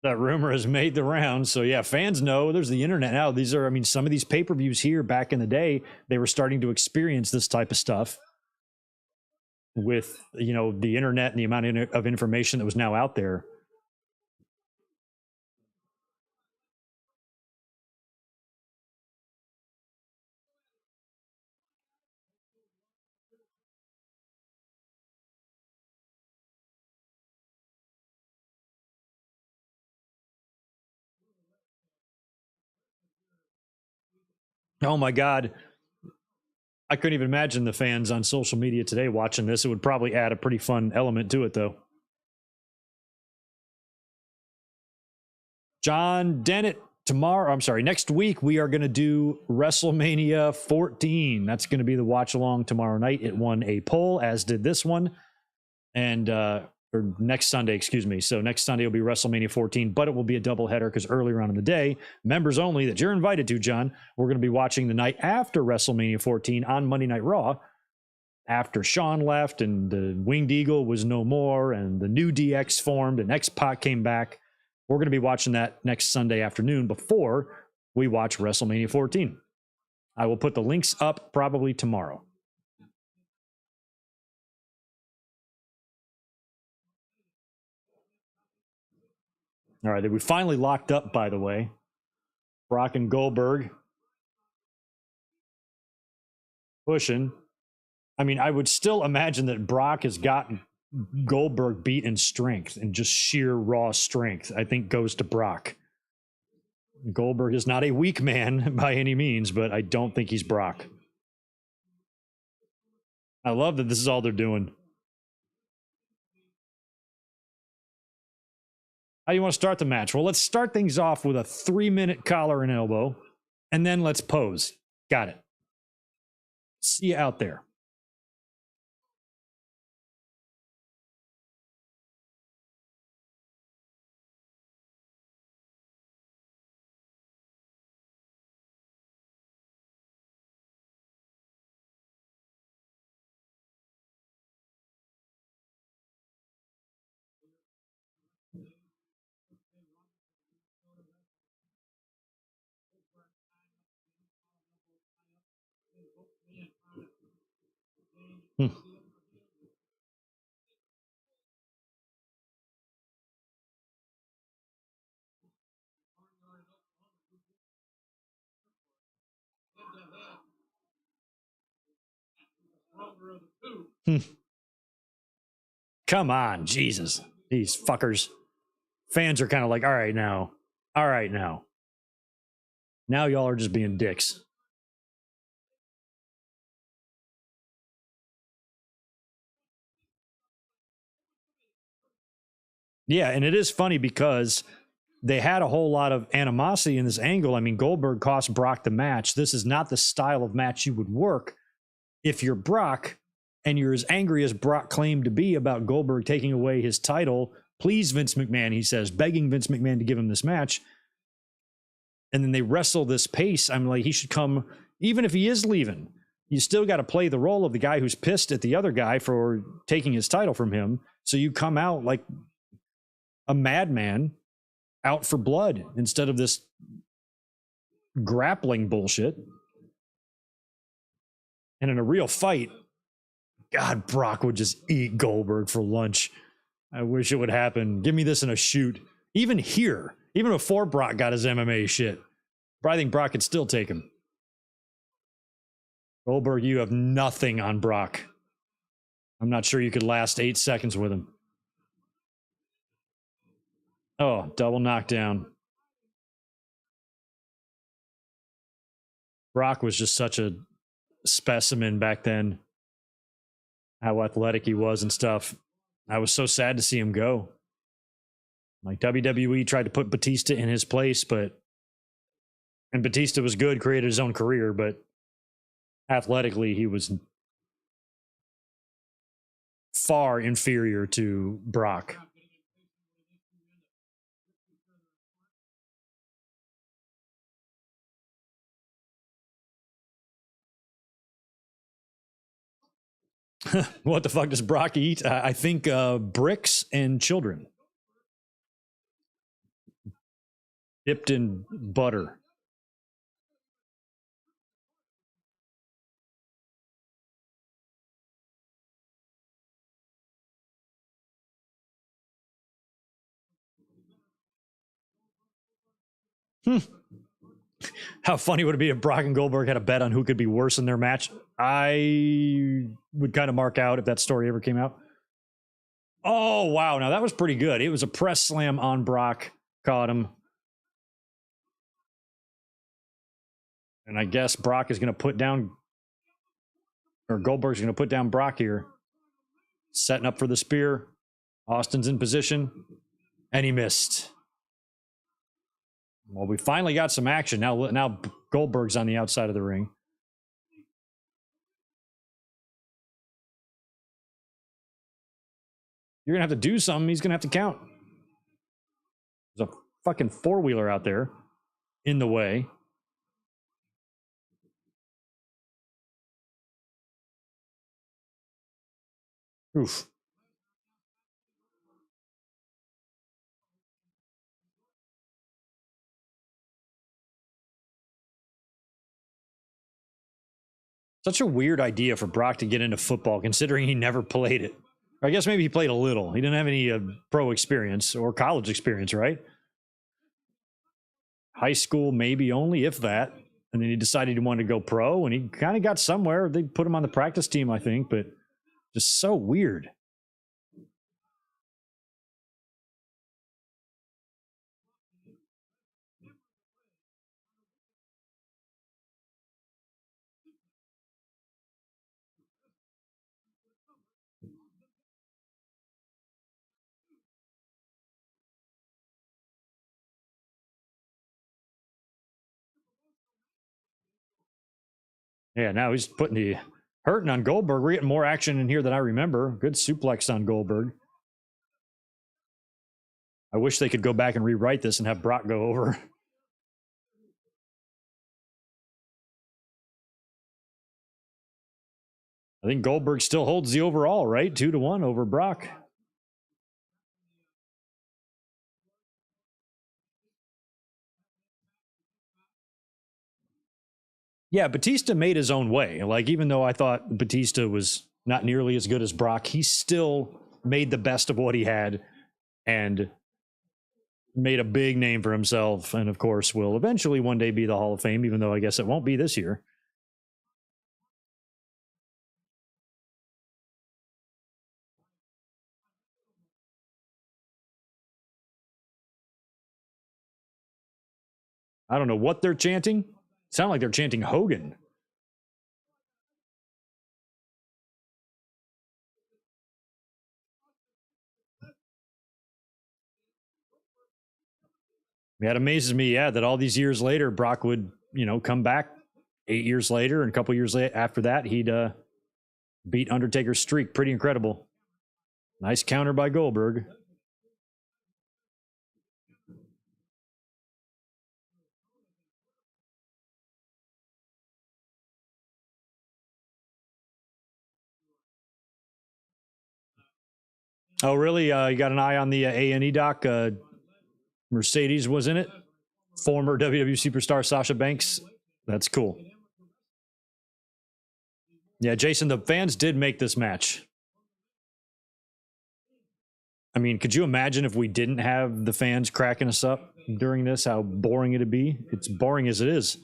That rumor has made the rounds. So, yeah, fans know. There's the internet now. These are, I mean, some of these pay-per-views here back in the day, they were starting to experience this type of stuff with, you know, the internet and the amount of information that was now out there. Oh, my God. I couldn't even imagine the fans on social media today watching this. It would probably add a pretty fun element to it, though. John Dennett, next week we are going to do WrestleMania 14. That's going to be the watch along tomorrow night. It won a poll, as did this one. And, or next Sunday, excuse me. So next Sunday will be WrestleMania 14, but it will be a doubleheader because earlier on in the day, members only that you're invited to, John, we're going to be watching the night after WrestleMania 14 on Monday Night Raw. After Shawn left and the Winged Eagle was no more and the new DX formed and X-Pac came back. We're going to be watching that next Sunday afternoon before we watch WrestleMania 14. I will put the links up probably tomorrow. All right, we finally locked up, by the way. Brock and Goldberg pushing. I mean, I would still imagine that Brock has gotten Goldberg beat in strength and just sheer raw strength, I think goes to Brock. Goldberg is not a weak man by any means, but I don't think he's Brock. I love that this is all they're doing. How do you want to start the match? Well, let's start things off with a 3-minute collar and elbow, and then let's pose. Got it. See you out there. Come on, Jesus. These fuckers. Fans are kind of like, all right now. All right now. Now y'all are just being dicks. Yeah, and it is funny because they had a whole lot of animosity in this angle. I mean, Goldberg cost Brock the match. This is not the style of match you would work if you're Brock and you're as angry as Brock claimed to be about Goldberg taking away his title. Please, Vince McMahon, he says, begging Vince McMahon to give him this match. And then they wrestle this pace. I'm like, he should come, even if he is leaving, you still got to play the role of the guy who's pissed at the other guy for taking his title from him. So you come out like a madman out for blood instead of this grappling bullshit. And in a real fight, God, Brock would just eat Goldberg for lunch. I wish it would happen. Give me this in a shoot. Even here, even before Brock got his MMA shit, but I think Brock could still take him. Goldberg, you have nothing on Brock. I'm not sure you could last 8 seconds with him. Oh, double knockdown. Brock was just such a specimen back then. How athletic he was and stuff. I was so sad to see him go. Like WWE tried to put Batista in his place, and Batista was good, created his own career, but athletically he was far inferior to Brock. What the fuck does Brock eat? I think bricks and children. Dipped in butter. How funny would it be if Brock and Goldberg had a bet on who could be worse in their match? I would kind of mark out if that story ever came out. Oh, wow. Now that was pretty good. It was a press slam on Brock. Caught him. And I guess Brock is going to put down, or Goldberg's going to put down Brock here. Setting up for the spear. Austin's in position. And he missed. Well, we finally got some action. Now Goldberg's on the outside of the ring. You're going to have to do something. He's going to have to count. There's a fucking four-wheeler out there in the way. Oof. Such a weird idea for Brock to get into football, considering he never played it. I guess maybe he played a little. He didn't have any pro experience or college experience, right? High school, maybe only, if that. And then he decided he wanted to go pro, and he kind of got somewhere. They put him on the practice team, I think, but just so weird. Yeah, now he's putting the hurting on Goldberg. We're getting more action in here than I remember. Good suplex on Goldberg. I wish they could go back and rewrite this and have Brock go over. I think Goldberg still holds the overall, right? 2-1 over Brock. Yeah, Batista made his own way. Like, even though I thought Batista was not nearly as good as Brock, he still made the best of what he had and made a big name for himself. And of course, will eventually one day be the Hall of Fame, even though I guess it won't be this year. I don't know what they're chanting. Sound like they're chanting Hogan. It amazes me, yeah, that all these years later, Brock would, come back 8 years later, and a couple years after that, he'd beat Undertaker's streak. Pretty incredible. Nice counter by Goldberg. Oh, really? You got an eye on the A&E doc? Mercedes was in it. Former WWE superstar Sasha Banks. That's cool. Yeah, Jason, the fans did make this match. I mean, could you imagine if we didn't have the fans cracking us up during this, how boring it'd be? It's boring as it is.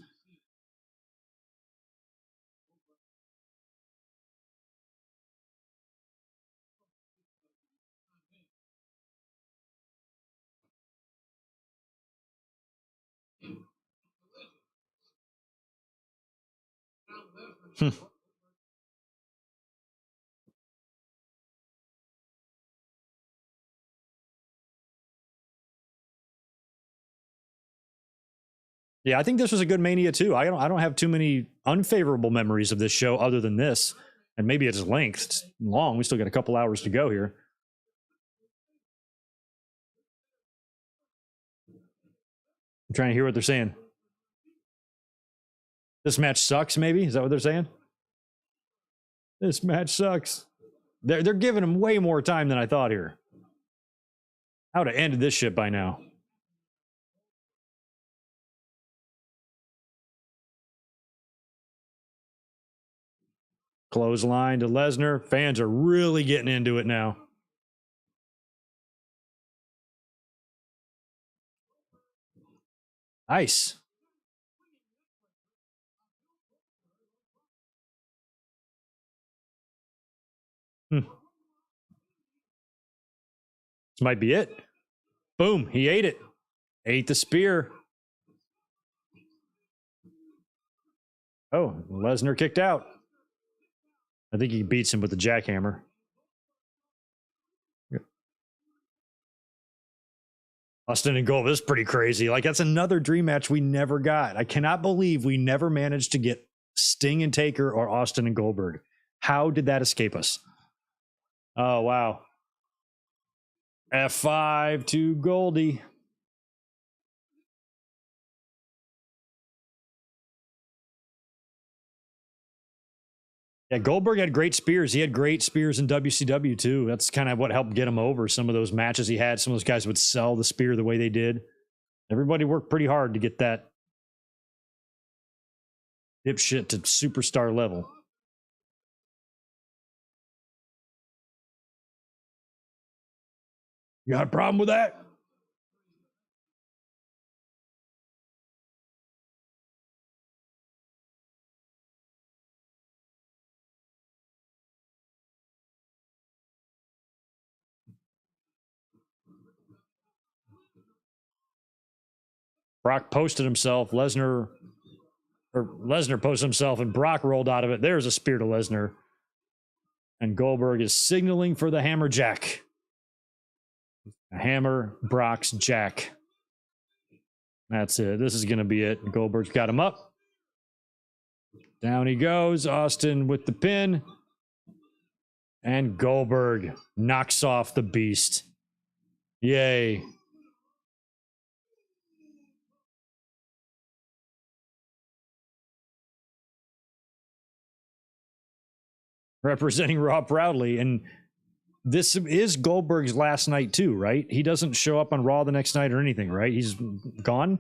Yeah, I think this was a good Mania too. I don't have too many unfavorable memories of this show other than this, and maybe it's length. It's long. We still got a couple hours to go here. I'm trying to hear what they're saying. This match sucks. Maybe is that what they're saying? This match sucks. They're giving him way more time than I thought here. I would have ended this shit by now. Clothesline to Lesnar. Fans are really getting into it now. Nice. This might be it. Boom. He ate it. Ate the spear. Oh, Lesnar kicked out. I think he beats him with the jackhammer. Austin and Goldberg, this is pretty crazy. Like, that's another dream match we never got. I cannot believe we never managed to get Sting and Taker or Austin and Goldberg. How did that escape us? Oh, wow. F5 to Goldie. Yeah, Goldberg had great spears. He had great spears in WCW too. That's kind of what helped get him over some of those matches he had. Some of those guys would sell the spear the way they did. Everybody worked pretty hard to get that dipshit to superstar level. You got a problem with that? Brock posted himself. Lesnar posted himself, and Brock rolled out of it. There's a spear to Lesnar. And Goldberg is signaling for the hammer jack. A hammer, Brock's jack. That's it. This is going to be it. Goldberg's got him up. Down he goes. Austin with the pin. And Goldberg knocks off the Beast. Yay. Representing Raw proudly. And this is Goldberg's last night too, right? He doesn't show up on Raw the next night or anything, right? He's gone?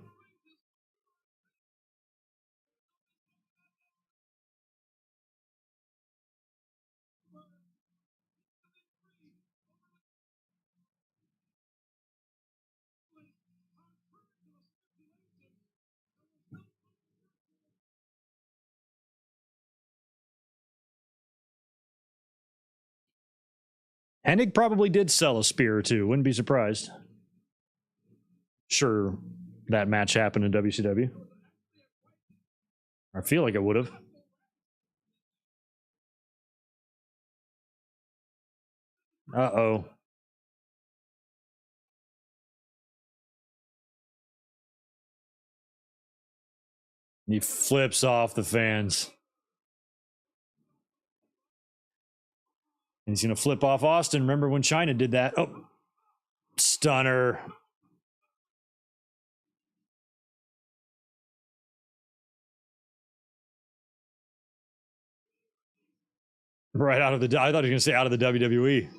Hennig probably did sell a spear or two. Wouldn't be surprised. Sure, that match happened in WCW. I feel like it would have. Uh-oh. He flips off the fans. And he's going to flip off Austin. Remember when China did that? Oh, stunner. Right out of the... I thought he was going to say out of the WWE.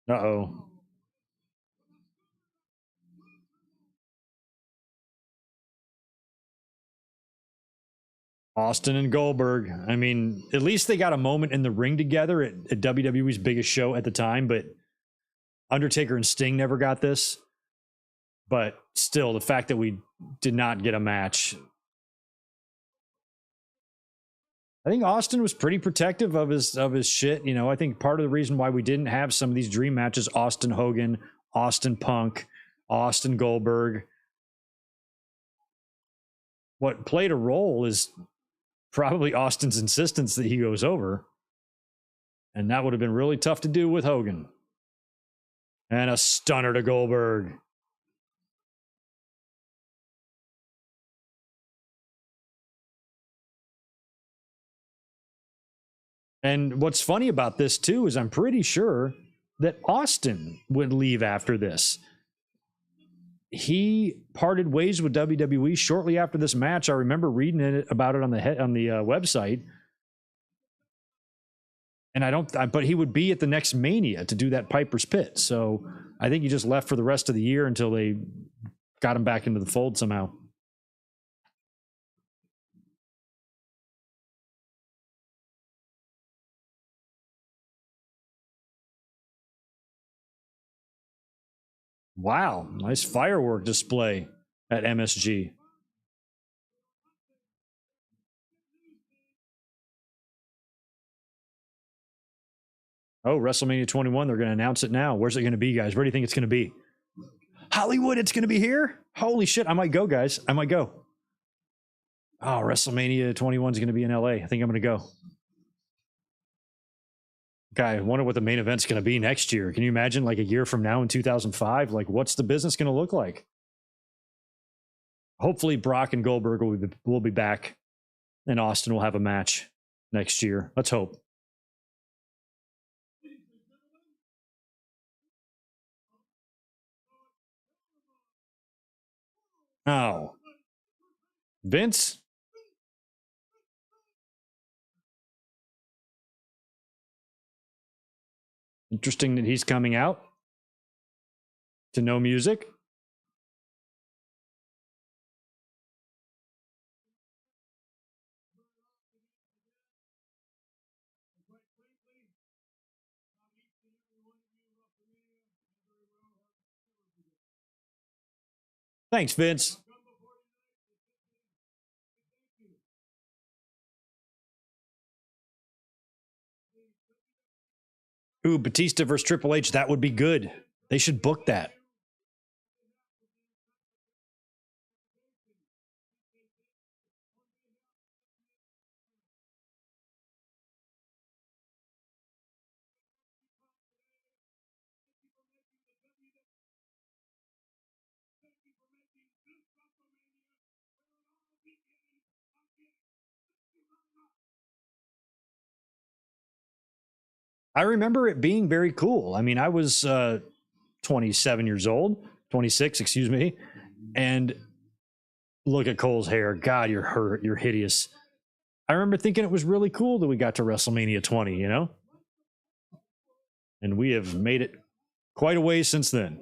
Uh-oh. Austin and Goldberg. I mean, at least they got a moment in the ring together at WWE's biggest show at the time, but Undertaker and Sting never got this. But still, the fact that we did not get a match. I think Austin was pretty protective of his shit. You know, I think part of the reason why we didn't have some of these dream matches, Austin Hogan, Austin Punk, Austin Goldberg, what played a role is probably Austin's insistence that he goes over. And that would have been really tough to do with Hogan. And a stunner to Goldberg. And what's funny about this, too, is I'm pretty sure that Austin would leave after this. He parted ways with WWE shortly after this match. I remember reading about it on the website. And but he would be at the next Mania to do that Piper's Pit. So I think he just left for the rest of the year until they got him back into the fold somehow. Wow, nice firework display at MSG. Oh, WrestleMania 21, they're going to announce it now. Where's it going to be, guys? Where do you think it's going to be? Hollywood, it's going to be here? Holy shit, I might go, guys. I might go. Oh, WrestleMania 21 is going to be in LA. I think I'm going to go. Guy, I wonder what the main event's going to be next year. Can you imagine, like a year from now in 2005? Like, what's the business going to look like? Hopefully, Brock and Goldberg will be back, and Austin will have a match next year. Let's hope. Oh. Vince? Interesting that he's coming out to no music. Thanks, Vince. Ooh, Batista versus Triple H. That would be good. They should book that. I remember it being very cool. I mean, I was 27 years old, 26, excuse me. And look at Cole's hair. God, you're hurt. You're hideous. I remember thinking it was really cool that we got to WrestleMania 20, you know? And we have made it quite a ways since then.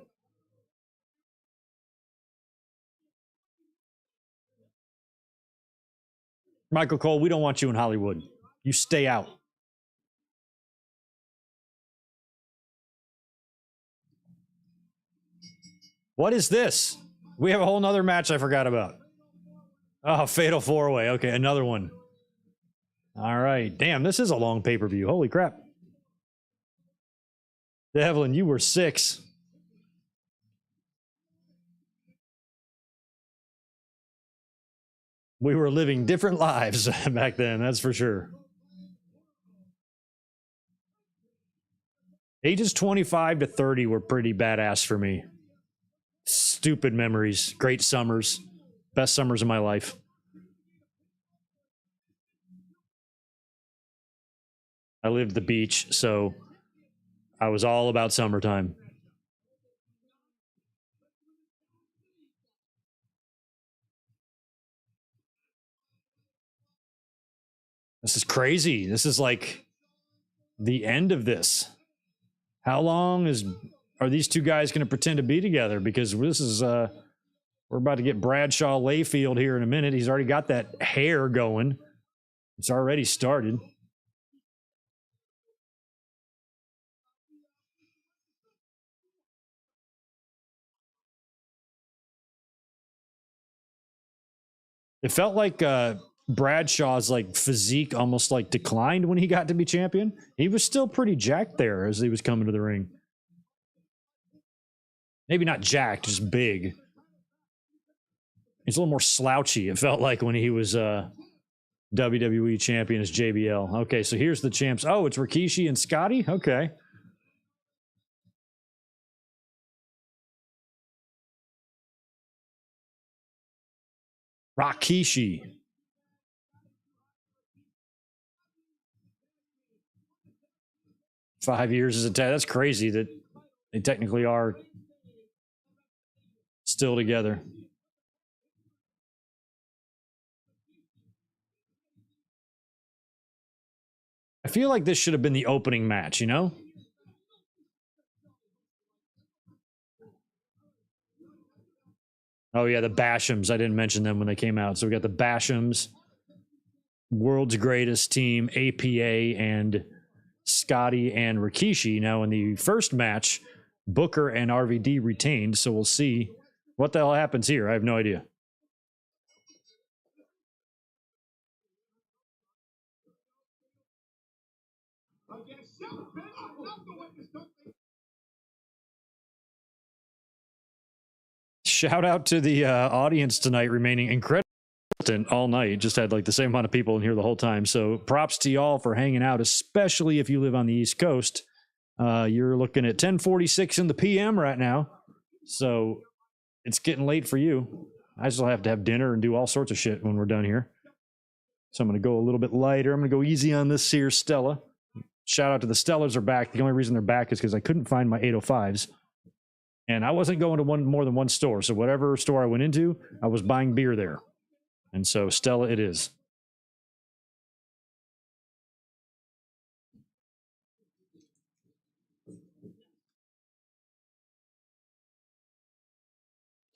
Michael Cole, we don't want you in Hollywood. You stay out. What is this? We have a whole nother match I forgot about. Oh, Fatal 4-Way. Okay, another one. All right. Damn, this is a long pay-per-view. Holy crap. Devlin, you were 6. We were living different lives back then, that's for sure. Ages 25 to 30 were pretty badass for me. Stupid memories, great summers, best summers of my life. I lived the beach, so I was all about summertime. This is crazy. This is like the end of this. How long are these two guys going to pretend to be together? Because this is we're about to get Bradshaw Layfield here in a minute. He's already got that hair going. It's already started. It felt like Bradshaw's like physique almost like declined when he got to be champion. He was still pretty jacked there as he was coming to the ring. Maybe not jacked, just big. He's a little more slouchy, it felt like, when he was WWE champion as JBL. Okay, so here's the champs. Oh, it's Rikishi and Scotty? Okay. Rikishi. Five years as a tag. That's crazy that they technically are still together. I feel like this should have been the opening match, you know? Oh, yeah, the Bashams. I didn't mention them when they came out. So we got the Bashams, world's greatest team, APA, and Scotty and Rikishi. Now, in the first match, Booker and RVD retained. So we'll see what the hell happens here. I have no idea. Shout out to the audience tonight, remaining incredible all night. Just had like the same amount of people in here the whole time. So props to y'all for hanging out, especially if you live on the East Coast. You're looking at 10:46 in the PM right now. So it's getting late for you. I still have to have dinner and do all sorts of shit when we're done here. So I'm going to go a little bit lighter. I'm going to go easy on this here Stella. Shout out to the Stellas are back. The only reason they're back is because I couldn't find my 805s. And I wasn't going to more than one store. So whatever store I went into, I was buying beer there. And so Stella it is. So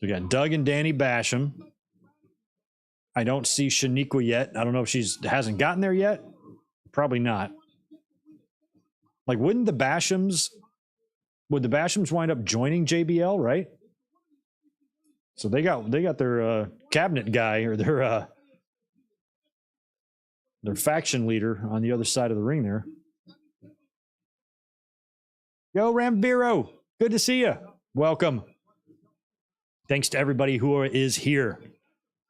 we got Doug and Danny Basham. I don't see Shaniqua yet. I don't know if she's hasn't gotten there yet. Probably not. Like, would the Bashams wind up joining JBL, right? So they got their cabinet guy or their faction leader on the other side of the ring there. Yo, Rambiro, good to see you. Welcome. Thanks to everybody who is here.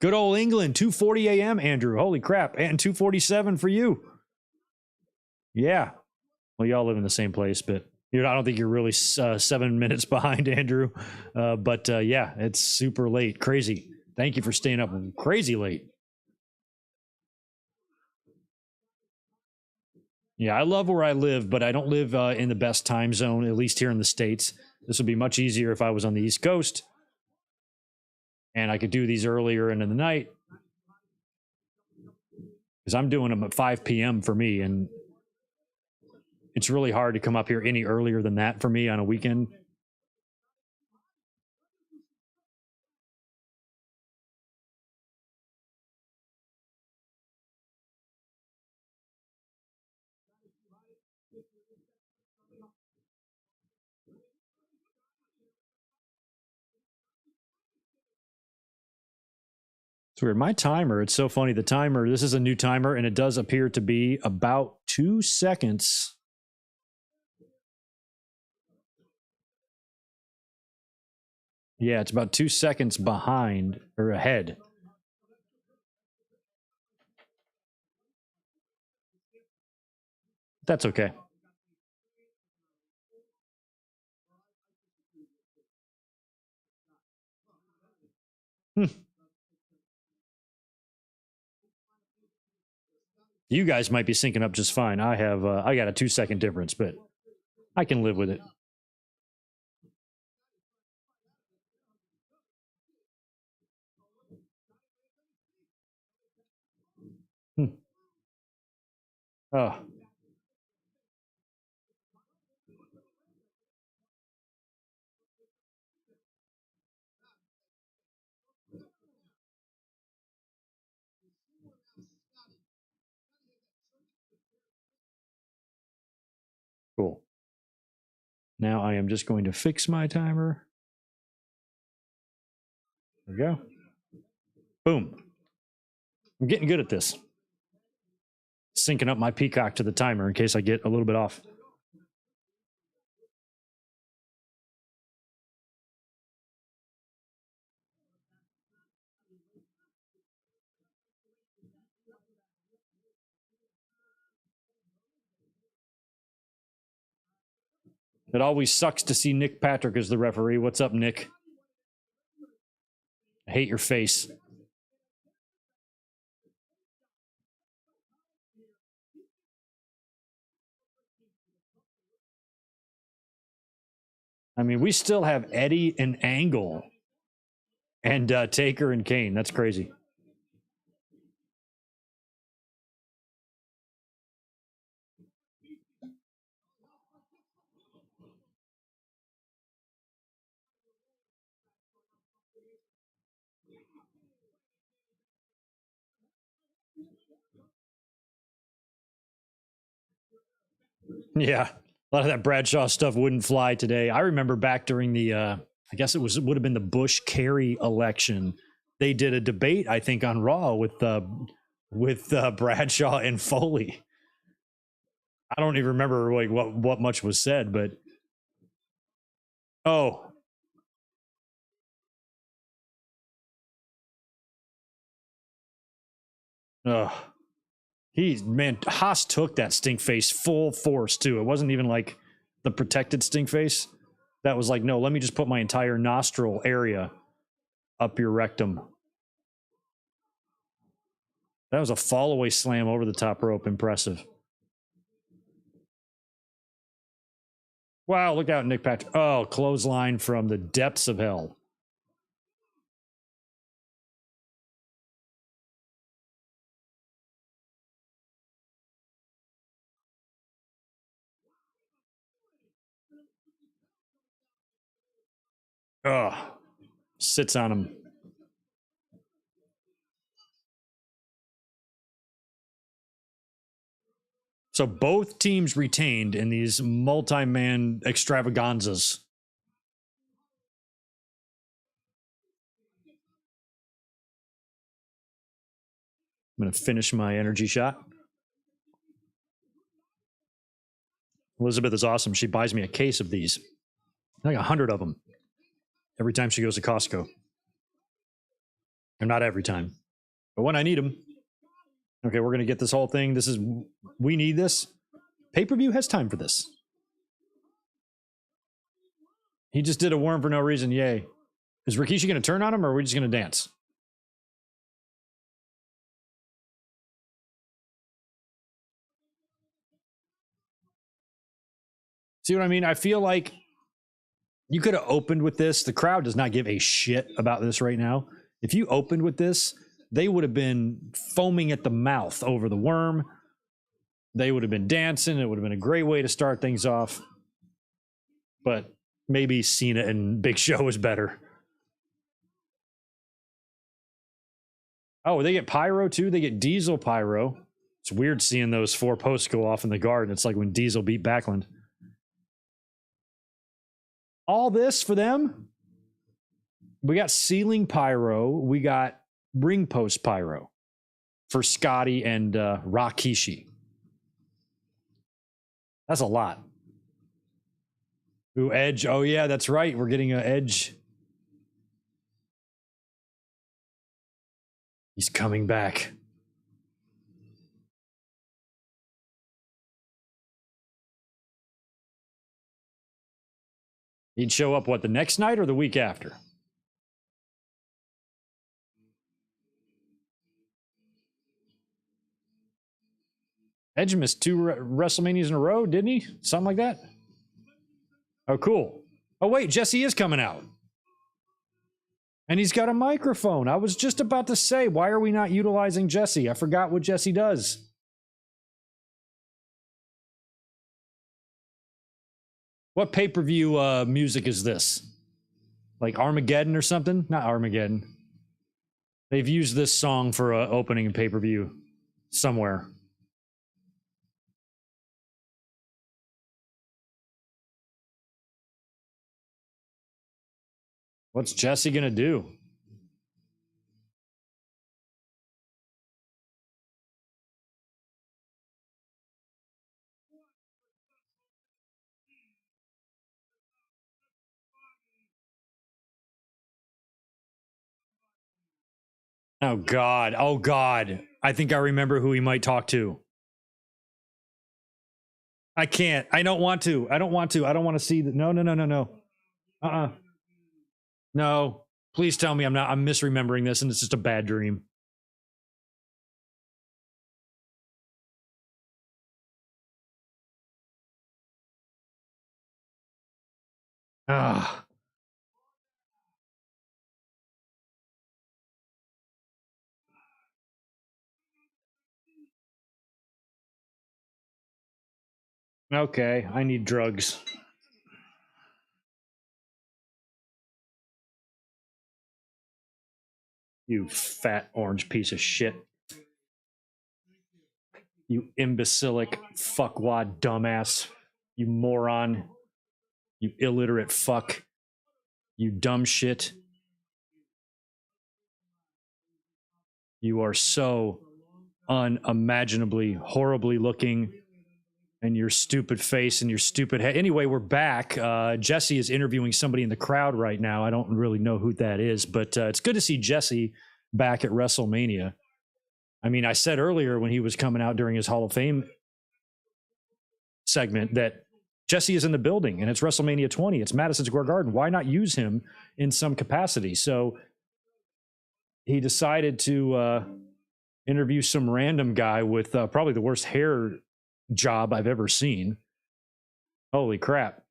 Good old England, 2:40 a.m., Andrew. Holy crap. And 2:47 for you. Yeah. Well, y'all live in the same place, but I don't think you're really 7 minutes behind, Andrew. But yeah, it's super late. Crazy. Thank you for staying up crazy late. Yeah, I love where I live, but I don't live in the best time zone, at least here in the States. This would be much easier if I was on the East Coast and I could do these earlier into the night because I'm doing them at 5 p.m. for me. And it's really hard to come up here any earlier than that for me on a weekend. It's weird. My timer, it's so funny. The timer, this is a new timer, and it does appear to be about 2 seconds. Yeah, it's about 2 seconds behind or ahead. That's okay. Hmm. You guys might be syncing up just fine. I got a 2 second difference, but I can live with it. Hmm. Oh. Cool. Now I am just going to fix my timer. There we go. Boom. I'm getting good at this. Syncing up my peacock to the timer in case I get a little bit off. It always sucks to see Nick Patrick as the referee. What's up, Nick? I hate your face. I mean, we still have Eddie and Angle and Taker and Kane. That's crazy. Yeah. A lot of that Bradshaw stuff wouldn't fly today. I remember back during the I guess it would have been the Bush Kerry election. They did a debate, I think, on Raw with Bradshaw and Foley. I don't even remember like what much was said, but oh, ugh. Haas took that stink face full force too. It wasn't even like the protected stink face. That was like, no, let me just put my entire nostril area up your rectum. That was a fall away slam over the top rope. Impressive. Wow, look out, Nick Patrick. Oh, clothesline from the depths of hell. Oh, sits on him. So both teams retained in these multi-man extravaganzas. I'm going to finish my energy shot. Elizabeth is awesome. She buys me a case of these, like 100 of them, every time she goes to Costco. And not every time, but when I need them. Okay, we're going to get this whole thing. We need this. Pay-per-view has time for this. He just did a worm for no reason. Yay. Is Rikishi going to turn on him, or are we just going to dance? See what I mean? I feel like you could have opened with this. The crowd does not give a shit about this right now. If you opened with this, they would have been foaming at the mouth over the worm. They would have been dancing. It would have been a great way to start things off. But maybe Cena and Big Show is better. Oh, they get pyro too? They get Diesel pyro. It's weird seeing those 4 posts go off in the garden. It's like when Diesel beat Backlund. All this for them? We got ceiling pyro. We got ring post pyro for Scotty and Rakishi. That's a lot. Ooh, Edge. Oh, yeah, that's right. We're getting an Edge. He's coming back. He'd show up, what, the next night or the week after? Edge missed 2 WrestleManias in a row, didn't he? Something like that? Oh, cool. Oh, wait, Jesse is coming out. And he's got a microphone. I was just about to say, why are we not utilizing Jesse? I forgot what Jesse does. What pay-per-view music is this? Like Armageddon or something? Not Armageddon. They've used this song for opening a pay-per-view somewhere. What's Jesse going to do? Oh, God. Oh, God. I think I remember who he might talk to. I can't. I don't want to. I don't want to. I don't want to see that. No, no, no, no, no. Uh-uh. No. Please tell me I'm misremembering this and it's just a bad dream. Ah. Okay, I need drugs. You fat orange piece of shit. You imbecilic fuckwad dumbass. You moron. You illiterate fuck. You dumb shit. You are so unimaginably horribly looking, and your stupid face and your stupid head. Anyway, we're back. Jesse is interviewing somebody in the crowd right now. I don't really know who that is, but it's good to see Jesse back at WrestleMania. I mean, I said earlier when he was coming out during his Hall of Fame segment that Jesse is in the building and it's WrestleMania 20. It's Madison Square Garden. Why not use him in some capacity? So he decided to interview some random guy with probably the worst hair job I've ever seen. Holy crap.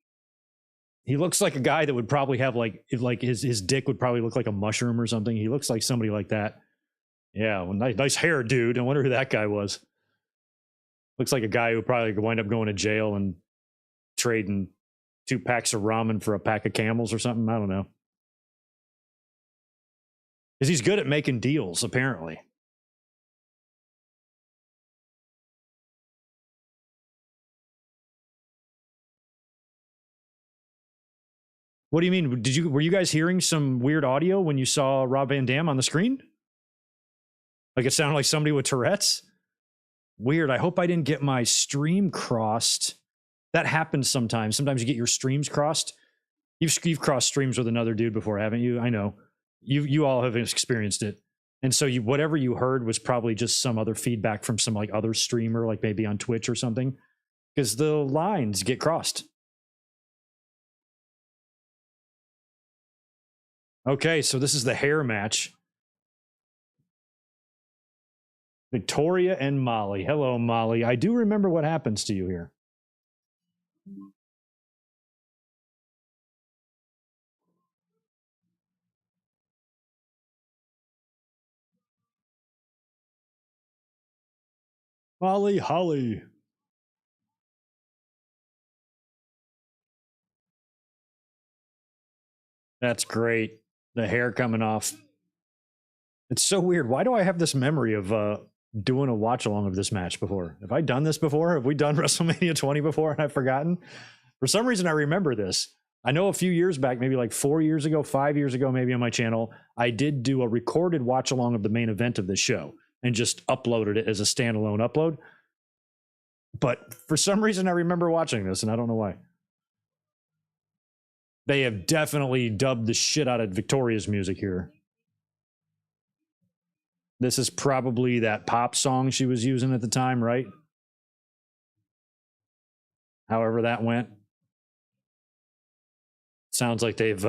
He looks like a guy that would probably have like his dick would probably look like a mushroom or something. He looks like somebody like that. Yeah, well, nice hair, dude. I wonder who that guy was. Looks like a guy who probably could wind up going to jail and trading 2 packs of ramen for a pack of Camels or something. I don't know. Because he's good at making deals, apparently. What do you mean? Were you guys hearing some weird audio when you saw Rob Van Dam on the screen? Like it sounded like somebody with Tourette's? Weird. I hope I didn't get my stream crossed. That happens sometimes. Sometimes you get your streams crossed. You've crossed streams with another dude before, haven't you? I know. You all have experienced it. And so whatever you heard was probably just some other feedback from some like other streamer, like maybe on Twitch or something, because the lines get crossed. Okay, so this is the hair match. Victoria and Molly. Hello, Molly. I do remember what happens to you here. Molly Holly. That's great. The hair coming off. It's so weird. Why do I have this memory of doing a watch along of this match before? Have I done this before? Have we done WrestleMania 20 before and I've forgotten? For some reason, I remember this. I know a few years back, maybe like 4 years ago, 5 years ago, maybe on my channel, I did do a recorded watch along of the main event of this show and just uploaded it as a standalone upload. But for some reason, I remember watching this and I don't know why. They have definitely dubbed the shit out of Victoria's music here. This is probably that pop song she was using at the time, right? However that went. Sounds like they've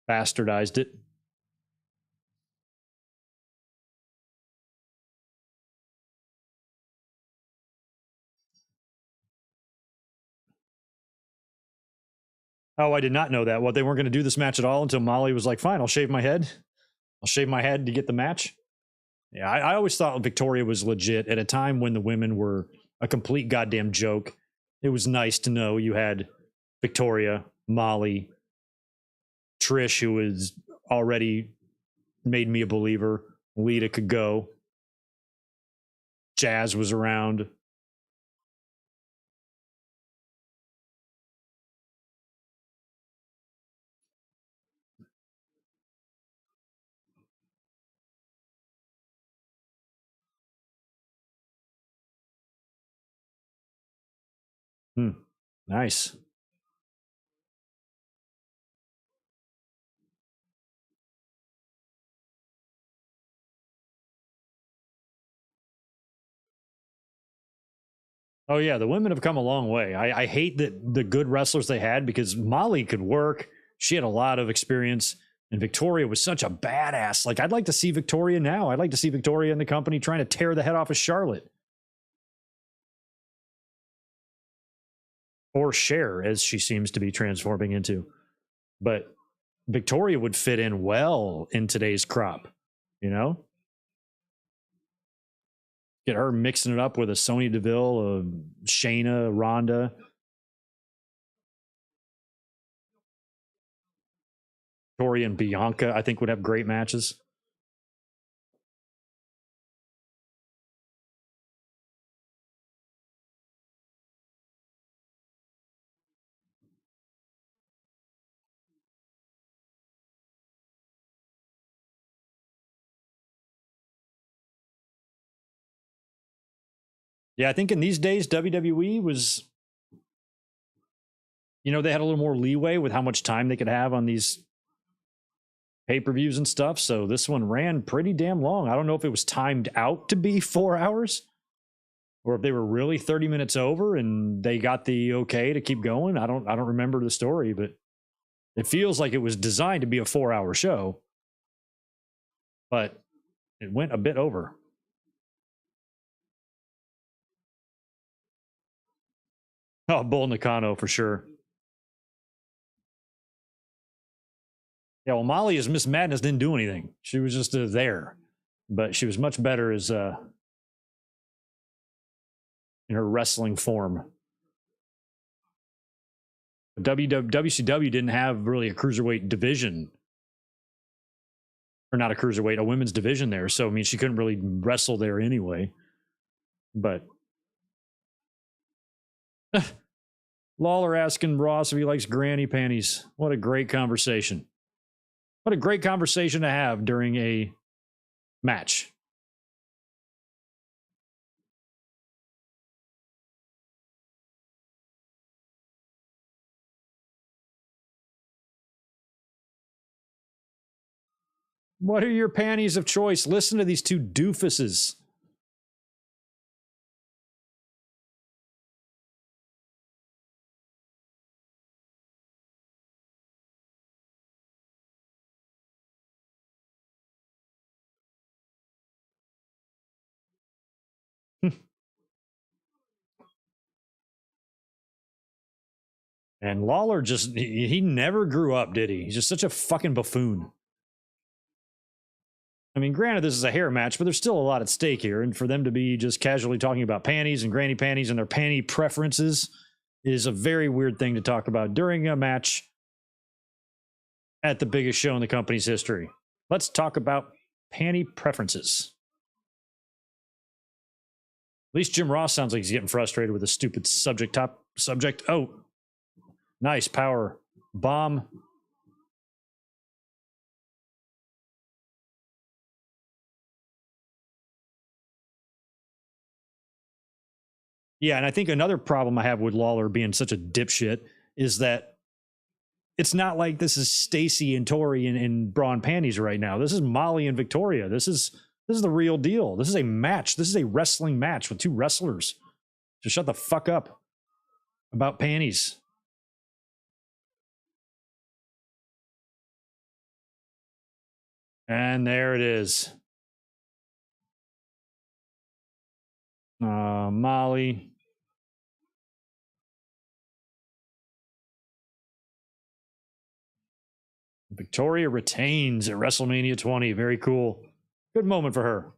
bastardized it. Oh, I did not know that. What, they weren't going to do this match at all until Molly was like, fine, I'll shave my head. I'll shave my head to get the match. Yeah, I always thought Victoria was legit at a time when the women were a complete goddamn joke. It was nice to know you had Victoria, Molly, Trish, who was already made me a believer. Lita could go. Jazz was around. Nice. Oh yeah, the women have come a long way. I hate that the good wrestlers they had, because Molly could work. She had a lot of experience, and Victoria was such a badass. Like, I'd like to see Victoria now. I'd like to see Victoria in the company trying to tear the head off of Charlotte. Or Cher, as she seems to be transforming into. But Victoria would fit in well in today's crop, you know? Get her mixing it up with a Sonya Deville, a Shayna, Ronda. Victoria and Bianca, I think, would have great matches. Yeah, I think in these days, WWE was, you know, they had a little more leeway with how much time they could have on these pay-per-views and stuff. So this one ran pretty damn long. I don't know if it was timed out to be 4 hours or if they were really 30 minutes over and they got the okay to keep going. I don't remember the story, but it feels like it was designed to be a 4-hour show, but it went a bit over. Oh, Bull Nakano for sure. Yeah, well, Molly as Miss Madness didn't do anything. She was just there, but she was much better as in her wrestling form. WCW didn't have really a cruiserweight division, or not a cruiserweight, a women's division there. So I mean, she couldn't really wrestle there anyway. But Lawler asking Ross if he likes granny panties. What a great conversation. What a great conversation to have during a match. What are your panties of choice? Listen to these two doofuses. And Lawler just, he never grew up, did he? He's just such a fucking buffoon. I mean, granted, this is a hair match, but there's still a lot at stake here. And for them to be just casually talking about panties and granny panties and their panty preferences is a very weird thing to talk about during a match at the biggest show in the company's history. Let's talk about panty preferences. At least Jim Ross sounds like he's getting frustrated with a stupid subject. Oh, nice power bomb. Yeah, and I think another problem I have with Lawler being such a dipshit is that it's not like this is Stacy and Tori in bra and panties right now. This is Molly and Victoria. This is the real deal. This is a match. This is a wrestling match with two wrestlers. So shut the fuck up about panties. And there it is. Molly. Victoria retains at WrestleMania 20. Very cool. Good moment for her.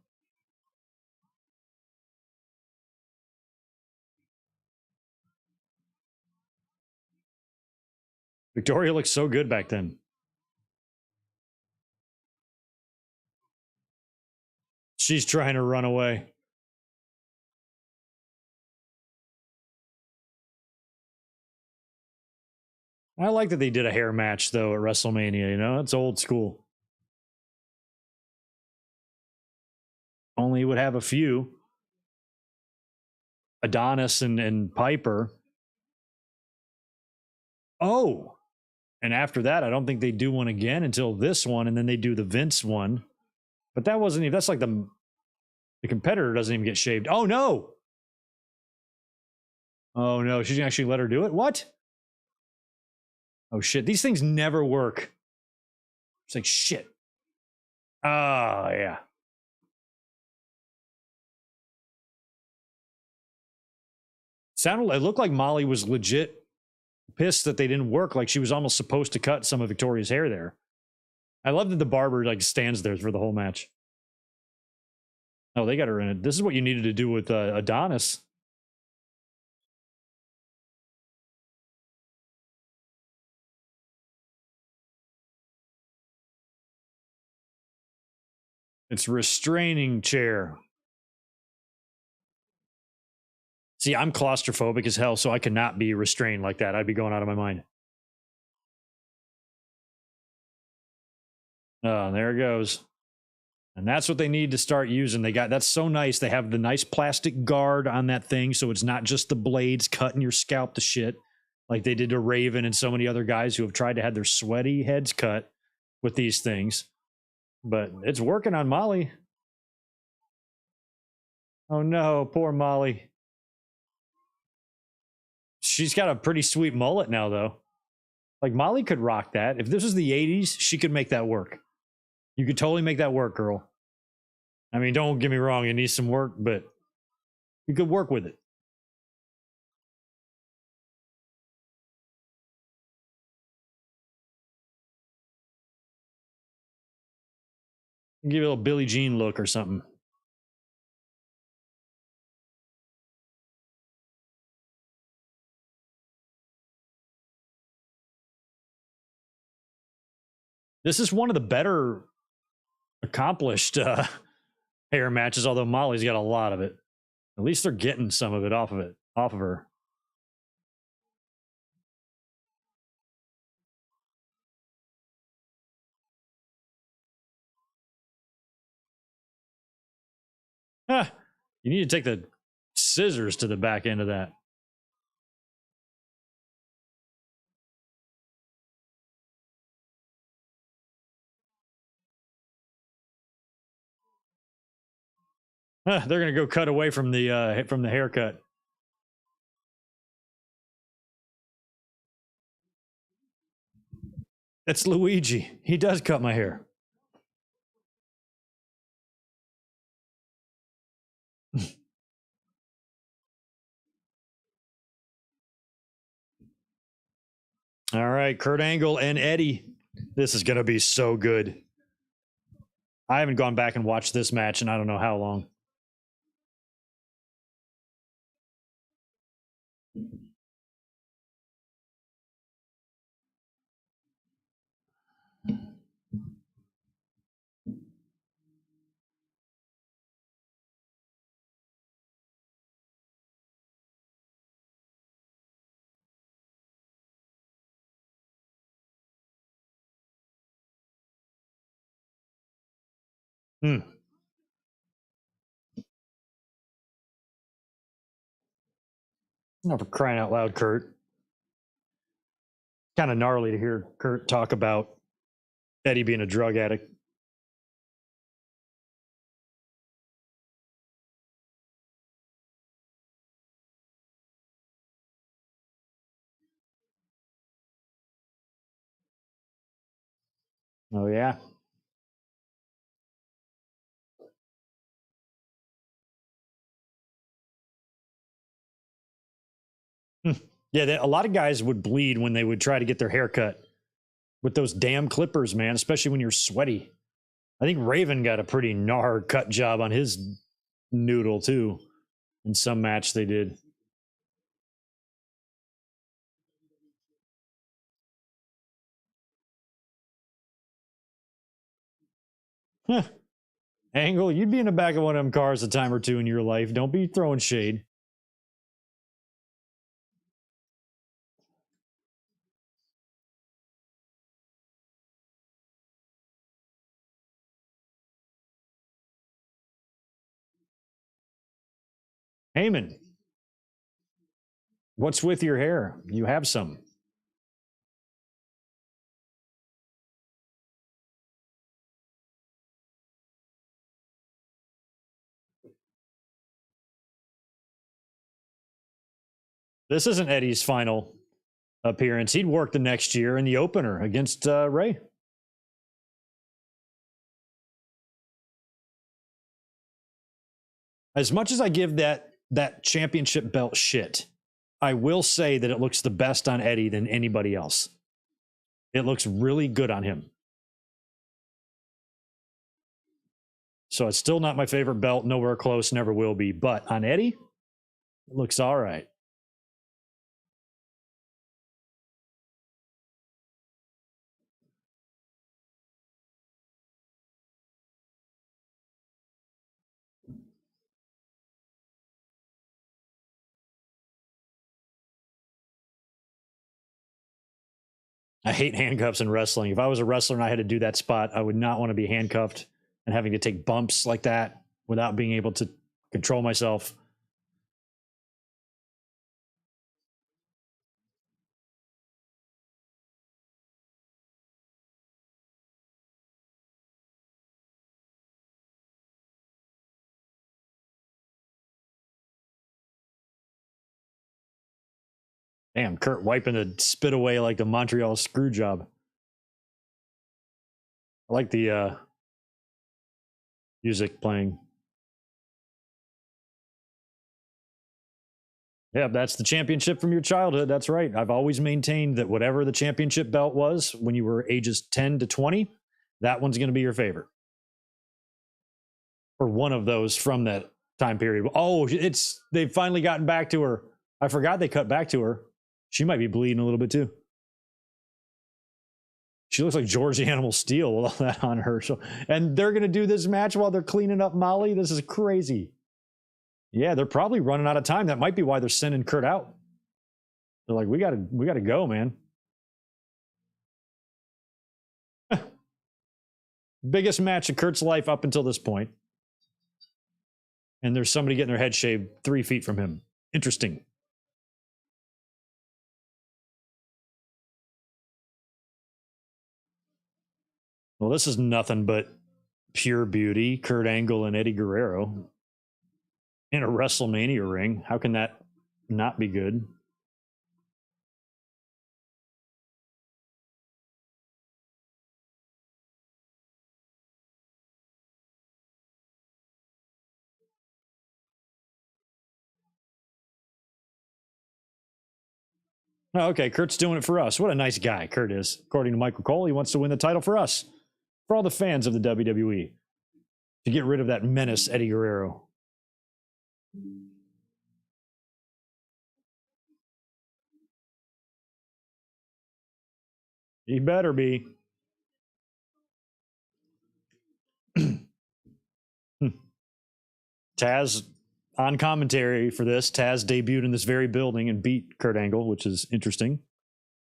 Victoria looked so good back then. She's trying to run away. I like that they did a hair match, though, at WrestleMania. You know, it's old school. Only would have a few. Adonis and Piper. Oh, and after that, I don't think they do one again until this one, and then they do the Vince one. But that wasn't even, that's like the competitor doesn't even get shaved. Oh, no. Oh, no. She didn't actually let her do it? What? Oh, shit. These things never work. It's like, shit. Oh, yeah. It looked like Molly was legit pissed that they didn't work. Like she was almost supposed to cut some of Victoria's hair there. I love that the barber like stands there for the whole match. Oh, they got her in it. This is what you needed to do with Adonis. It's restraining chair. See, I'm claustrophobic as hell, so I cannot be restrained like that. I'd be going out of my mind. Oh, there it goes. And that's what they need to start using. That's so nice. They have the nice plastic guard on that thing, so it's not just the blades cutting your scalp to shit like they did to Raven and so many other guys who have tried to have their sweaty heads cut with these things. But it's working on Molly. Oh no, poor Molly. She's got a pretty sweet mullet now, though. Like Molly could rock that. If this was the 80s, she could make that work. You could totally make that work, girl. I mean, don't get me wrong, it needs some work, but you could work with it. Give you a little Billie Jean look or something. This is one of the better accomplished hair matches, although Molly's got a lot of it. At least they're getting some of it off of her. Ah, you need to take the scissors to the back end of that. Ah, they're gonna go cut away from the haircut. That's Luigi. He does cut my hair. All right, Kurt Angle and Eddie. This is going to be so good. I haven't gone back and watched this match in I don't know how long. Hmm. Oh, for crying out loud, Kurt. Kind of gnarly to hear Kurt talk about Eddie being a drug addict. Oh, yeah. Yeah, a lot of guys would bleed when they would try to get their hair cut with those damn clippers, man, especially when you're sweaty. I think Raven got a pretty gnar cut job on his noodle, too, in some match they did. Angle, you'd be in the back of one of them cars a time or two in your life. Don't be throwing shade. Heyman, what's with your hair? You have some. This isn't Eddie's final appearance. He'd work the next year in the opener against Ray. As much as I give that championship belt shit, I will say that it looks the best on Eddie than anybody else. It looks really good on him. So it's still not my favorite belt, nowhere close, never will be. But on Eddie, it looks all right. I hate handcuffs in wrestling. If I was a wrestler and I had to do that spot, I would not want to be handcuffed and having to take bumps like that without being able to control myself. Damn, Kurt wiping the spit away like the Montreal screw job. I like the music playing. Yeah, that's the championship from your childhood. That's right. I've always maintained that whatever the championship belt was when you were ages 10 to 20, that one's going to be your favorite. Or one of those from that time period. Oh, they've finally gotten back to her. I forgot they cut back to her. She might be bleeding a little bit too. She looks like George the Animal Steel with all that on her. So, and they're going to do this match while they're cleaning up Molly. This is crazy. Yeah, they're probably running out of time. That might be why they're sending Kurt out. They're like, we gotta go, man. Biggest match of Kurt's life up until this point. And there's somebody getting their head shaved 3 feet from him. Interesting. Well, this is nothing but pure beauty. Kurt Angle and Eddie Guerrero in a WrestleMania ring. How can that not be good? Oh, okay, Kurt's doing it for us. What a nice guy Kurt is. According to Michael Cole, he wants to win the title for us, for all the fans of the WWE. to get rid of that menace, Eddie Guerrero. He better be. Taz on commentary for this. Taz debuted in this very building and beat Kurt Angle, which is interesting.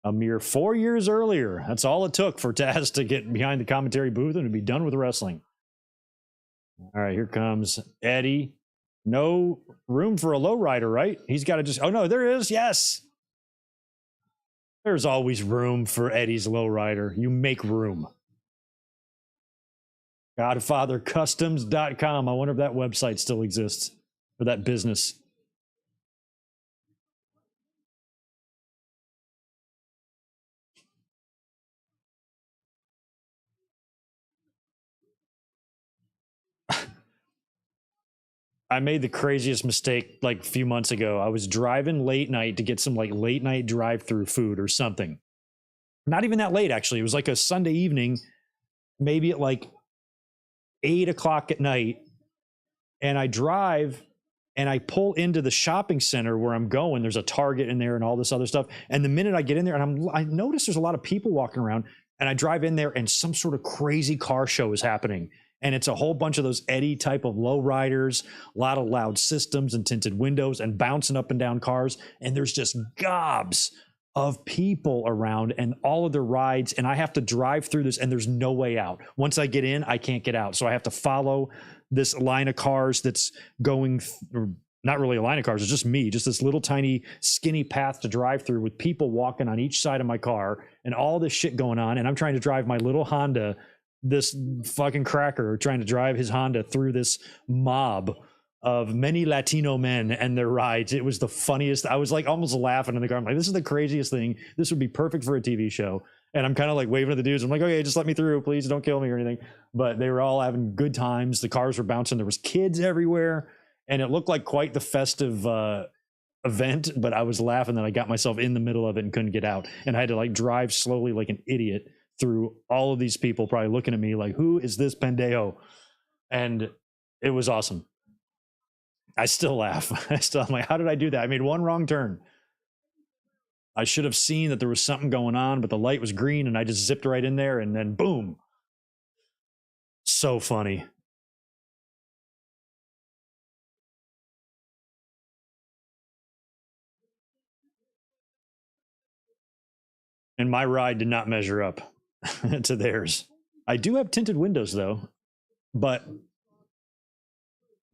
A mere 4 years earlier. That's all it took for Taz to get behind the commentary booth and to be done with wrestling. All right, here comes Eddie. No room for a lowrider, right? He's got to just. Oh, no, there is. Yes. There's always room for Eddie's lowrider. You make room. GodfatherCustoms.com. I wonder if that website still exists for that business. I made the craziest mistake like a few months ago. I was driving late night to get some like late night drive-through food or something. Not even that late, actually. It was like a Sunday evening, maybe at like 8 o'clock at night. And I drive and I pull into the shopping center where I'm going. There's a Target in there and all this other stuff. And the minute I get in there, and I notice there's a lot of people walking around, and I drive in there and some sort of crazy car show is happening. And it's a whole bunch of those Eddie type of low riders, a lot of loud systems and tinted windows and bouncing up and down cars. And there's just gobs of people around and all of the rides. And I have to drive through this and there's no way out. Once I get in, I can't get out. So I have to follow this line of cars that's going, not really a line of cars. It's just me, just this little tiny skinny path to drive through with people walking on each side of my car and all this shit going on. And I'm trying to drive my little Honda, this fucking cracker trying to drive his Honda through this mob of many Latino men and their rides. It was the funniest. I was like almost laughing in the car. I'm like, this is the craziest thing. This would be perfect for a TV show. And I'm kind of like waving at the dudes. I'm like, okay, just let me through. Please don't kill me or anything. But they were all having good times. The cars were bouncing. There was kids everywhere. And it looked like quite the festive event. But I was laughing that I got myself in the middle of it and couldn't get out. And I had to like drive slowly like an idiot through all of these people probably looking at me like, who is this pendejo? And it was awesome. I still laugh. I'm like, how did I do that? I made one wrong turn. I should have seen that there was something going on, but the light was green and I just zipped right in there and then boom. So funny. And my ride did not measure up to theirs. I do have tinted windows though, but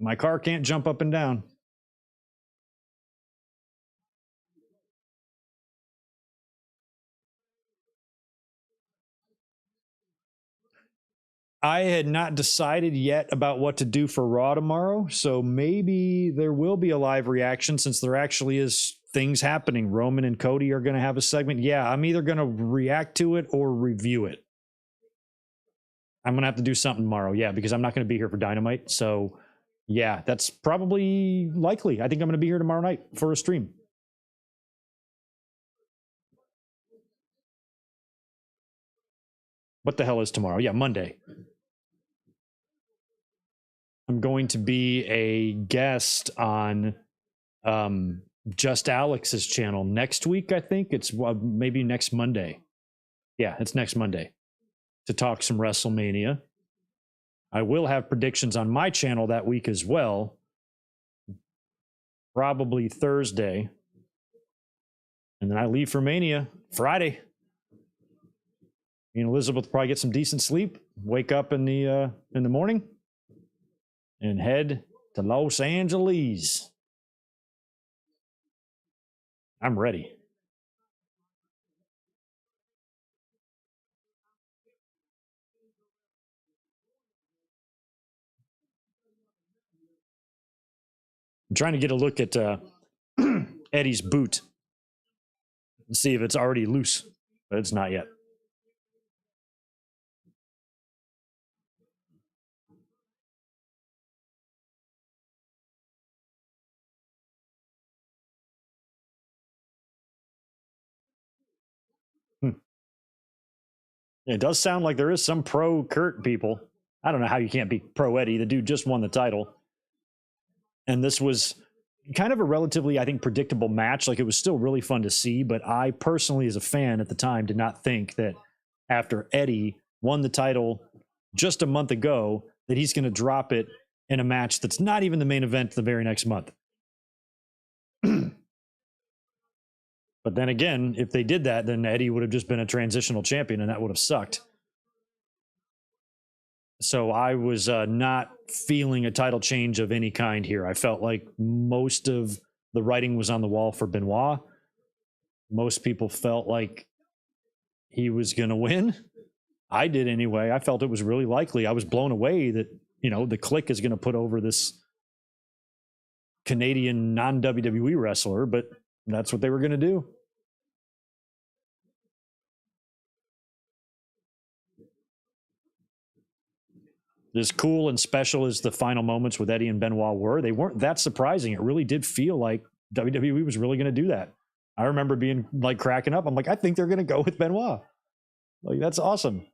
my car can't jump up and down. I had not decided yet about what to do for Raw tomorrow, so maybe there will be a live reaction since there actually is things happening. Roman and Cody are going to have a segment. Yeah, I'm either going to react to it or review it. I'm going to have to do something tomorrow, yeah, because I'm not going to be here for Dynamite. So, yeah, that's probably likely. I think I'm going to be here tomorrow night for a stream. What the hell is tomorrow? Yeah, Monday. I'm going to be a guest on Just Alex's channel next week. I think it's maybe next Monday. Yeah, it's next Monday to talk some WrestleMania. I will have predictions on my channel that week as well. Probably Thursday. And then I leave for Mania Friday. Me and Elizabeth will probably get some decent sleep, wake up in the morning, and head to Los Angeles. I'm ready. I'm trying to get a look at Eddie's boot and see if it's already loose, but it's not yet. It does sound like there is some pro Kurt people I don't know how you can't be pro Eddie. The dude just won the title. And this was kind of a relatively, I think, predictable match. Like, it was still really fun to see, but I personally, as a fan at the time, did not think that after Eddie won the title just a month ago, that he's going to drop it in a match that's not even the main event the very next month. But then again, if they did that, then Eddie would have just been a transitional champion, and that would have sucked. So I was not feeling a title change of any kind here. I felt like most of the writing was on the wall for Benoit. Most people felt like he was going to win. I did anyway. I felt it was really likely. I was blown away that, you know, the Clique is going to put over this Canadian non-WWE wrestler, but that's what they were going to do. As cool and special as the final moments with Eddie and Benoit were, they weren't that surprising. It really did feel like WWE was really going to do that. I remember being like cracking up. I'm like, I think they're going to go with Benoit. Like, that's awesome.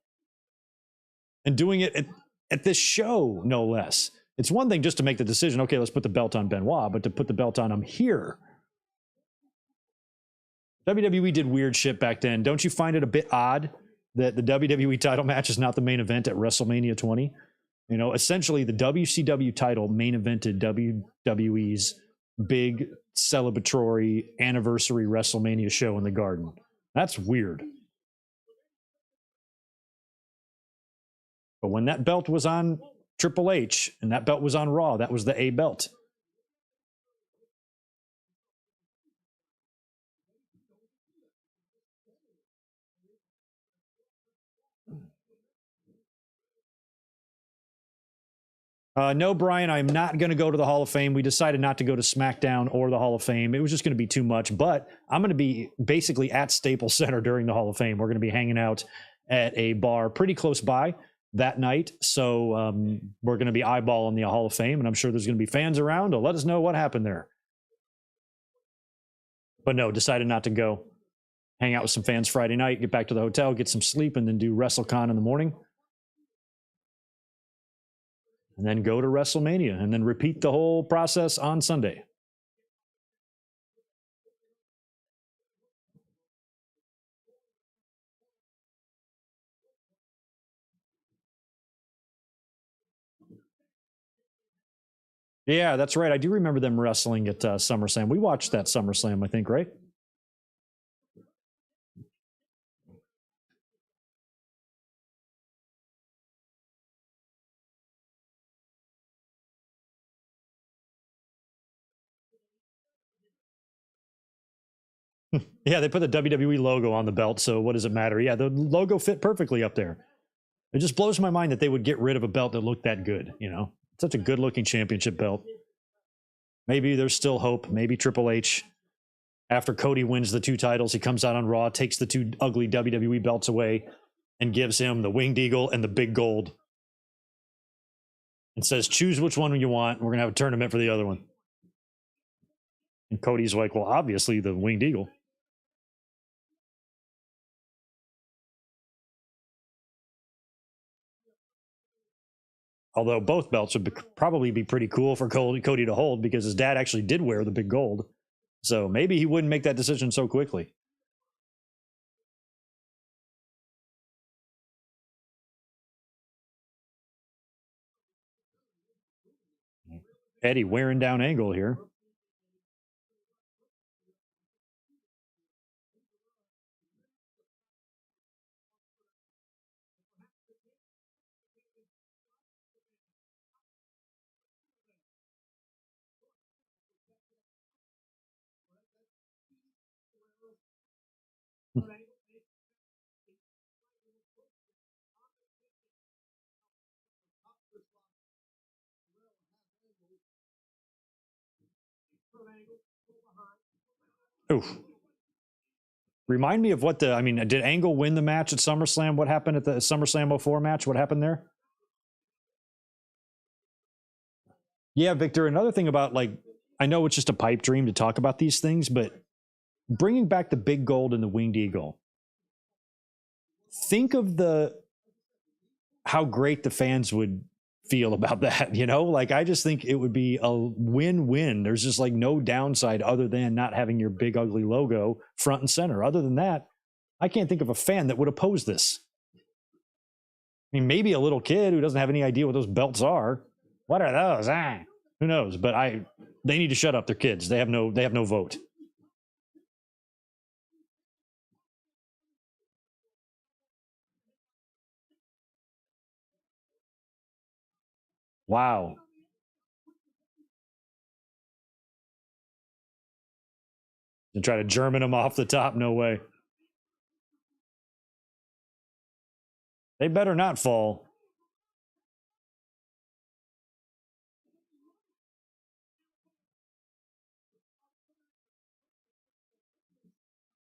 And doing it at this show, no less. It's one thing just to make the decision, okay, let's put the belt on Benoit, but to put the belt on him here. WWE did weird shit back then. Don't you find it a bit odd that the WWE title match is not the main event at WrestleMania 20? You know, essentially the WCW title main evented WWE's big celebratory anniversary WrestleMania show in the Garden. That's weird. But when that belt was on Triple H and that belt was on Raw, that was the A belt. No, Brian, I'm not going to go to the Hall of Fame. We decided not to go to SmackDown or the Hall of Fame. It was just going to be too much. But I'm going to be basically at Staples Center during the Hall of Fame. We're going to be hanging out at a bar pretty close by that night. So we're going to be eyeballing the Hall of Fame, and I'm sure there's going to be fans around to let us know what happened there. But no, decided not to go. Hang out with some fans Friday night, get back to the hotel, get some sleep, and then do WrestleCon in the morning. And then go to WrestleMania and then repeat the whole process on Sunday. Yeah, that's right. I do remember them wrestling at SummerSlam. We watched that SummerSlam, I think, right? Yeah, they put the WWE logo on the belt, so what does it matter? Yeah, the logo fit perfectly up there. It just blows my mind that they would get rid of a belt that looked that good, you know? Such a good-looking championship belt. Maybe there's still hope. Maybe Triple H, after Cody wins the 2 titles, he comes out on Raw, takes the 2 ugly WWE belts away, and gives him the Winged Eagle and the Big Gold. And says, choose which one you want. We're going to have a tournament for the other one. And Cody's like, well, obviously the Winged Eagle. Although both belts would probably be pretty cool for Cody to hold because his dad actually did wear the big gold. So maybe he wouldn't make that decision so quickly. Eddie wearing down Angle here. Oof. Remind me of what did Angle win the match at SummerSlam? What happened at the SummerSlam 04 match? What happened there? Yeah, Victor, another thing about, like, I know it's just a pipe dream to talk about these things, but bringing back the Big Gold and the Winged Eagle. Think of the how great the fans would feel about that. Like I just think it would be a win-win. There's just like no downside other than not having your big ugly logo front and center. Other than that, I can't think of a fan that would oppose this. I mean, maybe a little kid who doesn't have any idea what those belts are. What are those? Who knows? But they need to shut up. They're kids. They have no vote. Wow. And try to German them off the top? No way. They better not fall.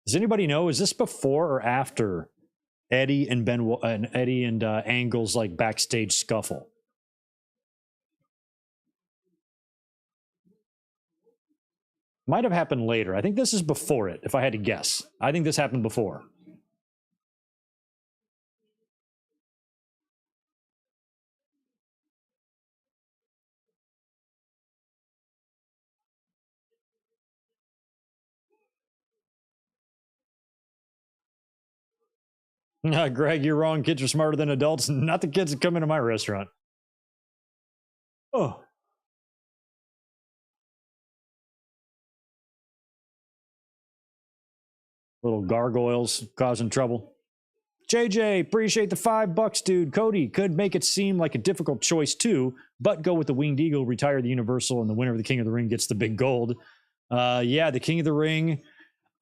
Does anybody know? Is this before or after Eddie and Angle's like backstage scuffle? Might have happened later. I think this is before it, if I had to guess. I think this happened before. Greg, you're wrong. Kids are smarter than adults. Not the kids that come into my restaurant. Oh. Little gargoyles causing trouble. JJ, appreciate the $5, dude. Cody could make it seem like a difficult choice too, but go with the Winged Eagle, retire the Universal, and the winner of the King of the Ring gets the big gold. Yeah, the King of the Ring.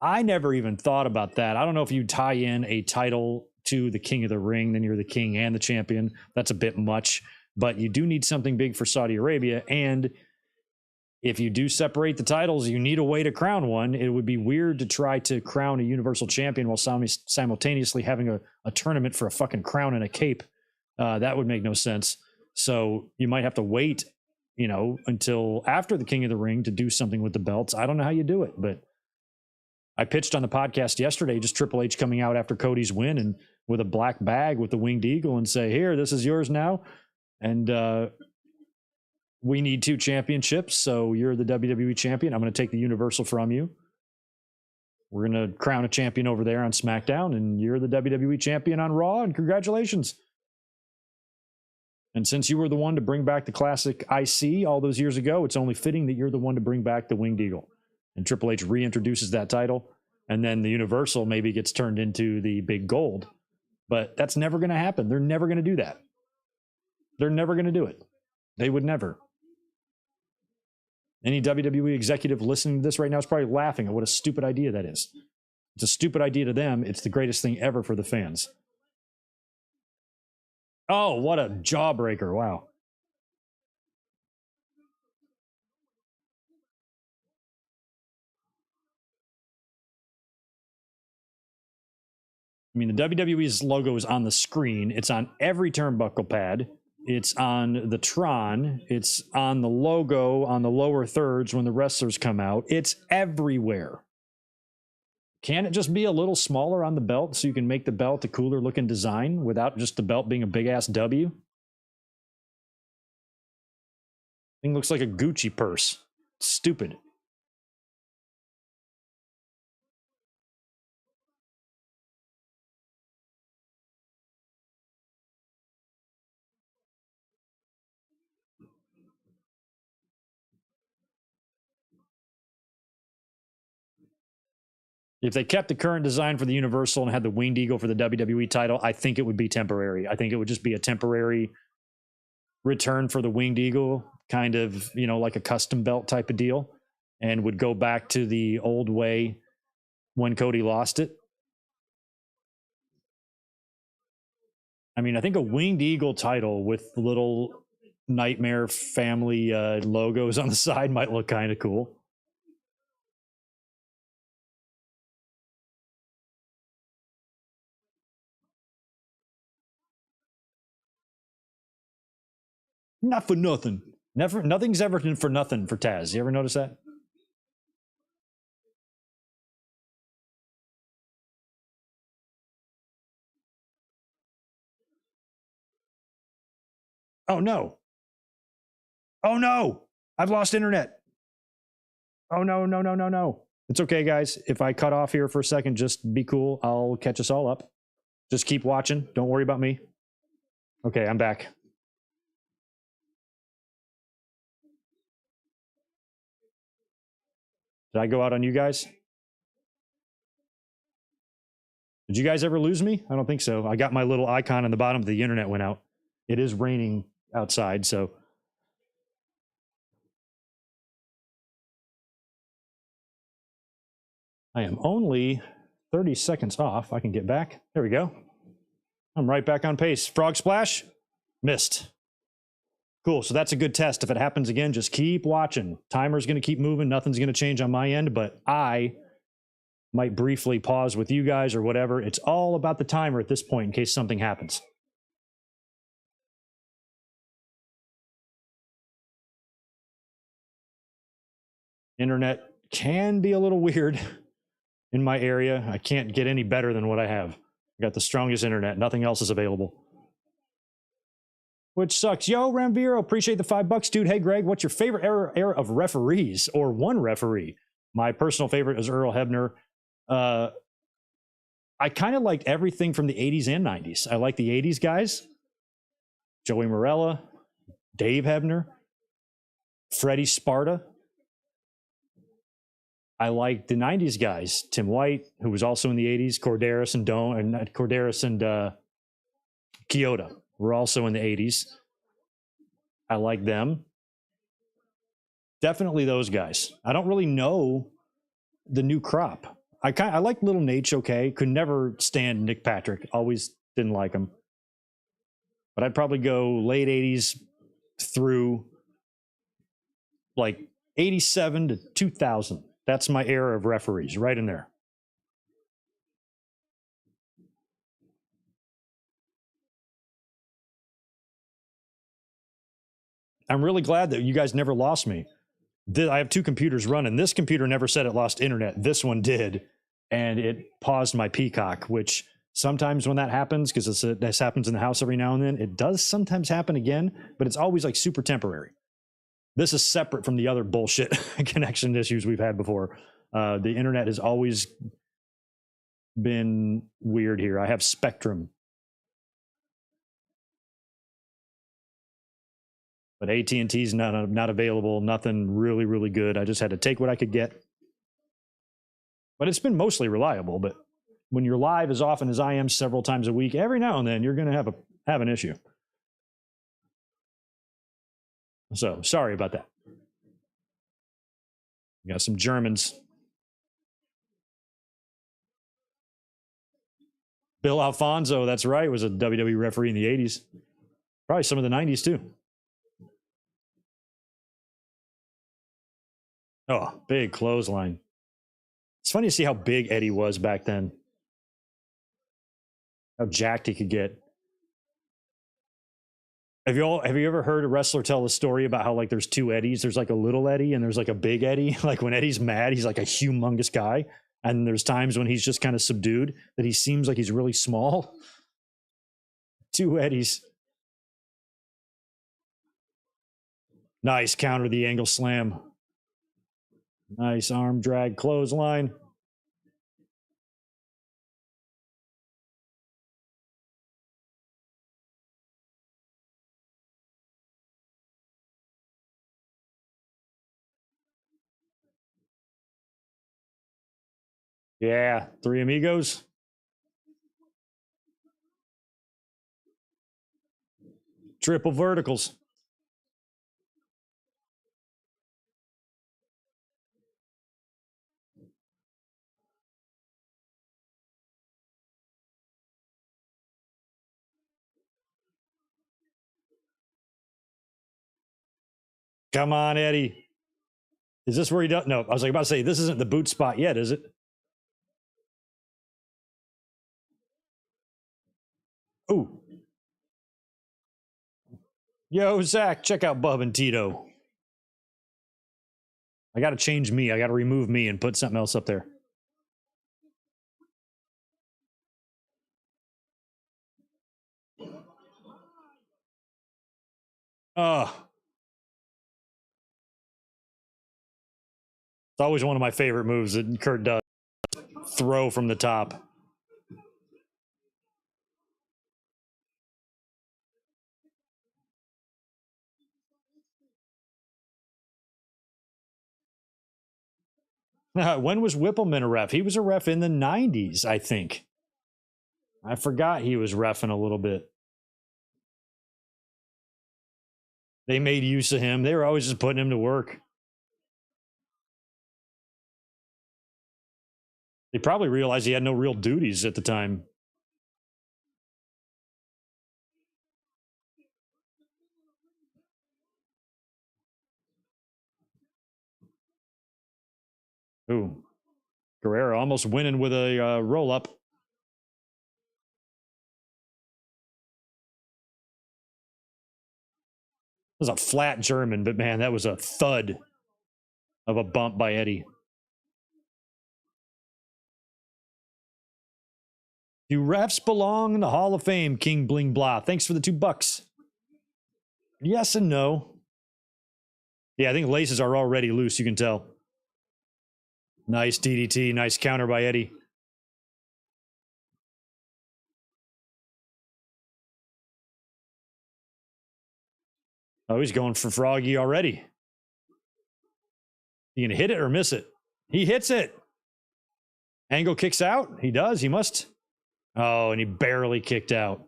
I never even thought about that. I don't know if you tie in a title to the King of the Ring, then you're the king and the champion. That's a bit much, but you do need something big for Saudi Arabia. And if you do separate the titles, you need a way to crown one. It would be weird to try to crown a Universal Champion while simultaneously having a tournament for a fucking crown and a cape. That would make no sense. So you might have to wait, until after the King of the Ring to do something with the belts. I don't know how you do it, but I pitched on the podcast yesterday, just Triple H coming out after Cody's win and with a black bag with the Winged Eagle and say, here, this is yours now. And we need 2 championships. So you're the WWE champion. I'm going to take the Universal from you. We're going to crown a champion over there on SmackDown, and you're the WWE champion on Raw. And congratulations. And since you were the one to bring back the classic IC all those years ago, it's only fitting that you're the one to bring back the Winged Eagle. And Triple H reintroduces that title, and then the Universal maybe gets turned into the big gold. But that's never going to happen. They're never going to do that. They're never going to do it. They would never. Any WWE executive listening to this right now is probably laughing at what a stupid idea that is. It's a stupid idea to them. It's the greatest thing ever for the fans. Oh, what a jawbreaker. Wow. I mean, the WWE's logo is on the screen. It's on every turnbuckle pad. It's on the Tron. It's on the logo on the lower thirds when the wrestlers come out. It's everywhere. Can it just be a little smaller on the belt so you can make the belt a cooler looking design without just the belt being a big ass W? Thing looks like a Gucci purse. Stupid. If they kept the current design for the Universal and had the Winged Eagle for the WWE title, I think it would be temporary. I think it would just be a temporary return for the Winged Eagle, kind of, like a custom belt type of deal, and would go back to the old way when Cody lost it. I mean, I think a Winged Eagle title with little Nightmare family logos on the side might look kind of cool. Not for nothing. Never, nothing's ever for nothing for Taz. You ever notice that? Oh, no. Oh, no. I've lost internet. Oh, no, no, no, no, no. It's okay, guys. If I cut off here for a second, just be cool. I'll catch us all up. Just keep watching. Don't worry about me. Okay, I'm back. Did I go out on you guys? Did you guys ever lose me? I don't think so. I got my little icon on the bottom of the internet went out. It is raining outside, so. I am only 30 seconds off. I can get back. There we go. I'm right back on pace. Frog splash? Missed. Cool. So that's a good test. If it happens again, just keep watching. Timer's going to keep moving. Nothing's going to change on my end, but I might briefly pause with you guys or whatever. It's all about the timer at this point in case something happens. Internet can be a little weird in my area. I can't get any better than what I have. I got the strongest internet. Nothing else is available. Which sucks. Yo, Ramviro, appreciate the $5, dude. Hey, Greg, what's your favorite era of referees or one referee? My personal favorite is Earl Hebner. I kind of liked everything from the 80s and 90s. I like the 80s guys. Joey Morella, Dave Hebner, Freddie Sparta. I like the 90s guys. Tim White, who was also in the 80s, Corderas and Kyoto were also in the 80s. I like them. Definitely those guys. I don't really know the new crop. I like Little Nate, okay. Could never stand Nick Patrick. Always didn't like him. But I'd probably go late 80s through like 87 to 2000. That's my era of referees, right in there. I'm really glad that you guys never lost me. I have two computers running. This computer never said it lost internet. This one did, and it paused my Peacock, which sometimes when that happens, because this happens in the house every now and then, it does sometimes happen again, but it's always like super temporary. This is separate from the other bullshit connection issues we've had before. The internet has always been weird here. I have Spectrum. But AT&T's not available. Nothing really, really good. I just had to take what I could get. But it's been mostly reliable. But when you're live as often as I am several times a week, every now and then you're going to have an issue. So sorry about that. We got some Germans. Bill Alfonso, that's right, was a WWE referee in the 80s. Probably some of the 90s too. Oh, big clothesline. It's funny to see how big Eddie was back then. How jacked he could get. Have you ever heard a wrestler tell the story about how like there's two Eddies? There's like a little Eddie and there's like a big Eddie. Like when Eddie's mad, he's like a humongous guy. And there's times when he's just kind of subdued that he seems like he's really small. Two Eddies. Nice counter the angle slam. Nice arm drag clothesline. Yeah, three amigos. Triple verticals. Come on, Eddie. Is this where he does? No, I was like about to say, this isn't the boot spot yet, is it? Ooh. Yo, Zach, check out Bub and Tito. I got to change me. I got to remove me and put something else up there. Oh, it's always one of my favorite moves that Kurt does. Throw from the top. When was Whippleman a ref? He was a ref in the 90s, I think. I forgot he was reffing a little bit. They made use of him. They were always just putting him to work. They probably realized he had no real duties at the time. Ooh. Guerrero almost winning with a roll up. It was a flat German, but man, that was a thud of a bump by Eddie. Do refs belong in the Hall of Fame, King Bling Blah? Thanks for the $2. Yes and no. Yeah, I think laces are already loose, you can tell. Nice DDT, nice counter by Eddie. Oh, he's going for Froggy already. You gonna hit it or miss it? He hits it. Angle kicks out. He does. He must. Oh, and he barely kicked out.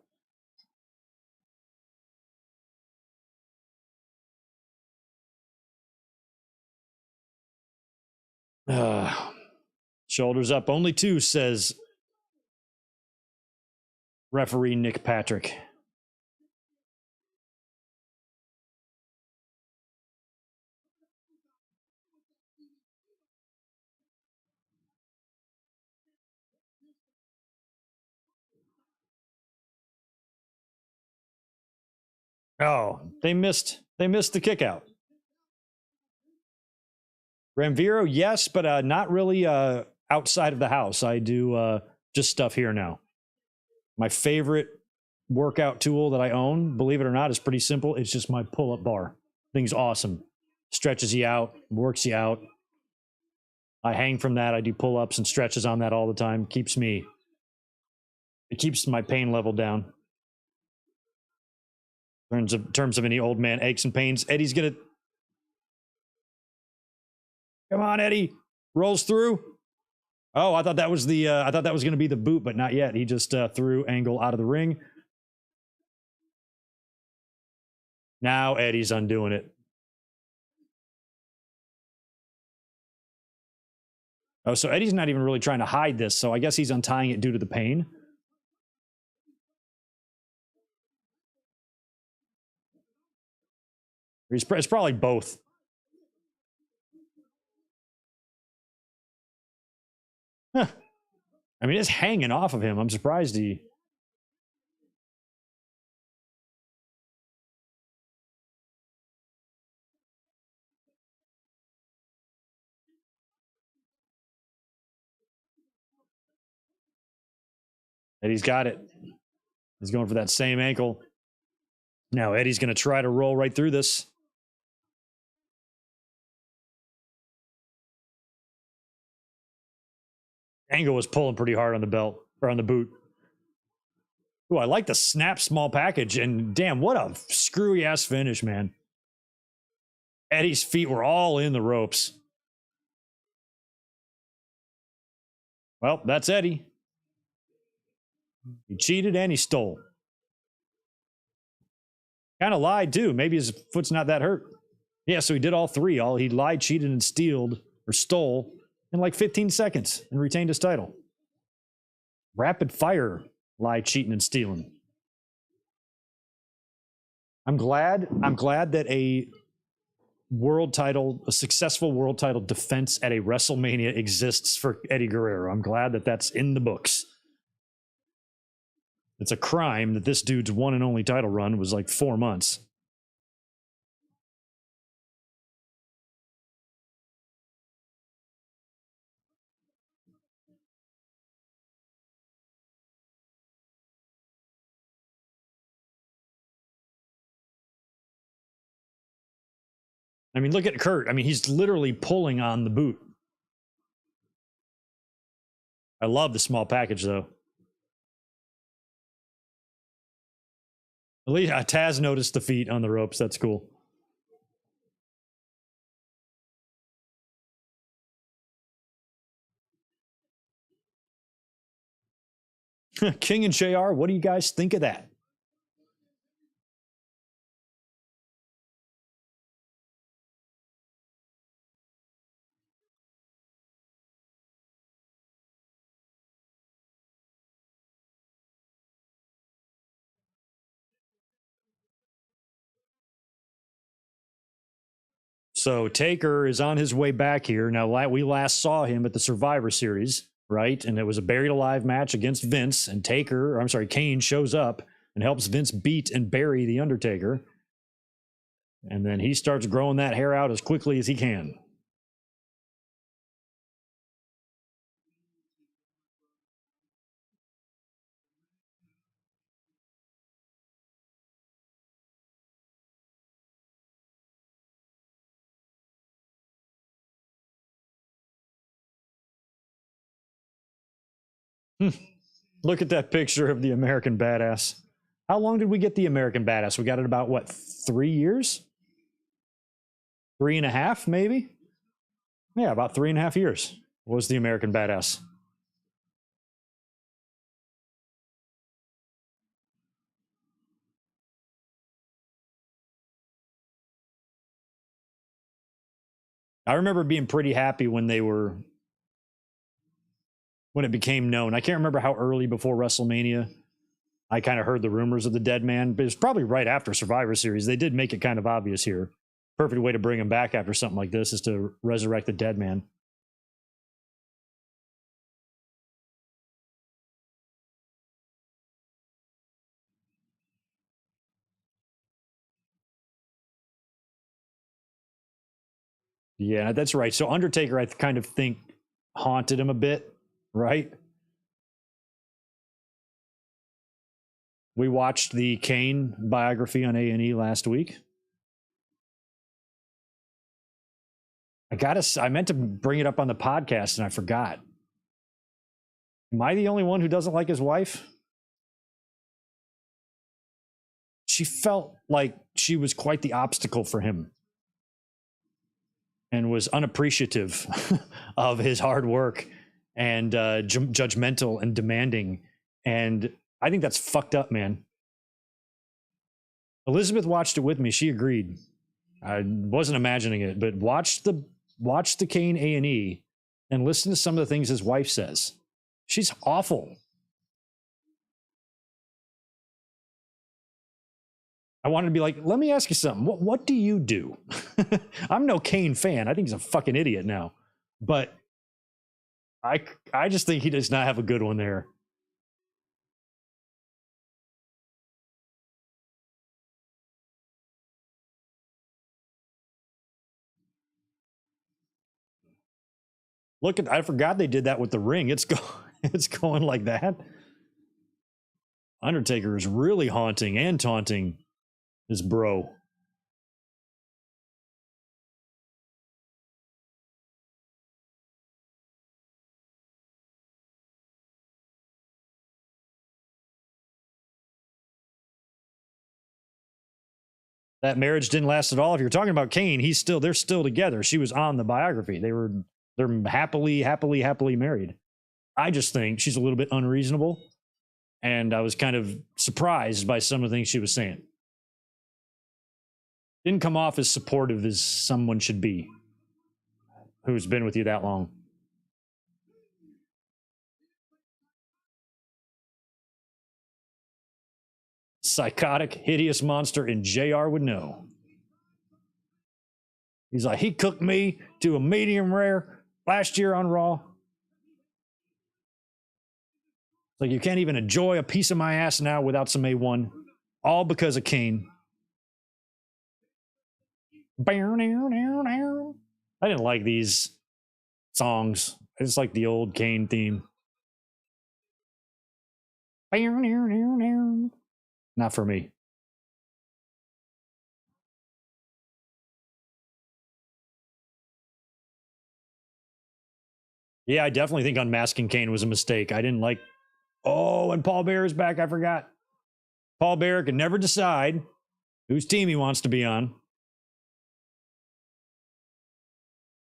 Shoulders up. Only two, says referee Nick Patrick. Oh, they missed the kick out. Ramviro, yes, but not really outside of the house. I do just stuff here now. My favorite workout tool that I own, believe it or not, is pretty simple. It's just my pull-up bar. Thing's awesome. Stretches you out, works you out. I hang from that. I do pull-ups and stretches on that all the time. It keeps my pain level down. In terms of any old man aches and pains, Eddie's gonna. Come on, Eddie. Rolls through. Oh, I thought that was going to be the boot, but not yet. He just threw Angle out of the ring. Now Eddie's undoing it. Oh, so Eddie's not even really trying to hide this, so I guess he's untying it due to the pain. It's probably both. Huh. I mean, it's hanging off of him. I'm surprised he. Eddie's got it. He's going for that same ankle. Now Eddie's going to try to roll right through this. Angle was pulling pretty hard on the belt or on the boot. Ooh, I like the snap small package, and damn, what a screwy ass finish, man. Eddie's feet were all in the ropes. Well, that's Eddie. He cheated and he stole. Kind of lied too. Maybe his foot's not that hurt. Yeah, so he did all three. He lied, cheated, and stole in like 15 seconds and retained his title. Rapid fire lie, cheating, and stealing. I'm glad that a successful world title defense at a WrestleMania exists for Eddie Guerrero. I'm glad that that's in the books. It's a crime that this dude's one and only title run was like 4 months. I mean, look at Kurt. I mean, he's literally pulling on the boot. I love the small package, though. At least Taz noticed the feet on the ropes. That's cool. King and JR, what do you guys think of that? So Taker is on his way back here. Now, we last saw him at the Survivor Series, right? And it was a buried alive match against Vince. And Kane shows up and helps Vince beat and bury The Undertaker. And then he starts growing that hair out as quickly as he can. Look at that picture of the American Badass. How long did we get the American Badass? We got it about, what, 3 years? 3.5, maybe? Yeah, about 3.5 years was the American Badass. I remember being pretty happy when it became known. I can't remember how early before WrestleMania I kind of heard the rumors of the dead man, but it was probably right after Survivor Series. They did make it kind of obvious here. Perfect way to bring him back after something like this is to resurrect the dead man. Yeah, that's right. So Undertaker, I kind of think, haunted him a bit, right? We watched the Kane biography on A&E last week. I meant to bring it up on the podcast and I forgot. Am I the only one who doesn't like his wife? She felt like she was quite the obstacle for him and was unappreciative of his hard work and judgmental and demanding. And I think that's fucked up, man. Elizabeth watched it with me. She agreed. I wasn't imagining it, but watch the Kane A&E and listen to some of the things his wife says. She's awful. I wanted to be like, let me ask you something. What do you do? I'm no Kane fan. I think he's a fucking idiot now. But I just think he does not have a good one there. I forgot they did that with the ring. It's going like that. Undertaker is really haunting and taunting his bro. That marriage didn't last at all. If you're talking about Kane, they're still together. She was on the biography. They're happily married. I just think she's a little bit unreasonable, and I was kind of surprised by some of the things she was saying. Didn't come off as supportive as someone should be who's been with you that long. Psychotic, hideous monster, and JR would know. He's like, he cooked me to a medium rare last year on Raw. It's like, you can't even enjoy a piece of my ass now without some A1. All because of Kane. I didn't like these songs. I just like the old Kane theme. Not for me. Yeah, I definitely think unmasking Kane was a mistake. I didn't like. Oh, and Paul Bearer is back. I forgot. Paul Bearer can never decide whose team he wants to be on.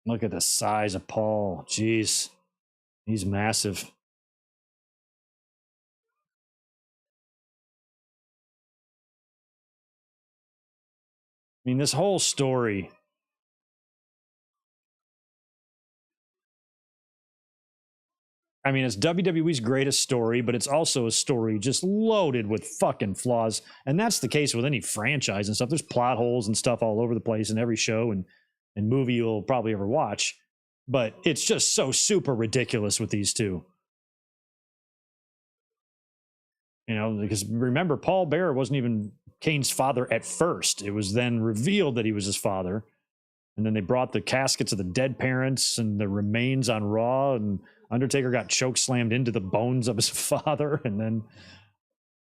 Look at the size of Paul. Jeez. He's massive. I mean, this whole story. I mean, it's WWE's greatest story, but it's also a story just loaded with fucking flaws. And that's the case with any franchise and stuff. There's plot holes and stuff all over the place in every show and movie you'll probably ever watch. But it's just so super ridiculous with these two. You know, because remember, Paul Bearer wasn't even Kane's father at first. It was then revealed that he was his father. And then they brought the caskets of the dead parents and the remains on Raw, and Undertaker got choke slammed into the bones of his father. And then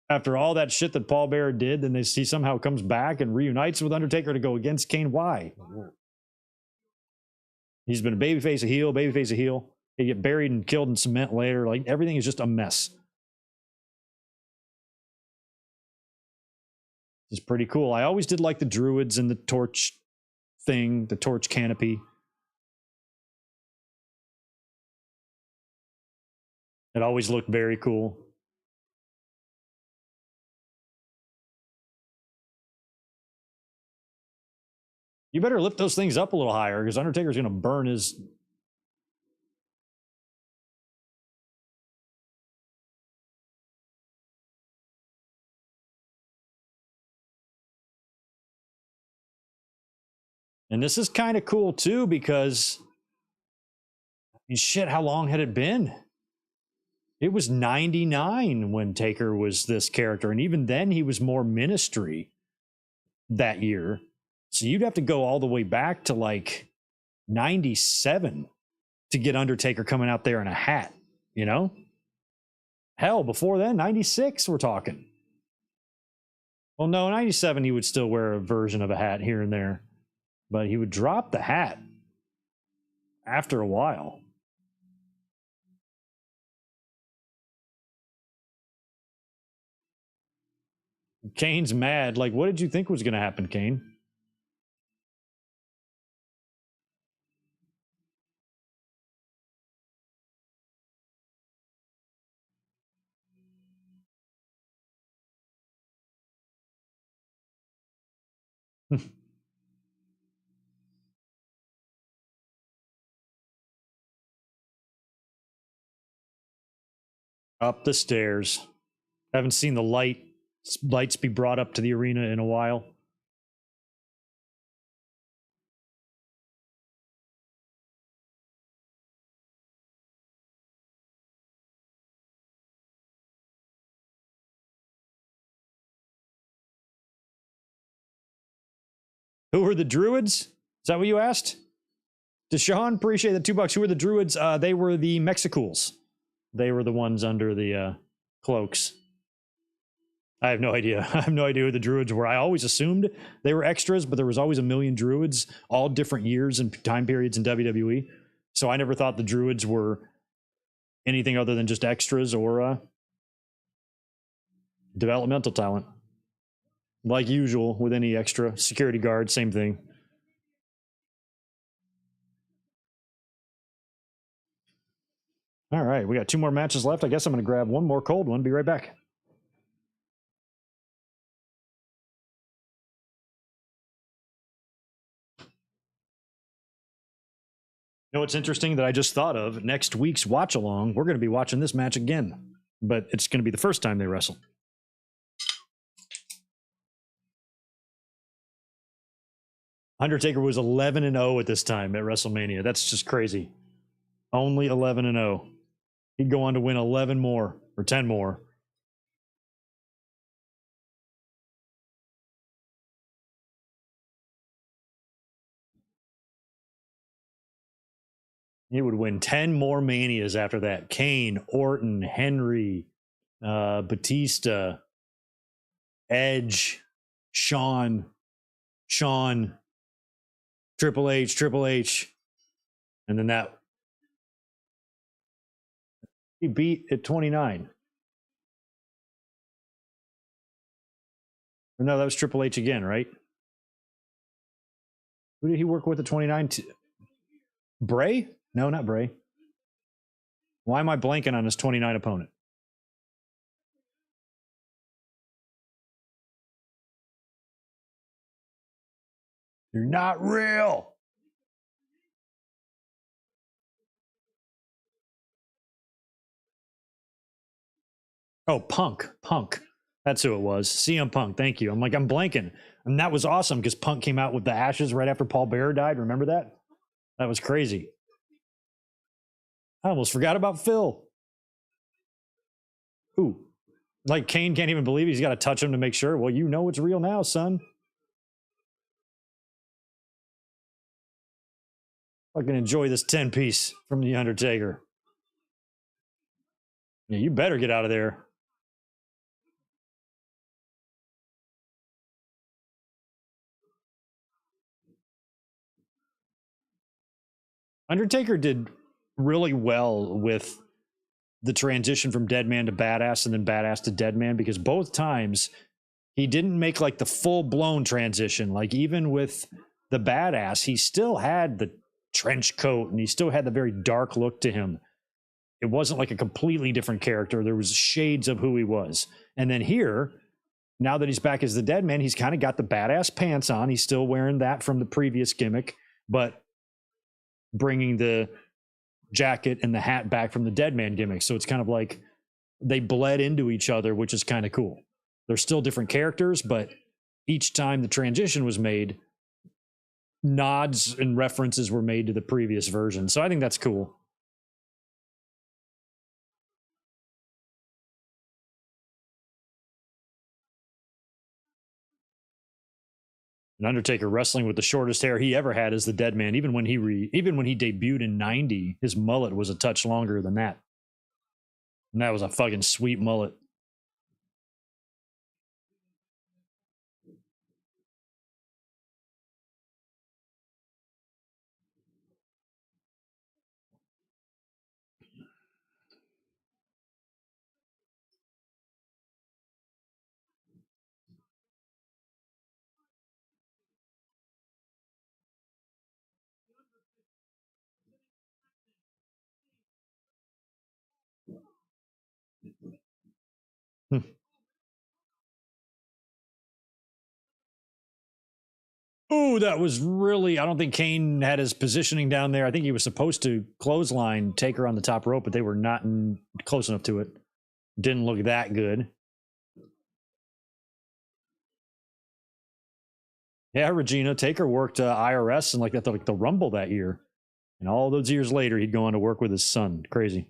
after all that shit that Paul Bearer did, then he somehow comes back and reunites with Undertaker to go against Kane. Why? He's been a babyface, a heel, babyface, a heel. He get buried and killed in cement later. Like, everything is just a mess. It's pretty cool. I always did like the Druids and the torch thing, the torch canopy. It always looked very cool. You better lift those things up a little higher because Undertaker's going to burn his. And this is kind of cool too because, I mean, shit, how long had it been? It was 99 when Taker was this character. And even then, he was more ministry that year. So you'd have to go all the way back to like 97 to get Undertaker coming out there in a hat, you know? Hell, before then, 96, we're talking. Well, no, 97, he would still wear a version of a hat here and there, but he would drop the hat after a while. Kane's mad. Like, what did you think was going to happen, Kane? Up the stairs. Haven't seen the lights be brought up to the arena in a while. Who are the Druids? Is that what you asked? Deshaun, appreciate the $2. Who are the Druids? They were the Mexicools. They were the ones under the cloaks. I have no idea. I have no idea who the Druids were. I always assumed they were extras, but there was always a million Druids, all different years and time periods in WWE. So I never thought the Druids were anything other than just extras or developmental talent. Like usual with any extra security guard, same thing. All right, we got 2 more matches left. I guess I'm going to grab one more cold one. Be right back. You know what's interesting that I just thought of? Next week's watch along, we're going to be watching this match again, but it's going to be the first time they wrestle. Undertaker was 11-0 at this time at WrestleMania. That's just crazy. Only 11-0. He'd go on to win 11 more or 10 more. He would win 10 more Manias after that. Kane, Orton, Henry, Batista, Edge, Shawn, Triple H, and then that he beat at 29? No, that was Triple H again, right? Who did he work with at 29? Bray? No, not Bray. Why am I blanking on his 29 opponent? You're not real. Oh, Punk. That's who it was. CM Punk. Thank you. I'm blanking. And that was awesome because Punk came out with the ashes right after Paul Bearer died. Remember that? That was crazy. I almost forgot about Phil. Ooh. Like Kane can't even believe he's got to touch him to make sure. Well, you know it's real now, son. Fucking enjoy this 10-piece from The Undertaker. Yeah, you better get out of there. Undertaker did really well with the transition from dead man to badass and then badass to dead man, because both times he didn't make like the full-blown transition. Like even with the badass, he still had the trench coat and he still had the very dark look to him. It wasn't like a completely different character. There was shades of who he was. And then here, now that he's back as the dead man, he's kind of got the badass pants on. He's still wearing that from the previous gimmick, but bringing the jacket and the hat back from the dead man gimmick. So it's kind of like they bled into each other, which is kind of cool. They're still different characters, but each time the transition was made, nods and references were made to the previous version. So I think that's cool. And Undertaker wrestling with the shortest hair he ever had as the dead man. Even when he debuted in 90, his mullet was a touch longer than that. And that was a fucking sweet mullet. Oh, that was really, I don't think Kane had his positioning down there. I think he was supposed to clothesline Taker on the top rope, but they were not close enough to it. Didn't look that good. Yeah, Regina, Taker worked IRS and like the Rumble that year. And all those years later, he'd go on to work with his son. Crazy.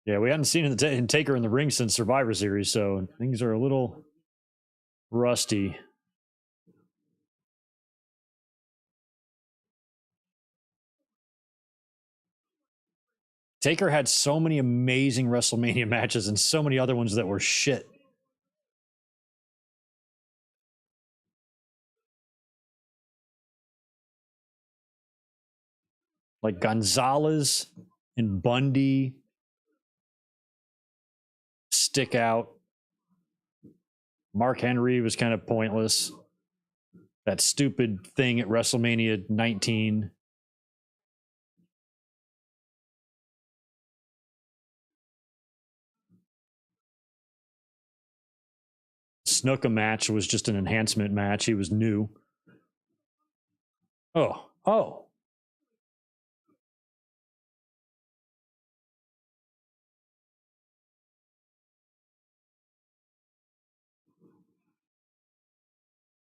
Yeah, we hadn't seen Taker in the ring since Survivor Series, so things are a little rusty. Taker had so many amazing WrestleMania matches and so many other ones that were shit. Like Gonzalez and Bundy stick out. Mark Henry was kind of pointless. That stupid thing at WrestleMania 19. Snuka match was just an enhancement match. He was new. Oh.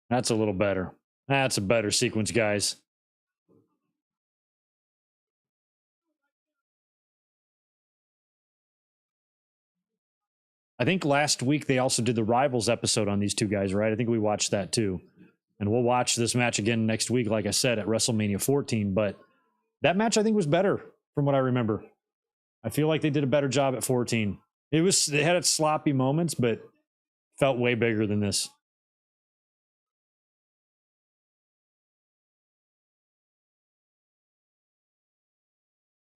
That's a little better. That's a better sequence, guys. I think last week they also did the Rivals episode on these two guys, right? I think we watched that too. And we'll watch this match again next week, like I said, at WrestleMania 14. But That match I think was better from what I remember. I feel like they did a better job at 14. It had its sloppy moments, but felt way bigger than this.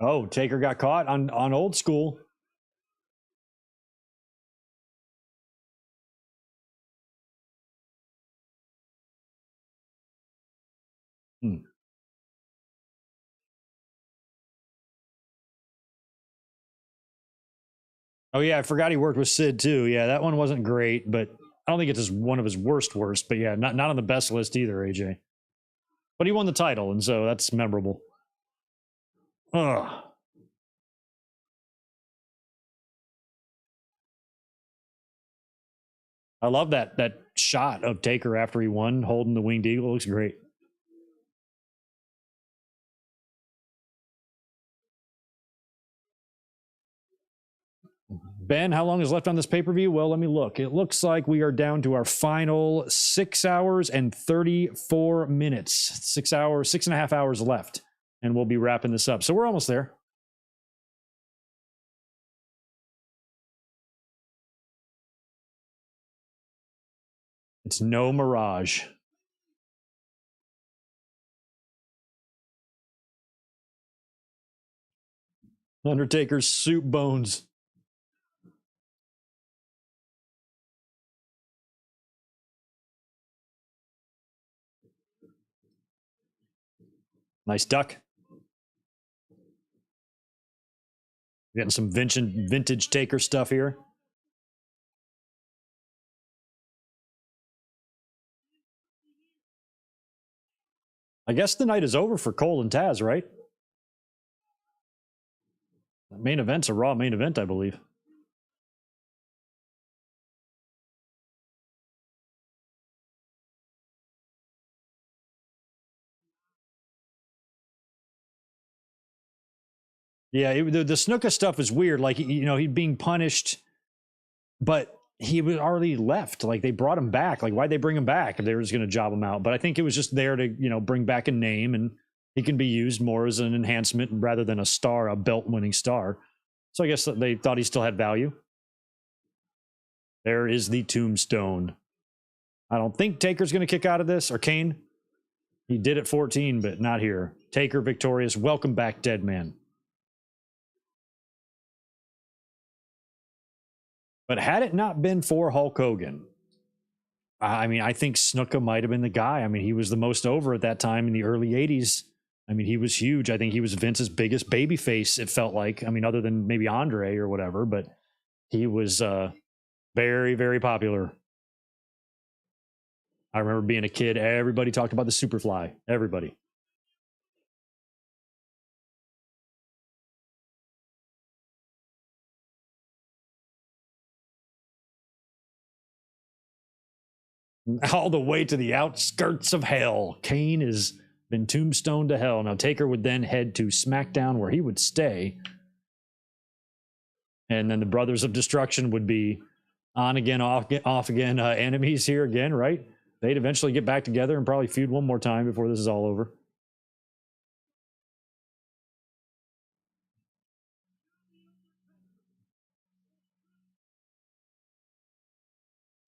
Oh, Taker got caught on old school. Hmm. Oh yeah, I forgot he worked with Sid too. Yeah, that one wasn't great, but I don't think it's one of his worst. But yeah, not on the best list either, AJ. But he won the title, and so that's memorable. Ugh. I love that shot of Taker after he won, holding the winged eagle. It looks great. Ben, how long is left on this pay-per-view? Well, let me look. It looks like we are down to our final 6 hours and 34 minutes. 6.5 hours left. And we'll be wrapping this up. So we're almost there. It's no mirage. Undertaker's soup bones. Nice duck. Getting some vintage Taker stuff here. I guess the night is over for Cole and Taz, right? The main event's a Raw main event, I believe. Yeah, the Snuka stuff is weird. Like, he'd being punished, but he was already left. Like, they brought him back. Like, why'd they bring him back if they were just going to job him out? But I think it was just there to, bring back a name, and he can be used more as an enhancement rather than a belt-winning star. So I guess they thought he still had value. There is the tombstone. I don't think Taker's going to kick out of this, or Kane. He did at 14, but not here. Taker victorious. Welcome back, dead man. But had it not been for Hulk Hogan, I mean, I think Snuka might have been the guy. I mean, he was the most over at that time in the early 80s. I mean, he was huge. I think he was Vince's biggest babyface, it felt like. I mean, other than maybe Andre or whatever, but he was very, very popular. I remember being a kid, everybody talked about the Superfly. Everybody. All the way to the outskirts of hell. Kane has been tombstoned to hell. Now, Taker would then head to SmackDown, where he would stay. And then the Brothers of Destruction would be on again, off again enemies here again, right? They'd eventually get back together and probably feud one more time before this is all over.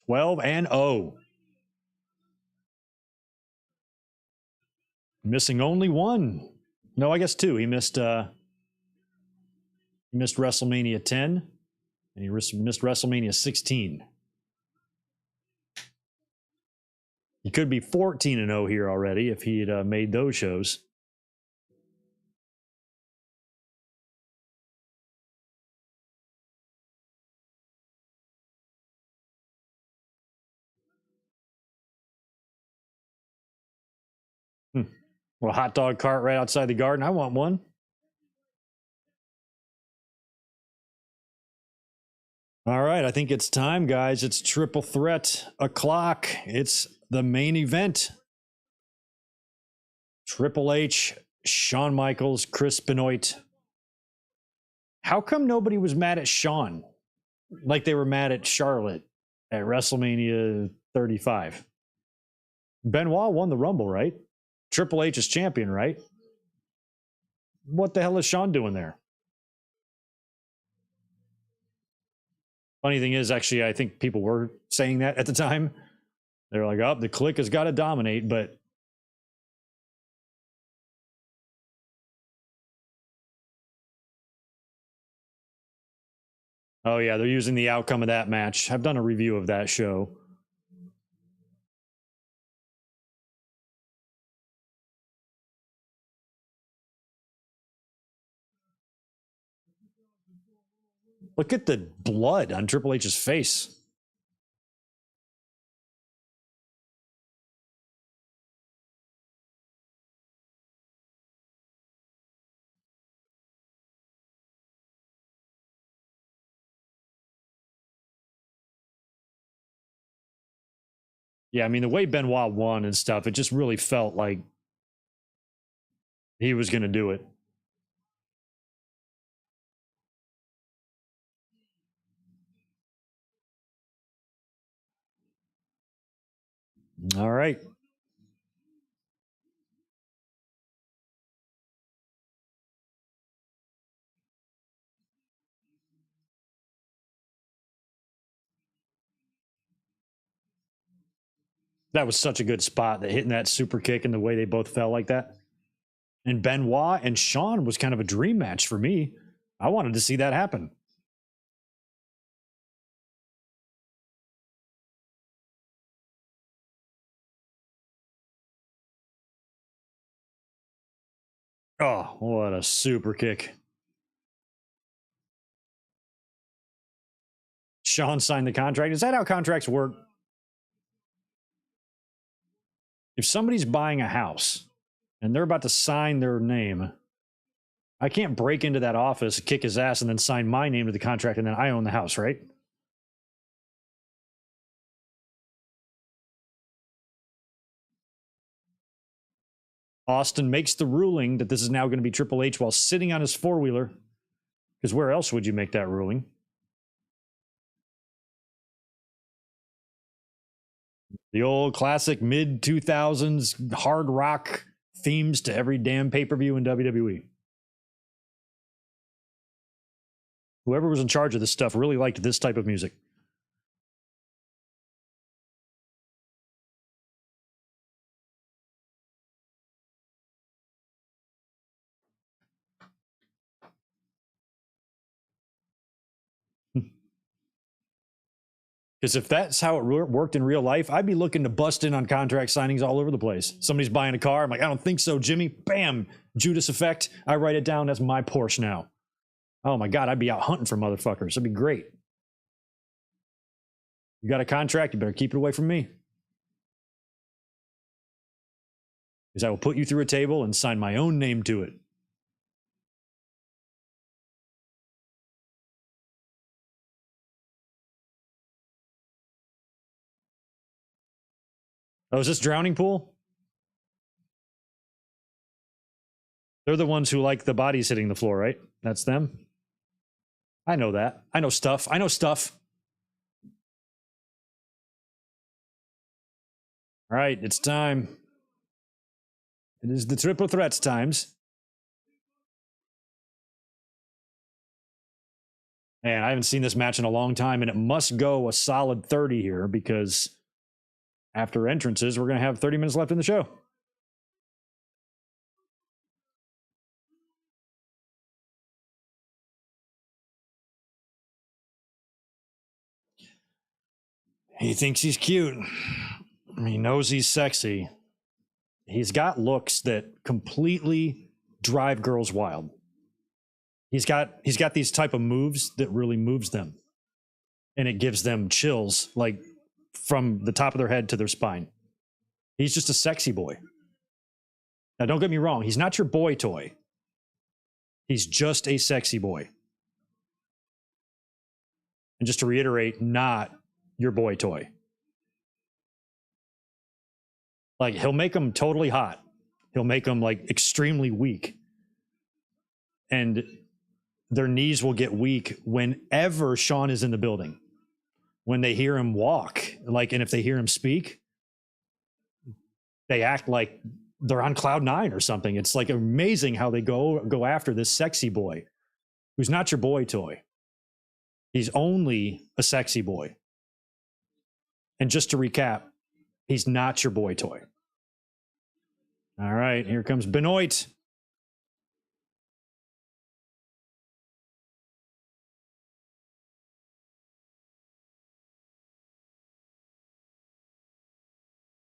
Twelve and 0. Missing only one. No, I guess two. He missed WrestleMania 10 and he missed WrestleMania 16. He could be 14 and 0 here already if he had made those shows. Well, a hot dog cart right outside the garden. I want one. All right, I think it's time, guys. It's triple threat o'clock. It's the main event. Triple H, Shawn Michaels, Chris Benoit. How come nobody was mad at Shawn like they were mad at Charlotte at WrestleMania 35? Benoit won the Rumble, right? Triple H is champion, right? what the hell is Sean doing there? Funny thing is, actually, I think people were saying that at the time. They're like, oh, the Clique has got to dominate, but oh yeah, they're using the outcome of that match. I've done a review of that show. Look at the blood on Triple H's face. Yeah, I mean, the way Benoit won and stuff, it just really felt like he was going to do it. All right. That was such a good spot, that hitting that super kick and the way they both fell like that. And Benoit and Sean was kind of a dream match for me. I wanted to see that happen. Oh, what a super kick. Sean signed the contract. Is that how contracts work? If somebody's buying a house and they're about to sign their name, I can't break into that office, kick his ass, and then sign my name to the contract, and then I own the house, right? Austin makes the ruling that this is now going to be Triple H while sitting on his four-wheeler, because where else would you make that ruling? The old classic mid-2000s hard rock themes to every damn pay-per-view in WWE. Whoever was in charge of this stuff really liked this type of music. Because if that's how it worked in real life, I'd be looking to bust in on contract signings all over the place. Somebody's buying a car. I'm like, I don't think so, Jimmy. Bam. Judas effect. I write it down. That's my Porsche now. Oh my God, I'd be out hunting for motherfuckers. That'd be great. You got a contract, you better keep it away from me. Because I will put you through a table and sign my own name to it. Oh, is this Drowning Pool? They're the ones who like the bodies hitting the floor, right? That's them? I know that. I know stuff. I know stuff. All right, it's time. It is the triple threats times. Man, I haven't seen this match in a long time, and it must go a solid 30 here, because after entrances, we're going to have 30 minutes left in the show. He thinks he's cute. He knows he's sexy. He's got looks that completely drive girls wild. He's got these type of moves that really moves them, and it gives them chills, like from the top of their head to their spine. He's just a sexy boy. Now, don't get me wrong. He's not your boy toy. He's just a sexy boy. And just to reiterate, not your boy toy. Like, he'll make them totally hot. He'll make them like extremely weak. And their knees will get weak whenever Sean is in the building. When they hear him walk, like, and if they hear him speak, they act like they're on cloud nine or something. It's like amazing how they go after this sexy boy who's not your boy toy. He's only a sexy boy. And just to recap, he's not your boy toy. All right, here comes Benoit.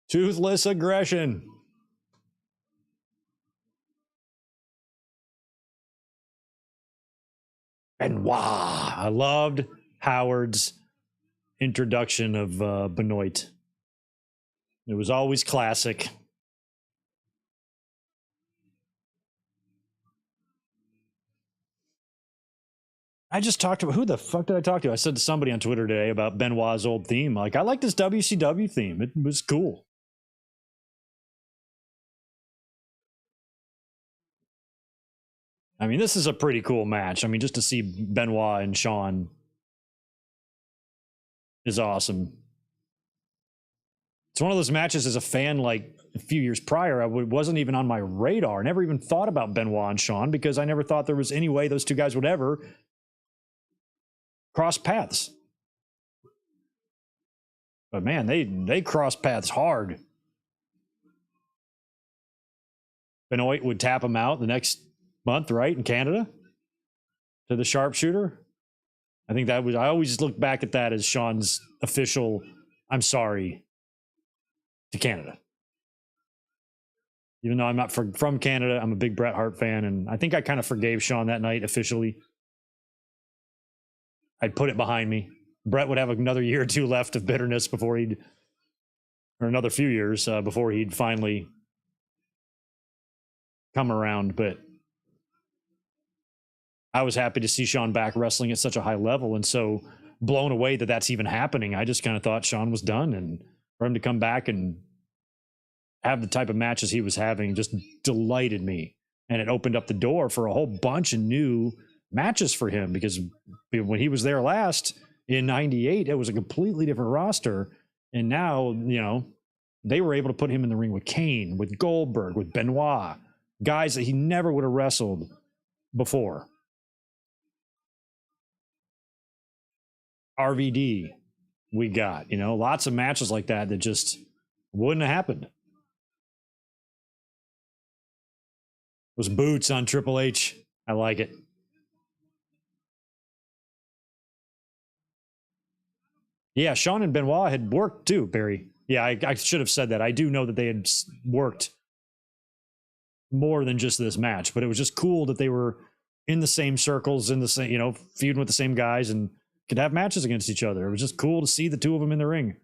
Toothless aggression. And wow, I loved Howard's introduction of Benoit. It was always classic. I just talked to, who the fuck did I talk to? I said to somebody on Twitter today about Benoit's old theme. Like, I like this WCW theme. It was cool. I mean, this is a pretty cool match. I mean, just to see Benoit and Shawn is awesome. It's one of those matches as a fan, like a few years prior, wasn't even on my radar. I never even thought about Benoit and Shawn because I never thought there was any way those two guys would ever cross paths. But man, they cross paths hard. Benoit would tap him out the next month, right, in Canada, to the sharpshooter. I think that was, I always look back at that as Shawn's official, I'm sorry, to Canada. Even though I'm not from Canada, I'm a big Bret Hart fan, and I think I kind of forgave Shawn that night officially. I'd put it behind me. Bret would have another year or two left of bitterness before he'd, or another few years before he'd finally come around. But I was happy to see Shawn back wrestling at such a high level, and so blown away that that's even happening. I just kind of thought Shawn was done, and for him to come back and have the type of matches he was having just delighted me. And it opened up the door for a whole bunch of new matches for him, because when he was there last in 98, it was a completely different roster. And now, you know, they were able to put him in the ring with Kane, with Goldberg, with Benoit, guys that he never would have wrestled before. RVD, we got, you know, lots of matches like that that just wouldn't have happened. Those boots on Triple H, I like it. Yeah, Shawn and Benoit had worked too, Barry. Yeah, I should have said that. I do know that they had worked more than just this match, but it was just cool that they were in the same circles, in the same, you know, feuding with the same guys and could have matches against each other. It was just cool to see the two of them in the ring.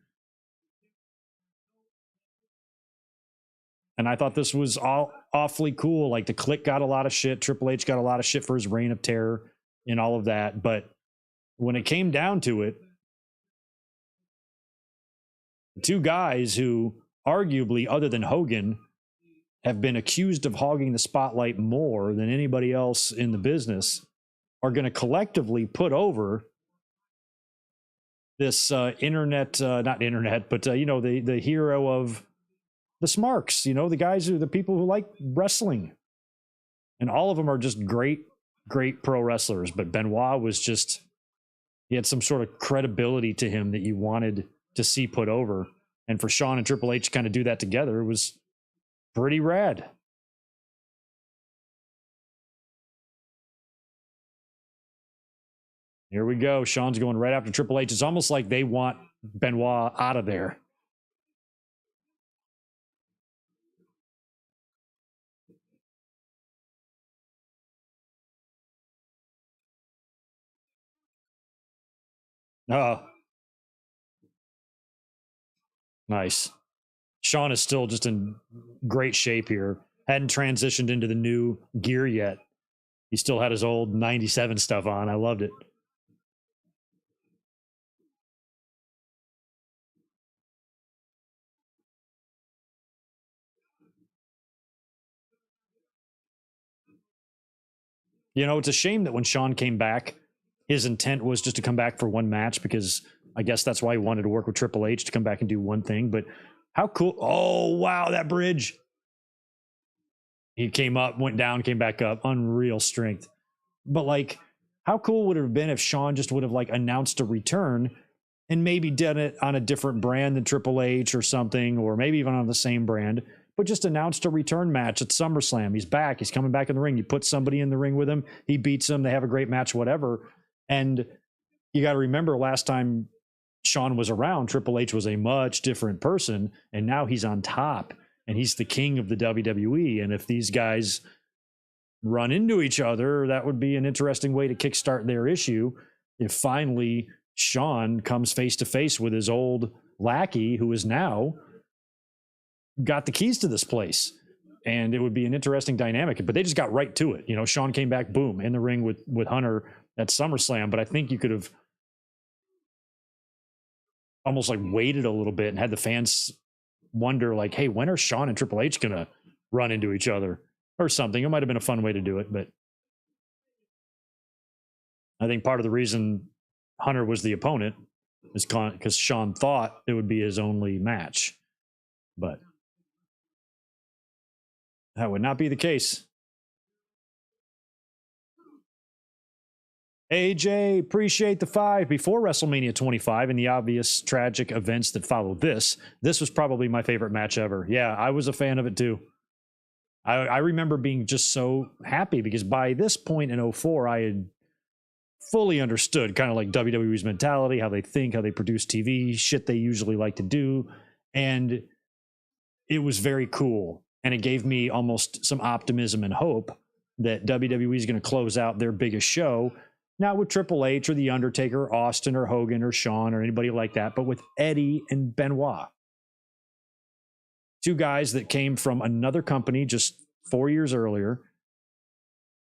And I thought this was all awfully cool. Like, the Clique got a lot of shit. Triple H got a lot of shit for his reign of terror and all of that. But when it came down to it, two guys who arguably, other than Hogan, have been accused of hogging the spotlight more than anybody else in the business, are going to collectively put over this internet, not internet, but, you know, the hero of the Smarks, you know, the guys who, the people who like wrestling. And all of them are just great, great pro wrestlers. But Benoit was just, he had some sort of credibility to him that you wanted to see put over. And for Shawn and Triple H to kind of do that together, it was pretty rad. Here we go. Shawn's going right after Triple H. It's almost like they want Benoit out of there. Oh, nice. Shawn is still just in great shape here. Hadn't transitioned into the new gear yet. He still had his old 97 stuff on. I loved it. You know, it's a shame that when Shawn came back, his intent was just to come back for one match, because I guess that's why he wanted to work with Triple H, to come back and do one thing. But how cool. Oh, wow, that bridge. He came up, went down, came back up. Unreal strength. But like, how cool would it have been if Shawn just would have like announced a return and maybe done it on a different brand than Triple H or something, or maybe even on the same brand, but just announced a return match at SummerSlam. He's back. He's coming back in the ring. You put somebody in the ring with him. He beats him. They have a great match, whatever. And you got to remember, last time Shawn was around, Triple H was a much different person, and now he's on top, and he's the king of the WWE. And if these guys run into each other, that would be an interesting way to kickstart their issue. If finally Shawn comes face to face with his old lackey, who is now got the keys to this place, and it would be an interesting dynamic. But they just got right to it. You know, Shawn came back, boom, in the ring with Hunter at SummerSlam. But I think you could have almost like waited a little bit and had the fans wonder, like, hey, when are Shawn and Triple H gonna run into each other or something? It might have been a fun way to do it. But I think part of the reason Hunter was the opponent is because Shawn thought it would be his only match, but that would not be the case. AJ, appreciate the 5. Before WrestleMania 25 and the obvious tragic events that followed this was probably my favorite match ever. Yeah, I was a fan of it too. I remember being just so happy because by this point in 04, I had fully understood kind of like WWE's mentality, how they think, how they produce TV, shit they usually like to do. And it was very cool. And it gave me almost some optimism and hope that WWE is going to close out their biggest show, not with Triple H or The Undertaker, or Austin or Hogan or Shawn or anybody like that, but with Eddie and Benoit. Two guys that came from another company just 4 years earlier,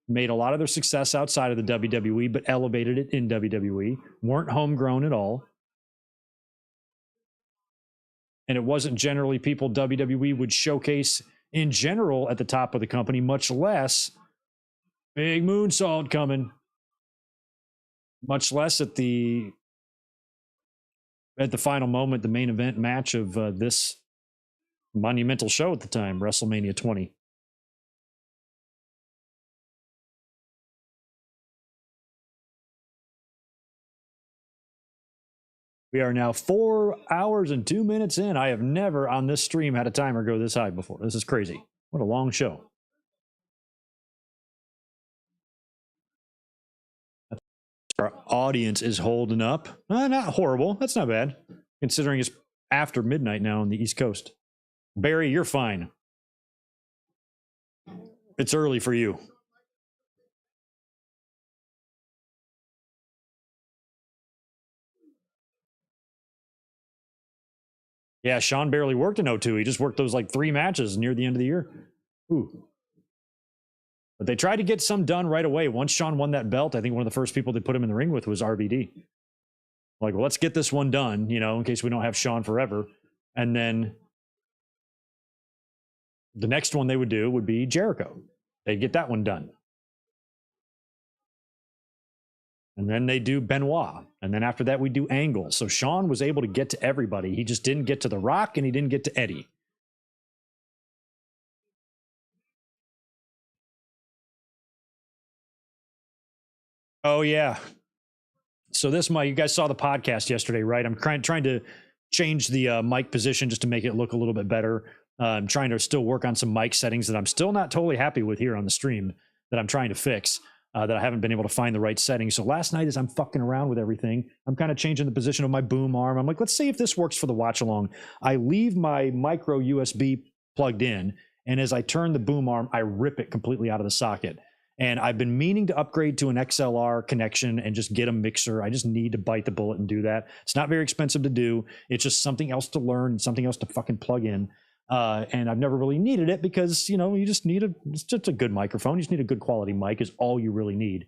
made a lot of their success outside of the WWE, but elevated it in WWE, weren't homegrown at all. And it wasn't generally people WWE would showcase in general at the top of the company, much less big moonsault coming, much less at the final moment, the main event match of this monumental show at the time, WrestleMania 20. We are now 4 hours and 2 minutes in. I have never on this stream had a timer go this high before. This is crazy. What a long show. Our audience is holding up. Not horrible. That's not bad, considering it's after midnight now on the East Coast. Barry, you're fine. It's early for you. Yeah, Shawn barely worked in 02. He just worked those like 3 matches near the end of the year. Ooh. But they tried to get some done right away. Once Shawn won that belt, I think one of the first people they put him in the ring with was RVD. Like, well, let's get this one done, you know, in case we don't have Shawn forever. And then the next one they would do would be Jericho. They'd get that one done. And then they do Benoit. And then after that, we do Angle. So Shawn was able to get to everybody. He just didn't get to The Rock and he didn't get to Eddie. Oh, yeah. So this mic, you guys saw the podcast yesterday, right? I'm trying to change the mic position just to make it look a little bit better. I'm trying to still work on some mic settings that I'm still not totally happy with here on the stream that I'm trying to fix. That I haven't been able to find the right settings. So last night, as I'm fucking around with everything, I'm kind of changing the position of my boom arm. I'm like, let's see if this works for the watch along. I leave my micro USB plugged in, and as I turn the boom arm, I rip it completely out of the socket. And I've been meaning to upgrade to an XLR connection and just get a mixer. I just need to bite the bullet and do that. It's not very expensive to do. It's just something else to learn, something else to fucking plug in. And I've never really needed it because, you know, you just need it's just a good microphone. You just need a good quality mic is all you really need.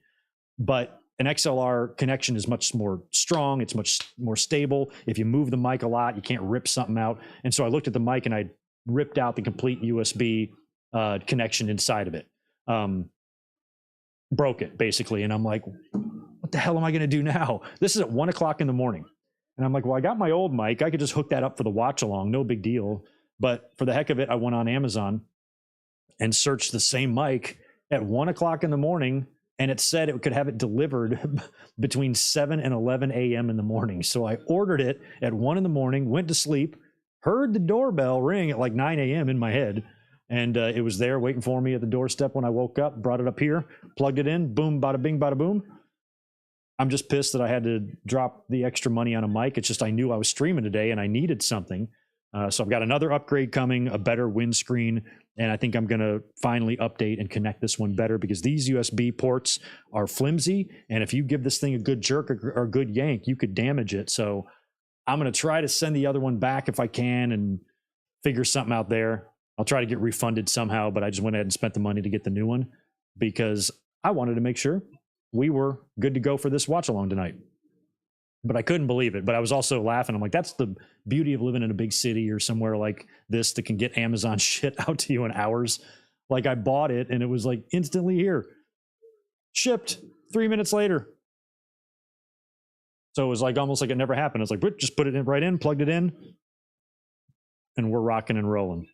But an XLR connection is much more strong. It's much more stable. If you move the mic a lot, you can't rip something out. And so I looked at the mic and I ripped out the complete USB connection inside of it. Broke it basically. And I'm like, what the hell am I going to do now? This is at 1 o'clock in the morning. And I'm like, well, I got my old mic. I could just hook that up for the watch along. No big deal. But for the heck of it, I went on Amazon and searched the same mic at 1 o'clock in the morning, and it said it could have it delivered between 7 and 11 a.m. in the morning. So I ordered it at 1 in the morning, went to sleep, heard the doorbell ring at like 9 a.m. in my head, and it was there waiting for me at the doorstep when I woke up, brought it up here, plugged it in, boom, bada bing, bada boom. I'm just pissed that I had to drop the extra money on a mic. It's just I knew I was streaming today and I needed something. So I've got another upgrade coming, a better windscreen, and I think I'm going to finally update and connect this one better because these USB ports are flimsy, and if you give this thing a good jerk or a good yank, you could damage it. So I'm going to try to send the other one back if I can and figure something out there. I'll try to get refunded somehow, but I just went ahead and spent the money to get the new one because I wanted to make sure we were good to go for this watch along tonight. But I couldn't believe it. But I was also laughing. I'm like, that's the beauty of living in a big city or somewhere like this that can get Amazon shit out to you in hours. Like I bought it and it was like instantly here, shipped 3 minutes later. So it was like almost like it never happened. I was like, just put it in right in, plugged it in, and we're rocking and rolling.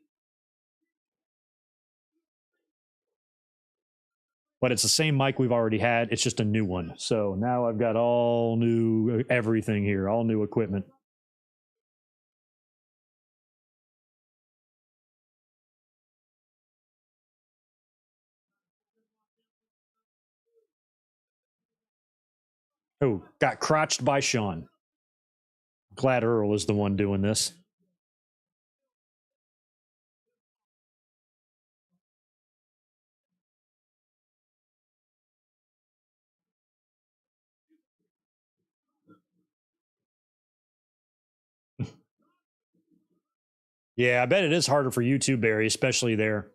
But it's the same mic we've already had. It's just a new one. So now I've got all new everything here, all new equipment. Oh, got crotched by Sean. Glad Earl is the one doing this. Yeah, I bet it is harder for you too, Barry, especially there.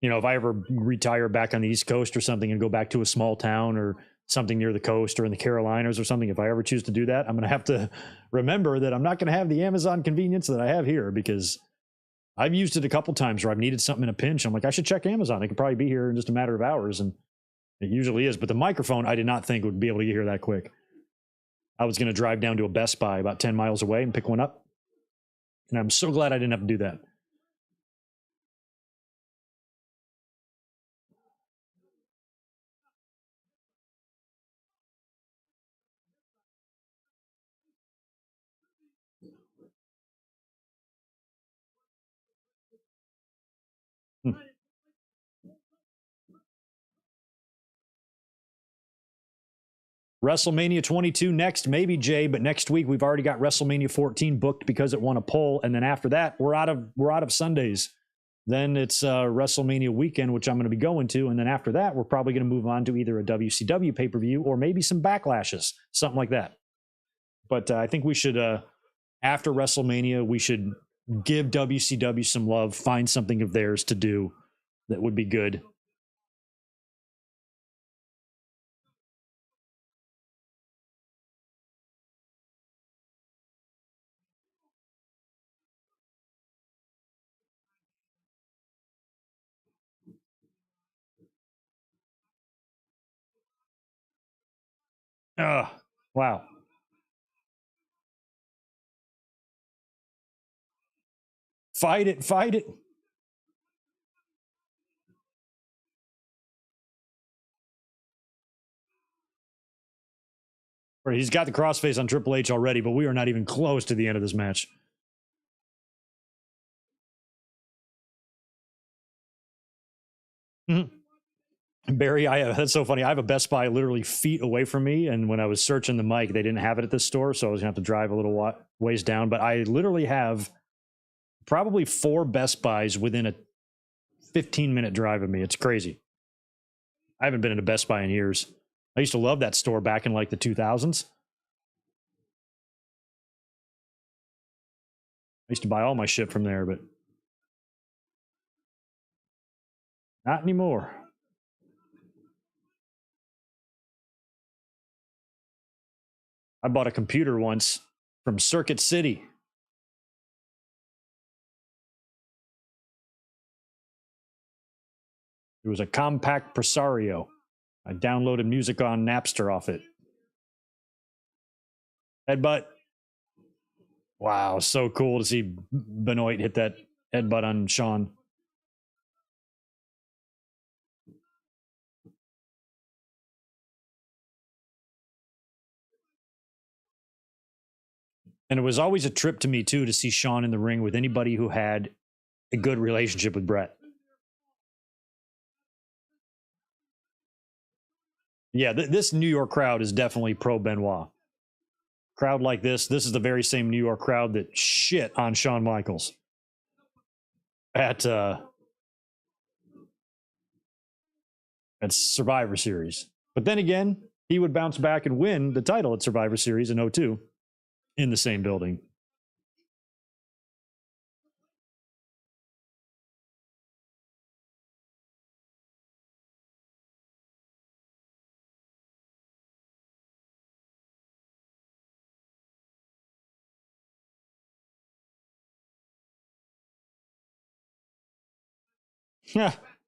If I ever retire back on the East Coast or something and go back to a small town or something near the coast or in the Carolinas or something, if I ever choose to do that, I'm going to have to remember that I'm not going to have the Amazon convenience that I have here because I've used it a couple times where I've needed something in a pinch. I'm like, I should check Amazon. It could probably be here in just a matter of hours. And it usually is. But the microphone, I did not think would be able to get here that quick. I was going to drive down to a Best Buy about 10 miles away and pick one up. And I'm so glad I didn't have to do that. WrestleMania 22 next, maybe Jay, but next week we've already got WrestleMania 14 booked because it won a poll, and then after that we're out of Sundays. Then it's WrestleMania weekend, which I'm going to be going to, and then after that we're probably going to move on to either a WCW pay-per-view or maybe some backlashes, something like that. But I think we should, after WrestleMania, we should give WCW some love, find something of theirs to do that would be good. Wow. Fight it, fight it. Right, he's got the crossface on Triple H already, but we are not even close to the end of this match. Mm-hmm. Barry, that's so funny. I have a Best Buy literally feet away from me, and when I was searching the mic, they didn't have it at this store, so I was gonna have to drive a little ways down. But I literally have probably 4 Best Buys within a 15-minute drive of me. It's crazy. I haven't been in a Best Buy in years. I used to love that store back in like the 2000s. I used to buy all my shit from there, but not anymore. I bought a computer once from Circuit City. It was a compact Presario. I downloaded music on Napster off it. Headbutt. Wow, so cool to see Benoit hit that headbutt on Sean. And it was always a trip to me, too, to see Sean in the ring with anybody who had a good relationship with Brett. Yeah, this New York crowd is definitely pro Benoit. Crowd like this is the very same New York crowd that shit on Shawn Michaels at Survivor Series. But then again, he would bounce back and win the title at Survivor Series in 2002 in the same building.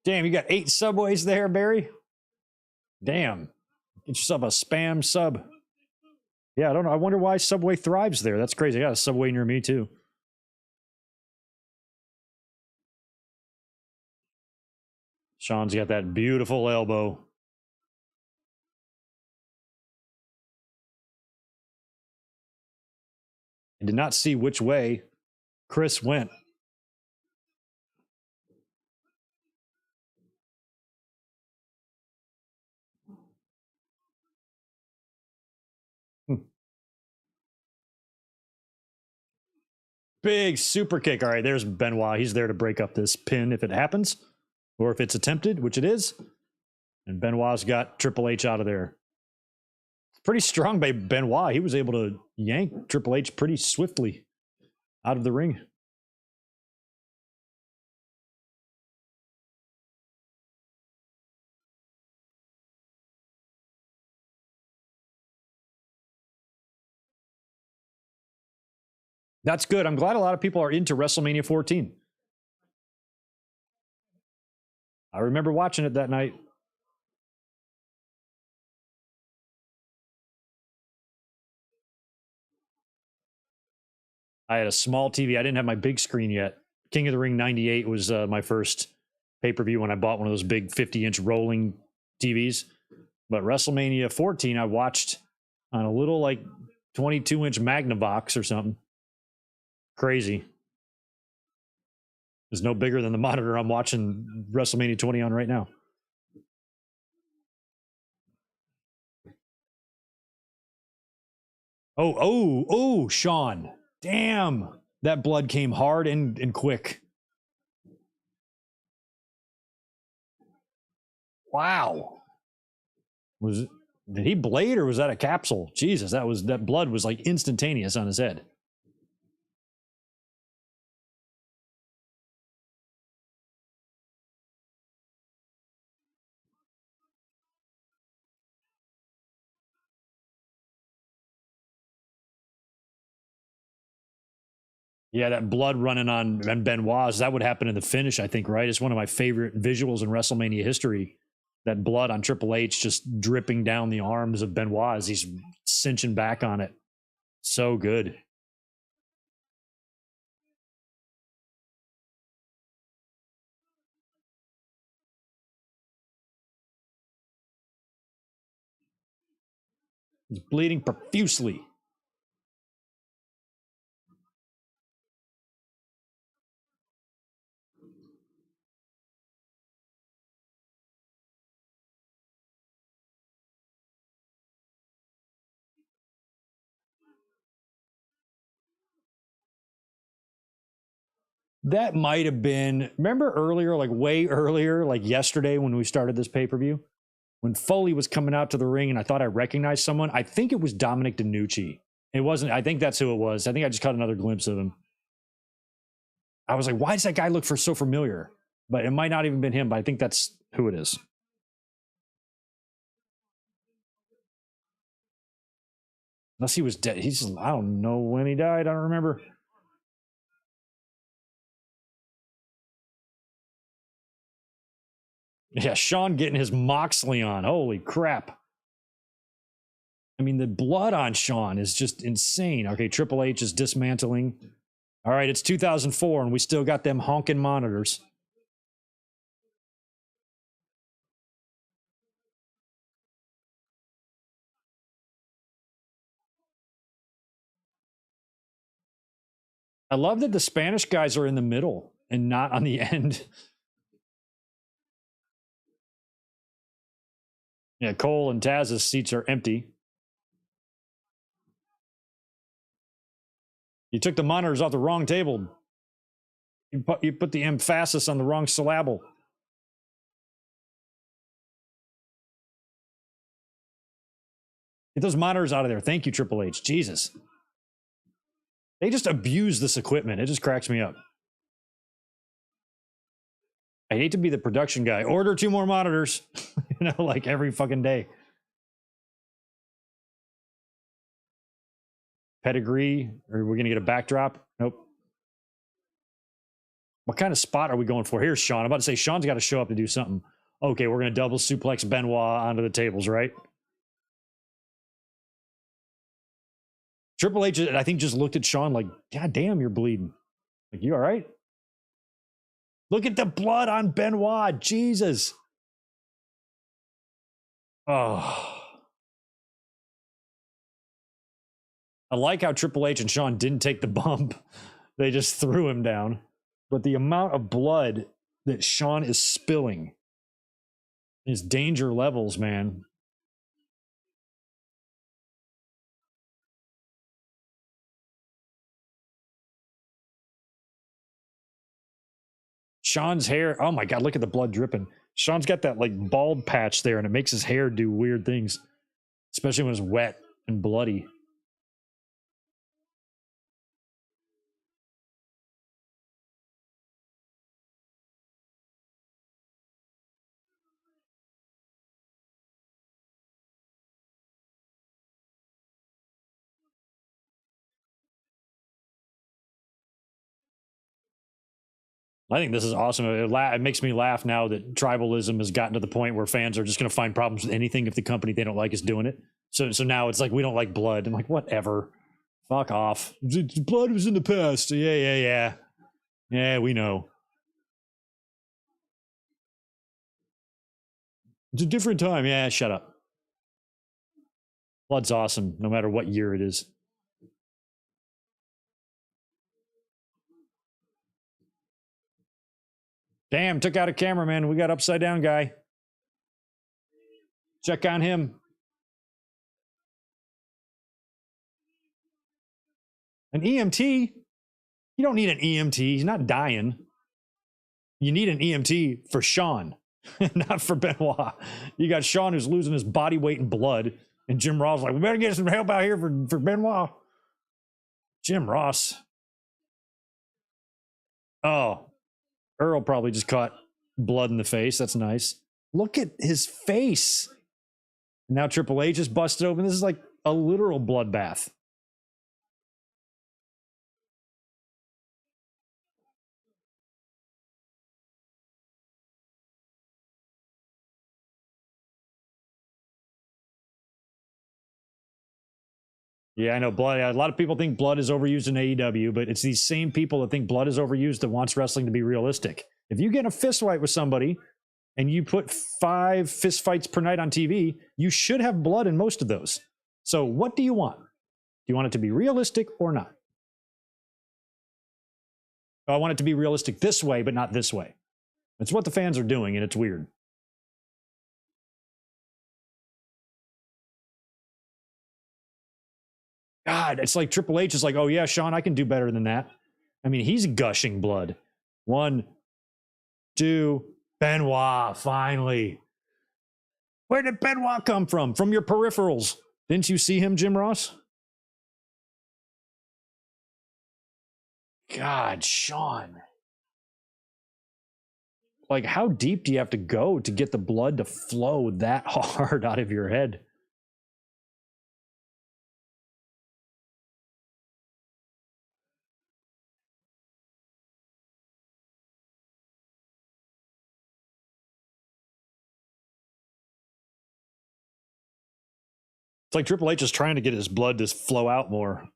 Damn, you got 8 Subways there, Barry? Damn. Get yourself a spam sub. Yeah, I don't know. I wonder why Subway thrives there. That's crazy. I got a Subway near me, too. Sean's got that beautiful elbow. I did not see which way Chris went. Big super kick. All right, there's Benoit. He's there to break up this pin if it happens, or if it's attempted, which it is. And Benoit's got Triple H out of there. Pretty strong by Benoit. He was able to yank Triple H pretty swiftly out of the ring. That's good. I'm glad a lot of people are into WrestleMania 14. I remember watching it that night. I had a small TV. I didn't have my big screen yet. King of the Ring 98 was my first pay-per-view when I bought one of those big 50-inch rolling TVs. But WrestleMania 14, I watched on a little like 22-inch Magnavox or something. Crazy. It's no bigger than the monitor I'm watching WrestleMania 20 on right now. Oh, Sean. Damn. That blood came hard and quick. Wow. Did he blade or was that a capsule? Jesus, that blood was like instantaneous on his head. Yeah, that blood running on Benoit's, that would happen in the finish, I think, right? It's one of my favorite visuals in WrestleMania history. That blood on Triple H just dripping down the arms of Benoit as he's cinching back on it. So good. He's bleeding profusely. That might have been, remember earlier, like way earlier, like yesterday when we started this pay per view? When Foley was coming out to the ring and I thought I recognized someone, I think it was Dominic DeNucci. It wasn't, I think that's who it was. I think I just caught another glimpse of him. I was like, why does that guy look so familiar? But it might not even been him, but I think that's who it is. Unless he was dead. I don't know when he died. I don't remember. Yeah, Sean getting his Moxley on. Holy crap. I mean, the blood on Sean is just insane. Okay, Triple H is dismantling. All right, it's 2004, and we still got them honking monitors. I love that the Spanish guys are in the middle and not on the end. Yeah, Cole and Taz's seats are empty. You took the monitors off the wrong table. You put the emphasis on the wrong syllable. Get those monitors out of there. Thank you, Triple H. Jesus. They just abuse this equipment. It just cracks me up. I hate to be the production guy. Order 2 more monitors. You know, like every fucking day. Pedigree. Are we going to get a backdrop? Nope. What kind of spot are we going for? Here's Sean. I'm about to say Sean's got to show up to do something. Okay, we're going to double suplex Benoit onto the tables, right? Triple H, I think, just looked at Sean like, God damn, you're bleeding. Like, you all right? Look at the blood on Benoit. Jesus. Oh. I like how Triple H and Sean didn't take the bump. They just threw him down. But the amount of blood that Sean is spilling is danger levels, man. Sean's hair, oh my God, look at the blood dripping. Sean's got that like bald patch there and it makes his hair do weird things, especially when it's wet and bloody. I think this is awesome. It makes me laugh now that tribalism has gotten to the point where fans are just going to find problems with anything if the company they don't like is doing it. So now it's like, we don't like blood. I'm like, whatever. Fuck off. Blood was in the past. Yeah. Yeah, we know. It's a different time. Yeah, shut up. Blood's awesome, no matter what year it is. Damn, took out a cameraman. We got upside down guy. Check on him. An EMT? You don't need an EMT. He's not dying. You need an EMT for Sean, not for Benoit. You got Sean who's losing his body weight in blood, and Jim Ross like, we better get some help out here for Benoit. Jim Ross. Oh, Earl probably just caught blood in the face. That's nice. Look at his face. Now Triple H is busted open. This is like a literal bloodbath. Yeah, I know blood. A lot of people think blood is overused in AEW, but it's these same people that think blood is overused that wants wrestling to be realistic. If you get in a fist fight with somebody and you put 5 fist fights per night on TV, you should have blood in most of those. So what do you want? Do you want it to be realistic or not? I want it to be realistic this way, but not this way. It's what the fans are doing, and it's weird. God, it's like Triple H is like, oh yeah, Sean, I can do better than that. I mean, he's gushing blood. 1, 2, Benoit, finally. Where did Benoit come from? From your peripherals. Didn't you see him, Jim Ross? God, Sean. Like, how deep do you have to go to get the blood to flow that hard out of your head? It's like Triple H is trying to get his blood to flow out more.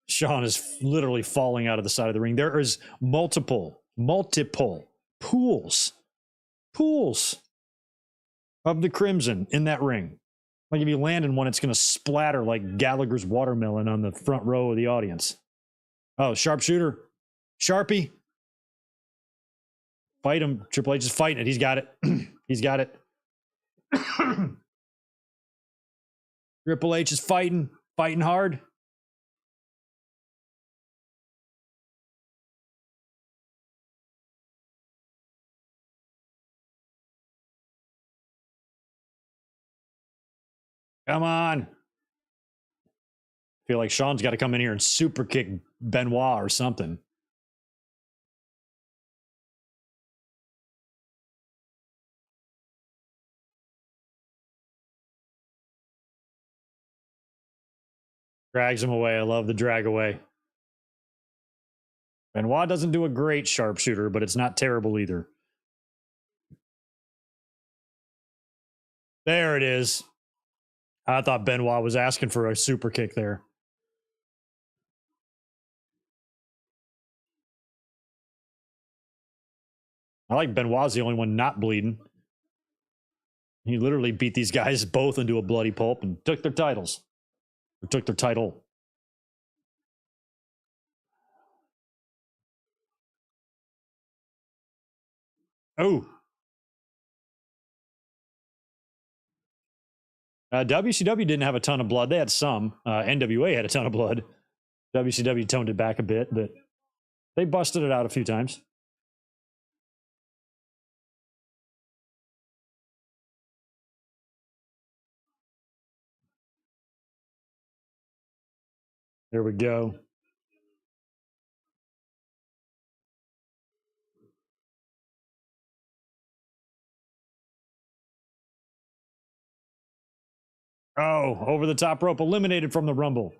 Sean is literally falling out of the side of the ring. There is multiple multiple pools of the Crimson in that ring. Like if you land in one, it's going to splatter like Gallagher's watermelon on the front row of the audience. Oh, sharpshooter. Sharpie. Fight him. Triple H is fighting it. He's got it. He's got it. Triple H is fighting hard. Come on. Feel like Sean's got to come in here and super kick Benoit or something. Drags him away. I love the drag away. Benoit doesn't do a great sharpshooter, but it's not terrible either. There it is. I thought Benoit was asking for a super kick there. I like Benoit's the only one not bleeding. He literally beat these guys both into a bloody pulp and took their titles. Or took their title. Oh. WCW didn't have a ton of blood. They had some. NWA had a ton of blood. WCW toned it back a bit, but they busted it out a few times. There we go. Oh, over the top rope, eliminated from the Rumble.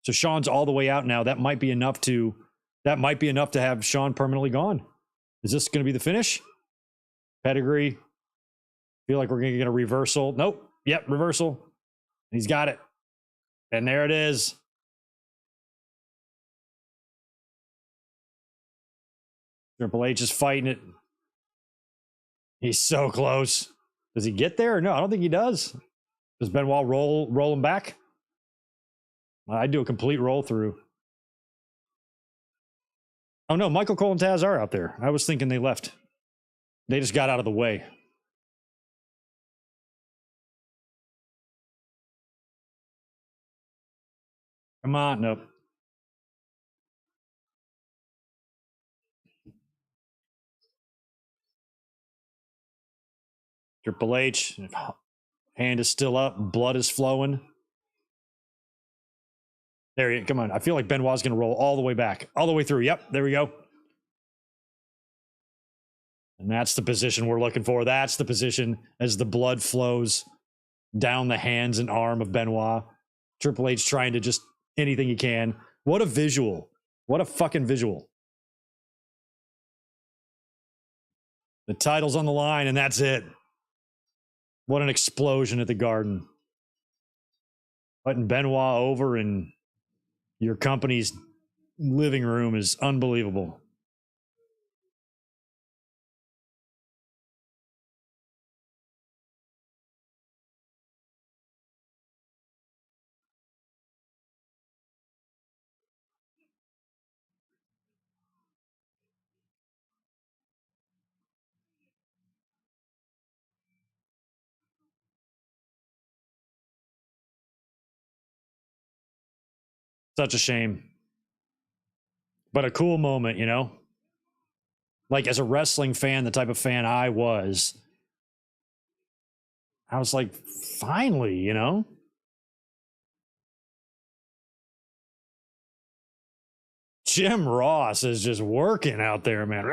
So Sean's all the way out now. That might be enough to have Sean permanently gone. Is this going to be the finish? Pedigree. Feel like we're going to get a reversal. Nope. Yep, reversal. He's got it. And there it is. Triple H is fighting it. He's so close. Does he get there? No, I don't think he does. Does Benoit roll him back? I'd do a complete roll through. Oh no, Michael Cole and Taz are out there. I was thinking they left. They just got out of the way. Come on, nope. Triple H, hand is still up, blood is flowing. There you come on. I feel like Benoit's going to roll all the way back, all the way through. Yep, there we go. And that's the position we're looking for. That's the position as the blood flows down the hands and arm of Benoit. Triple H trying to just anything he can. What a visual. What a fucking visual. The title's on the line, and that's it. What an explosion at the Garden. Putting Benoit over in your company's living room is unbelievable. Such a shame. But a cool moment, you know? Like, as a wrestling fan, the type of fan I was like, finally, you know? Jim Ross is just working out there, man.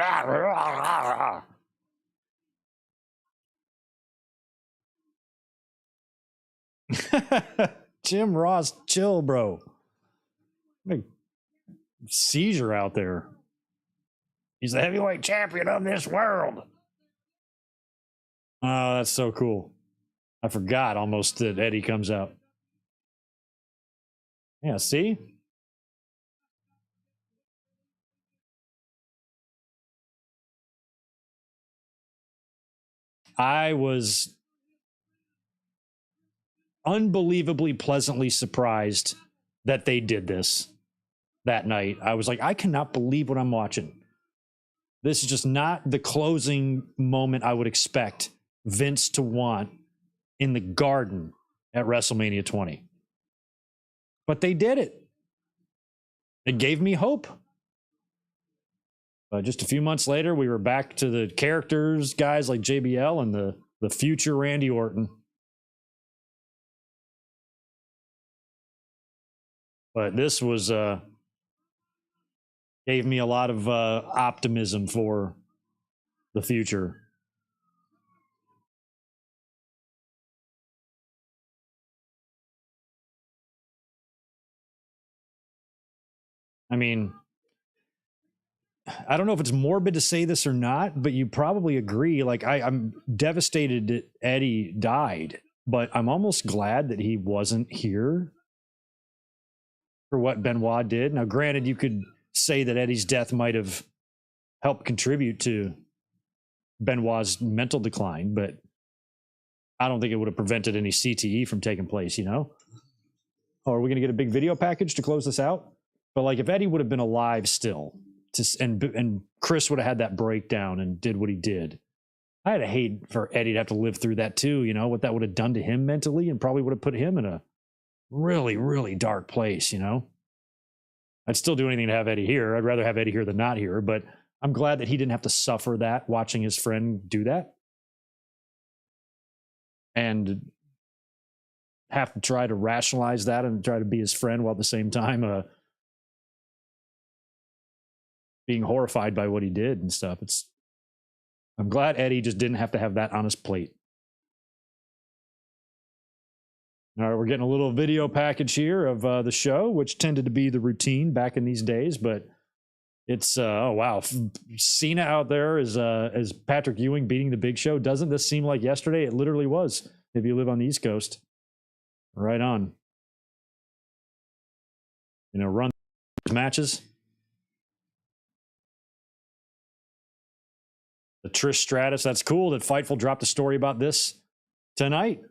Jim Ross, chill, bro. Big seizure out there. He's the heavyweight champion of this world. Oh, that's so cool. I forgot almost that Eddie comes out. Yeah, see? I was unbelievably pleasantly surprised that they did this that night. I was like, I cannot believe what I'm watching. This is just not the closing moment I would expect Vince to want in the Garden at WrestleMania 20. But they did it. It gave me hope. Just a few months later, we were back to the characters, guys like JBL and the future Randy Orton. But this was gave me a lot of optimism for the future. I mean, I don't know if it's morbid to say this or not, but you probably agree. Like, I'm devastated that Eddie died, but I'm almost glad that he wasn't here for what Benoit did. Now, granted, you could say that Eddie's death might have helped contribute to Benoit's mental decline, but I don't think it would have prevented any CTE from taking place, you know? Oh, are we going to get a big video package to close this out? But like, if Eddie would have been alive still, and Chris would have had that breakdown and did what he did, I had a hate for Eddie to have to live through that too, you know, what that would have done to him mentally, and probably would have put him in a really, really dark place, you know? I'd still do anything to have Eddie here. I'd rather have Eddie here than not here, but I'm glad that he didn't have to suffer that, watching his friend do that. And have to try to rationalize that and try to be his friend while at the same time being horrified by what he did and stuff. I'm glad Eddie just didn't have to have that on his plate. All right, we're getting a little video package here of the show, which tended to be the routine back in these days, but it's oh wow, Cena out there as Patrick Ewing beating the Big Show. Doesn't this seem like yesterday? It literally was. If you live on the East Coast, right on. You know, run matches. The Trish Stratus. That's cool that Fightful dropped a story about this tonight.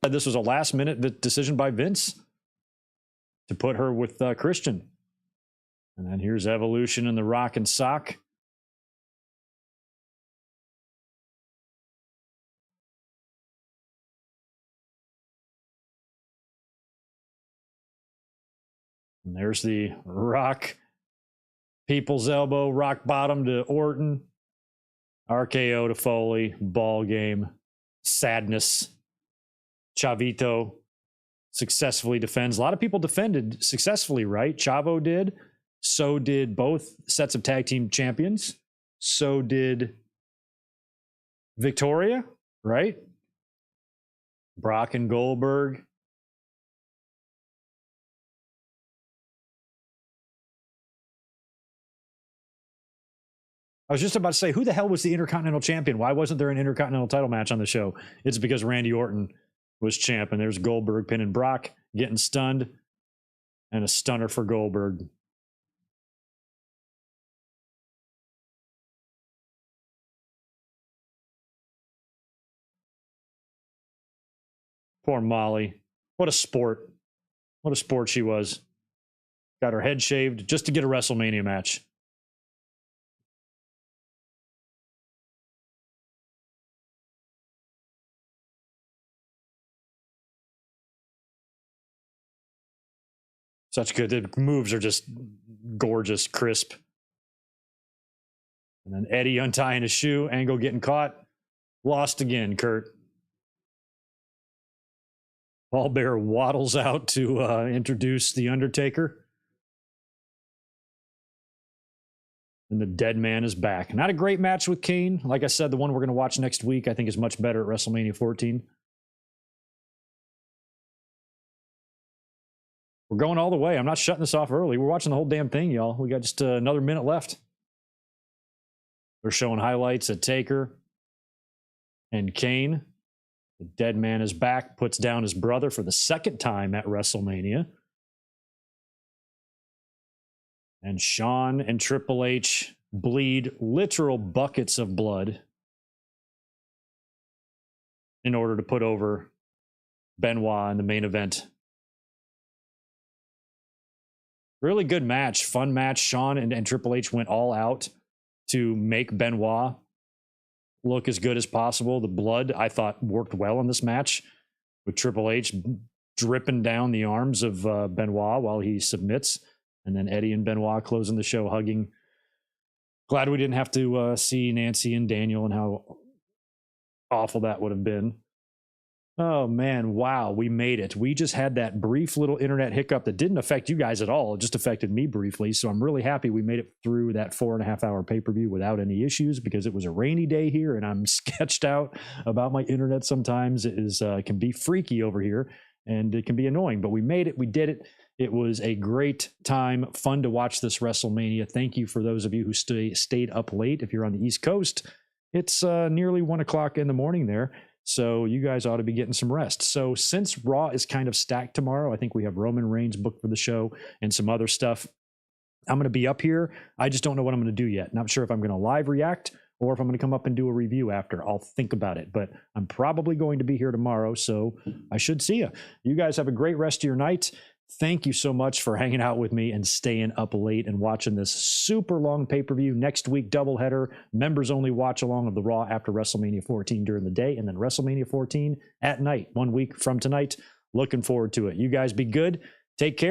This was a last-minute decision by Vince to put her with Christian. And then here's Evolution and the Rock and Sock. And there's the Rock, People's Elbow, Rock Bottom to Orton, RKO to Foley, Ball Game, Sadness. Chavito successfully defends. A lot of people defended successfully, right? Chavo did. So did both sets of tag team champions. So did Victoria, right? Brock and Goldberg. I was just about to say, who the hell was the Intercontinental Champion? Why wasn't there an Intercontinental title match on the show? It's because Randy Orton was champ, and there's Goldberg pinning Brock, getting stunned, and a stunner for Goldberg. Poor Molly. What a sport. What a sport she was. Got her head shaved just to get a WrestleMania match. Such good. The moves are just gorgeous, crisp. And then Eddie untying his shoe. Angle getting caught. Lost again, Kurt. Paul Bear waddles out to introduce The Undertaker. And the dead man is back. Not a great match with Kane. Like I said, the one we're going to watch next week, I think, is much better at WrestleMania 14. We're going all the way. I'm not shutting this off early. We're watching the whole damn thing, y'all. We got just another minute left. They're showing highlights of Taker and Kane. The dead man is back, puts down his brother for the second time at WrestleMania. And Shawn and Triple H bleed literal buckets of blood in order to put over Benoit in the main event. Really good match, fun match. Shawn and Triple H went all out to make Benoit look as good as possible. The blood, I thought, worked well in this match with Triple H dripping down the arms of Benoit while he submits. And then Eddie and Benoit closing the show, hugging. Glad we didn't have to see Nancy and Daniel and how awful that would have been. Oh, man. Wow. We made it. We just had that brief little internet hiccup that didn't affect you guys at all. It just affected me briefly. So I'm really happy we made it through that 4.5 hour pay-per-view without any issues, because it was a rainy day here and I'm sketched out about my internet sometimes. It is can be freaky over here and it can be annoying, but we made it. We did it. It was a great time. Fun to watch this WrestleMania. Thank you for those of you who stayed up late. If you're on the East Coast, it's nearly 1 o'clock in the morning there. So you guys ought to be getting some rest. So since Raw is kind of stacked tomorrow, I think we have Roman Reigns booked for the show and some other stuff. I'm going to be up here. I just don't know what I'm going to do yet. Not sure if I'm going to live react or if I'm going to come up and do a review after. I'll think about it, but I'm probably going to be here tomorrow, so I should see you. You guys have a great rest of your night. Thank you so much for hanging out with me and staying up late and watching this super long pay-per-view. Next week, doubleheader, members only watch along of the Raw after WrestleMania 14 during the day, and then WrestleMania 14 at night, 1 week from tonight. Looking forward to it. You guys be good. Take care.